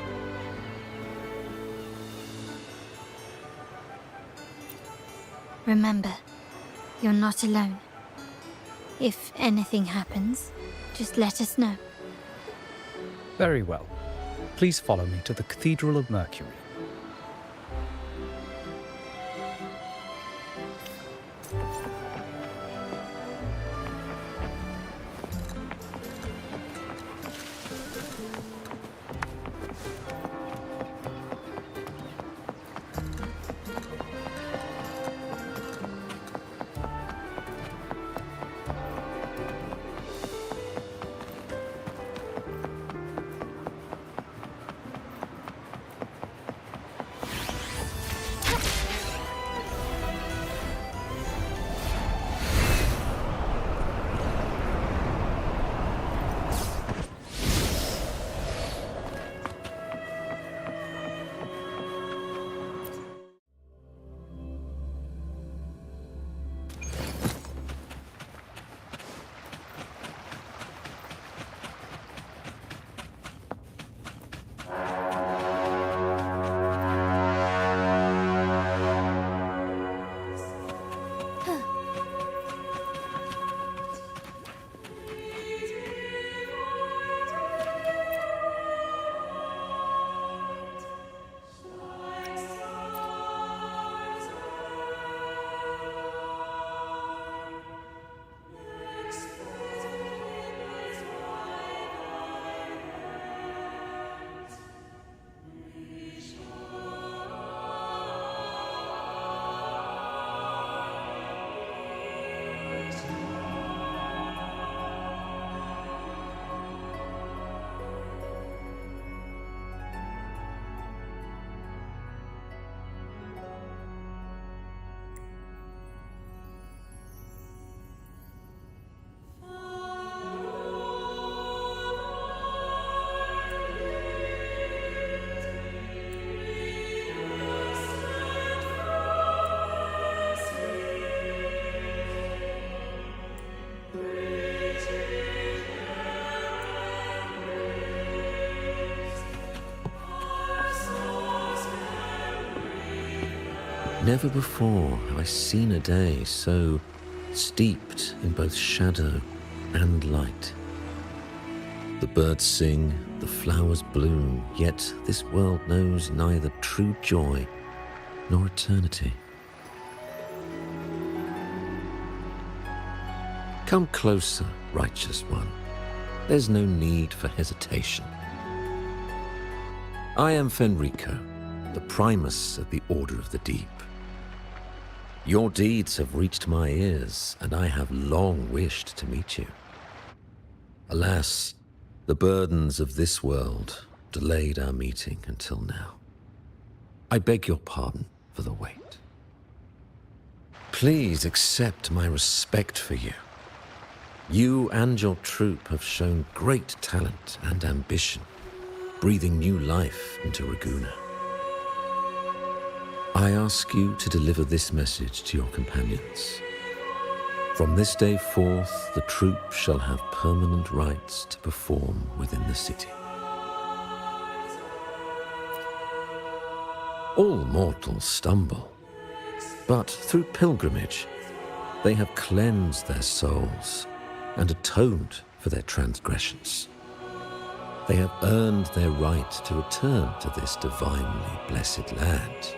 Remember, you're not alone. If anything happens, just let us know. Very well. Please follow me to the Cathedral of Mercury. Never before have I seen a day so steeped in both shadow and light. The birds sing, the flowers bloom, yet this world knows neither true joy nor eternity. Come closer, righteous one. There's no need for hesitation. I am Fenrico, the Primus of the Order of the Deep. Your deeds have reached my ears, and I have long wished to meet you. Alas, the burdens of this world delayed our meeting until now. I beg your pardon for the wait. Please accept my respect for you. You and your troop have shown great talent and ambition, breathing new life into Raguna. I ask you to deliver this message to your companions. From this day forth, the troop shall have permanent rights to perform within the city. All mortals stumble, but through pilgrimage, they have cleansed their souls and atoned for their transgressions. They have earned their right to return to this divinely blessed land.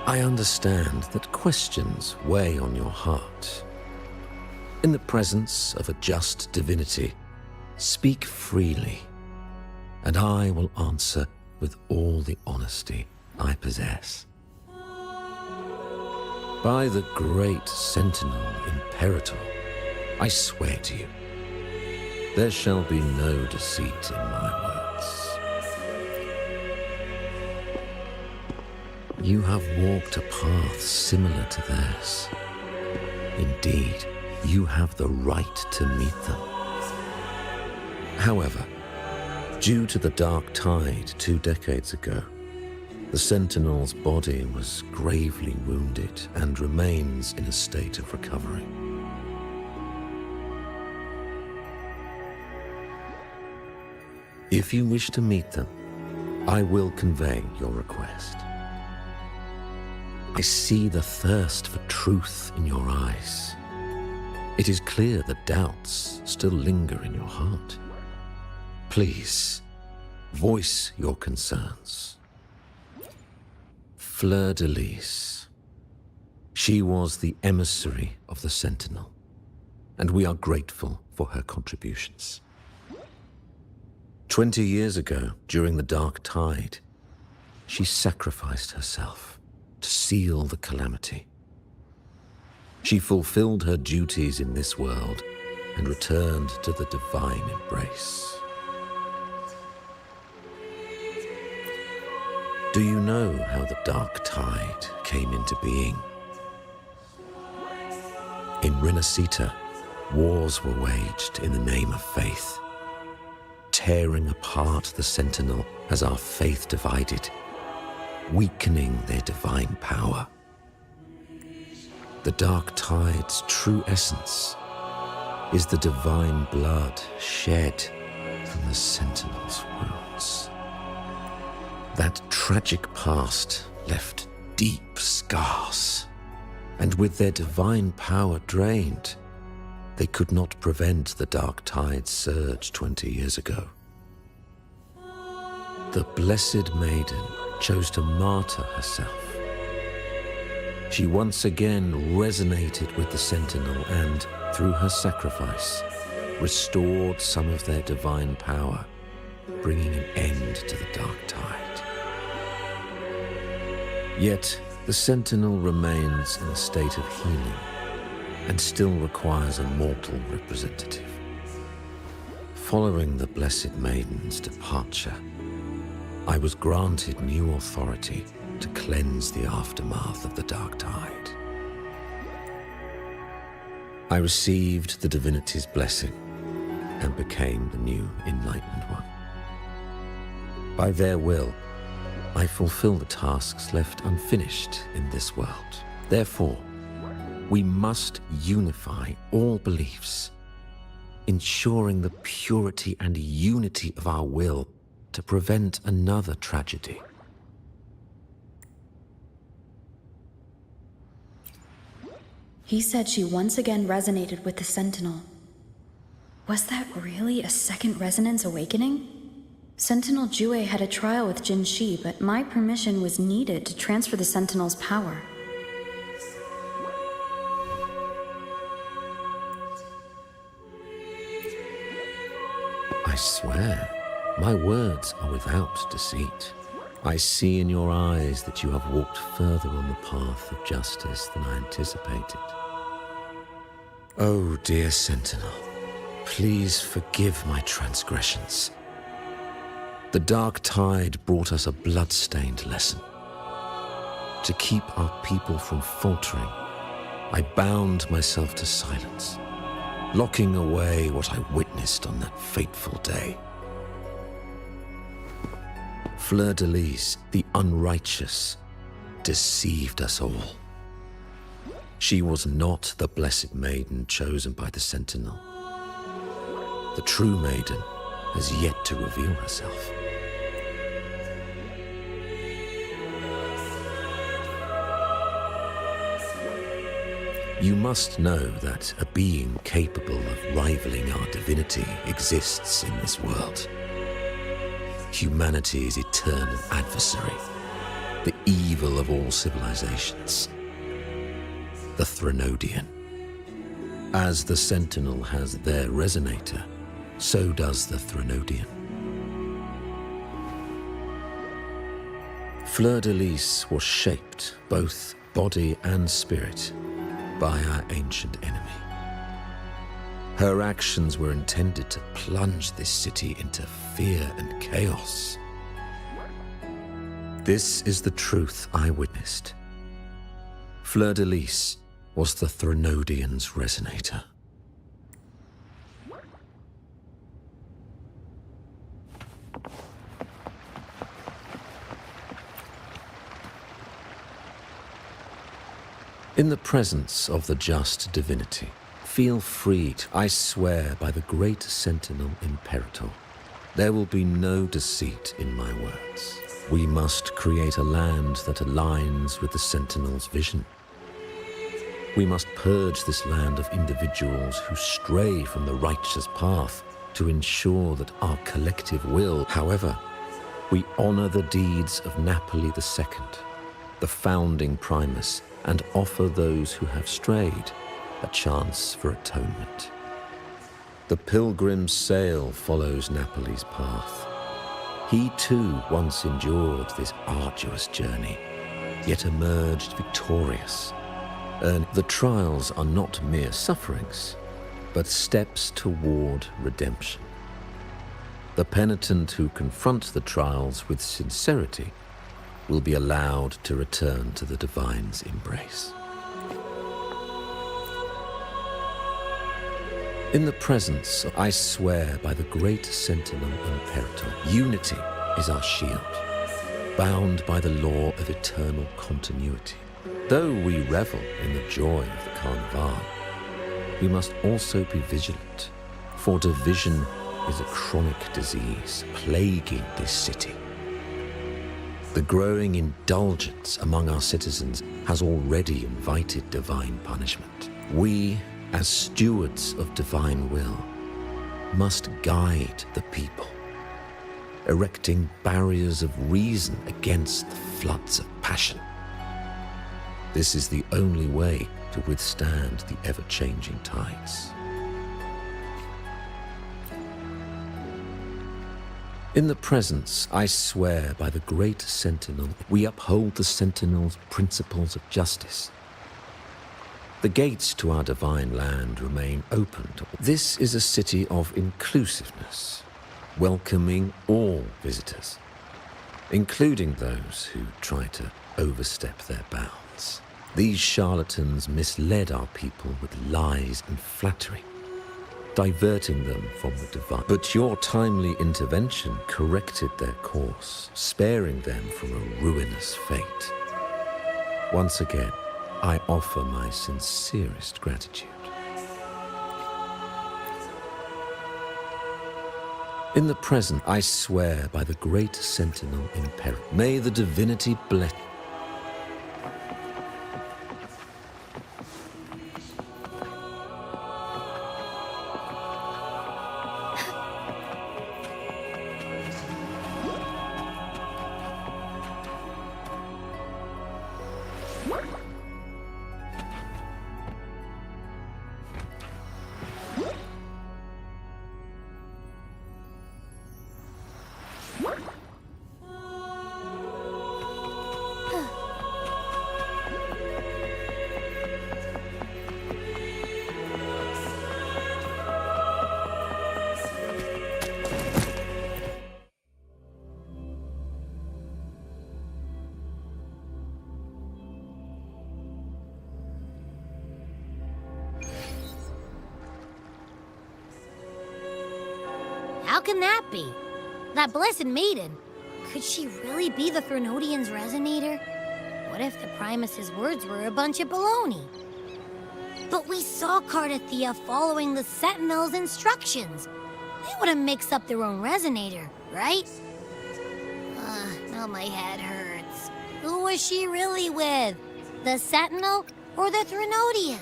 I understand that questions weigh on your heart. In the presence of a just divinity, speak freely, and I will answer with all the honesty I possess. By the great Sentinel Imperator, I swear to you, there shall be no deceit in my words. You have walked a path similar to theirs. Indeed, you have the right to meet them. However, due to the Dark Tide 2 decades ago, the Sentinel's body was gravely wounded and remains in a state of recovery. If you wish to meet them, I will convey your request. I see the thirst for truth in your eyes. It is clear that doubts still linger in your heart. Please, voice your concerns. Fleur-de-Lis. She was the emissary of the Sentinel, and we are grateful for her contributions. 20 years ago, during the Dark Tide, she sacrificed herself to seal the calamity. She fulfilled her duties in this world and returned to the divine embrace. Do you know how the Dark Tide came into being? In Renacita, wars were waged in the name of faith, tearing apart the Sentinel as our faith divided, weakening their divine power. The Dark Tide's true essence is the divine blood shed from the Sentinel's wounds. That tragic past left deep scars, and with their divine power drained, they could not prevent the Dark Tide's surge 20 years ago. The Blessed Maiden chose to martyr herself. She once again resonated with the Sentinel and, through her sacrifice, restored some of their divine power, bringing an end to the Dark Tide. Yet, the Sentinel remains in a state of healing and still requires a mortal representative. Following the Blessed Maiden's departure, I was granted new authority to cleanse the aftermath of the Dark Tide. I received the Divinity's blessing and became the new Enlightened One. By their will, I fulfill the tasks left unfinished in this world. Therefore, we must unify all beliefs, ensuring the purity and unity of our will to prevent another tragedy. He said she once again resonated with the Sentinel. Was that really a second resonance awakening? Sentinel Jue had a trial with Jin Shi, but my permission was needed to transfer the Sentinel's power. I swear, my words are without deceit. I see in your eyes that you have walked further on the path of justice than I anticipated. Oh, dear Sentinel, please forgive my transgressions. The Dark Tide brought us a blood-stained lesson. To keep our people from faltering, I bound myself to silence, locking away what I witnessed on that fateful day. Fleur-de-Lis, the unrighteous, deceived us all. She was not the Blessed Maiden chosen by the Sentinel. The true maiden has yet to reveal herself. You must know that a being capable of rivaling our divinity exists in this world. Humanity's eternal adversary, the evil of all civilizations, the Threnodian. As the Sentinel has their resonator, so does the Threnodian. Fleur-de-Lis was shaped, both body and spirit, by our ancient enemy. Her actions were intended to plunge this city into fear and chaos. This is the truth I witnessed. Fleur-de-Lis was the Threnodian's resonator. In the presence of the just divinity, feel free to, I swear by the great sentinel Imperator, there will be no deceit in my words. We must create a land that aligns with the sentinel's vision. We must purge this land of individuals who stray from the righteous path to ensure that our collective will, however, we honor the deeds of Napoli II, the founding Primus, and offer those who have strayed a chance for atonement. The pilgrim's sail follows Napoli's path. He too once endured this arduous journey, yet emerged victorious. And the trials are not mere sufferings, but steps toward redemption. The penitent who confront the trials with sincerity will be allowed to return to the divine's embrace. In the presence, I swear by the great sentinel Imperator, unity is our shield, bound by the law of eternal continuity. Though we revel in the joy of the Carnival, we must also be vigilant, for division is a chronic disease plaguing this city. The growing indulgence among our citizens has already invited divine punishment. We, as stewards of divine will, must guide the people, erecting barriers of reason against the floods of passion. This is the only way to withstand the ever-changing tides. In the presence, I swear by the great sentinel, we uphold the sentinel's principles of justice. The gates to our divine land remain open to all. This is a city of inclusiveness, welcoming all visitors, including those who try to overstep their bounds. These charlatans misled our people with lies and flattery, diverting them from the divine. But your timely intervention corrected their course, sparing them from a ruinous fate. Once again, I offer my sincerest gratitude. In the present, I swear by the great sentinel Imperator, may the divinity bless. How can that be? That blessed maiden, could she really be the Threnodian's resonator? What if the Primus's words were a bunch of baloney? But we saw Cardathia following the Sentinel's instructions. They wouldn't mix up their own resonator, right? Now my head hurts. Who was she really with? The Sentinel or the Threnodian?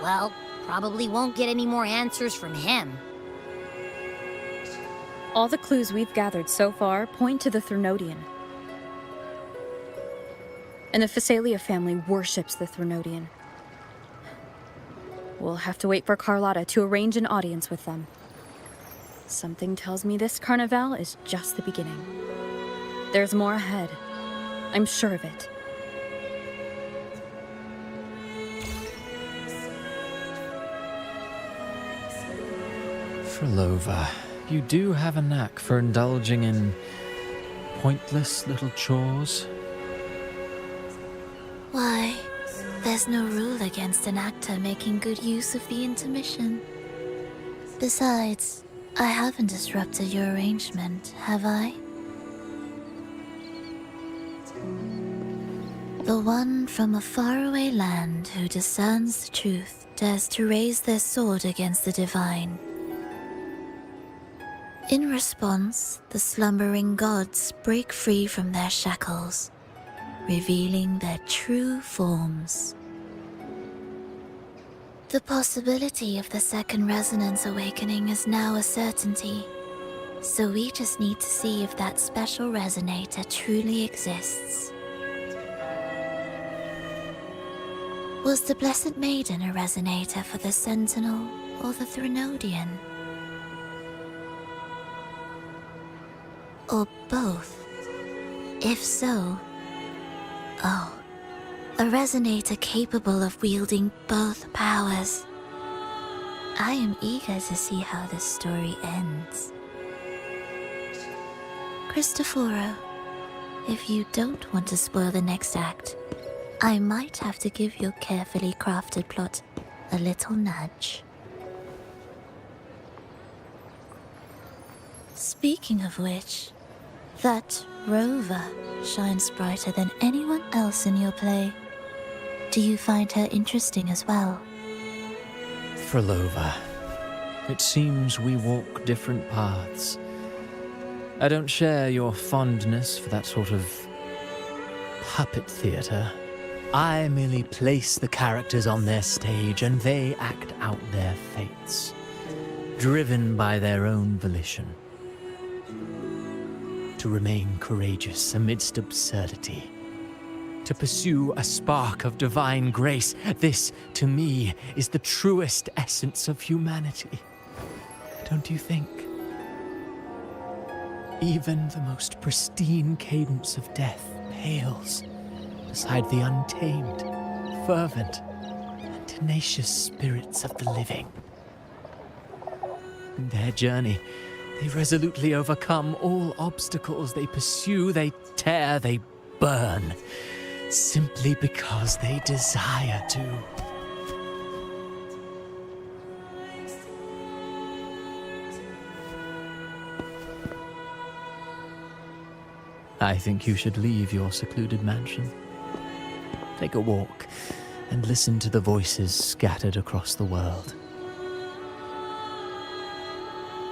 Well, probably won't get any more answers from him. All the clues we've gathered so far point to the Threnodian. And the Phasalia family worships the Threnodian. We'll have to wait for Carlotta to arrange an audience with them. Something tells me this Carnival is just the beginning. There's more ahead. I'm sure of it. Frolova, you do have a knack for indulging in pointless little chores? Why, there's no rule against an actor making good use of the intermission. Besides, I haven't disrupted your arrangement, have I? The one from a faraway land who discerns the truth dares to raise their sword against the divine. In response, the slumbering gods break free from their shackles, revealing their true forms. The possibility of the second resonance awakening is now a certainty, so we just need to see if that special resonator truly exists. Was the Blessed Maiden a resonator for the Sentinel or the Threnodian? Or both? If so, oh, a resonator capable of wielding both powers. I am eager to see how this story ends. Cristoforo, if you don't want to spoil the next act, I might have to give your carefully crafted plot a little nudge. Speaking of which, that rover shines brighter than anyone else in your play. Do you find her interesting as well? Frolova, it seems we walk different paths. I don't share your fondness for that sort of puppet theater. I merely place the characters on their stage and they act out their fates, driven by their own volition. To remain courageous amidst absurdity, to pursue a spark of divine grace, this, to me, is the truest essence of humanity. Don't you think? Even the most pristine cadence of death pales beside the untamed, fervent, and tenacious spirits of the living. In their journey, they resolutely overcome all obstacles. They pursue, they tear, they burn, simply because they desire to. I think you should leave your secluded mansion. Take a walk and listen to the voices scattered across the world.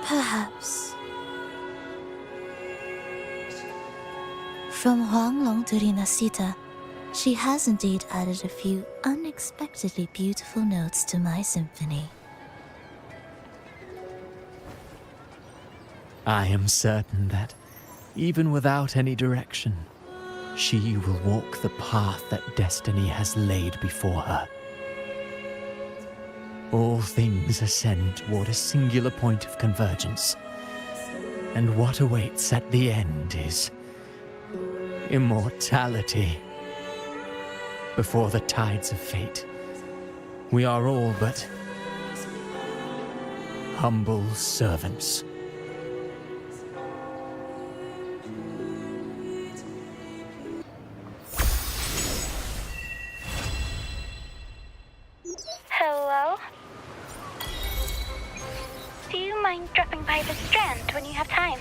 Perhaps. From Huanglong to Rinasita, she has indeed added a few unexpectedly beautiful notes to my symphony. I am certain that, even without any direction, she will walk the path that destiny has laid before her. All things ascend toward a singular point of convergence, and what awaits at the end is immortality. Before the tides of fate, we are all but humble servants. Hello? Do you mind dropping by the Strand when you have time?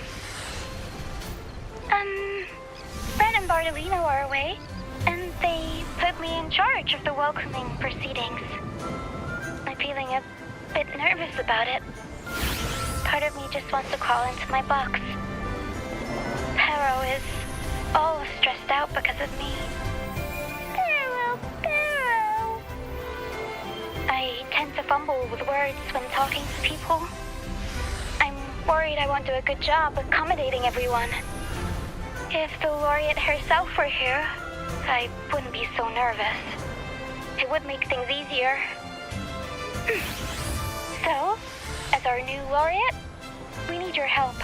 Ren and Bartolino are away, and they put me in charge of the welcoming proceedings. I'm feeling a bit nervous about it. Part of me just wants to crawl into my box. Pero is all stressed out because of me. Pero. I tend to fumble with words when talking to people. I'm worried I won't do a good job accommodating everyone. If the laureate herself were here, I wouldn't be so nervous. It would make things easier. So, as our new laureate, we need your help.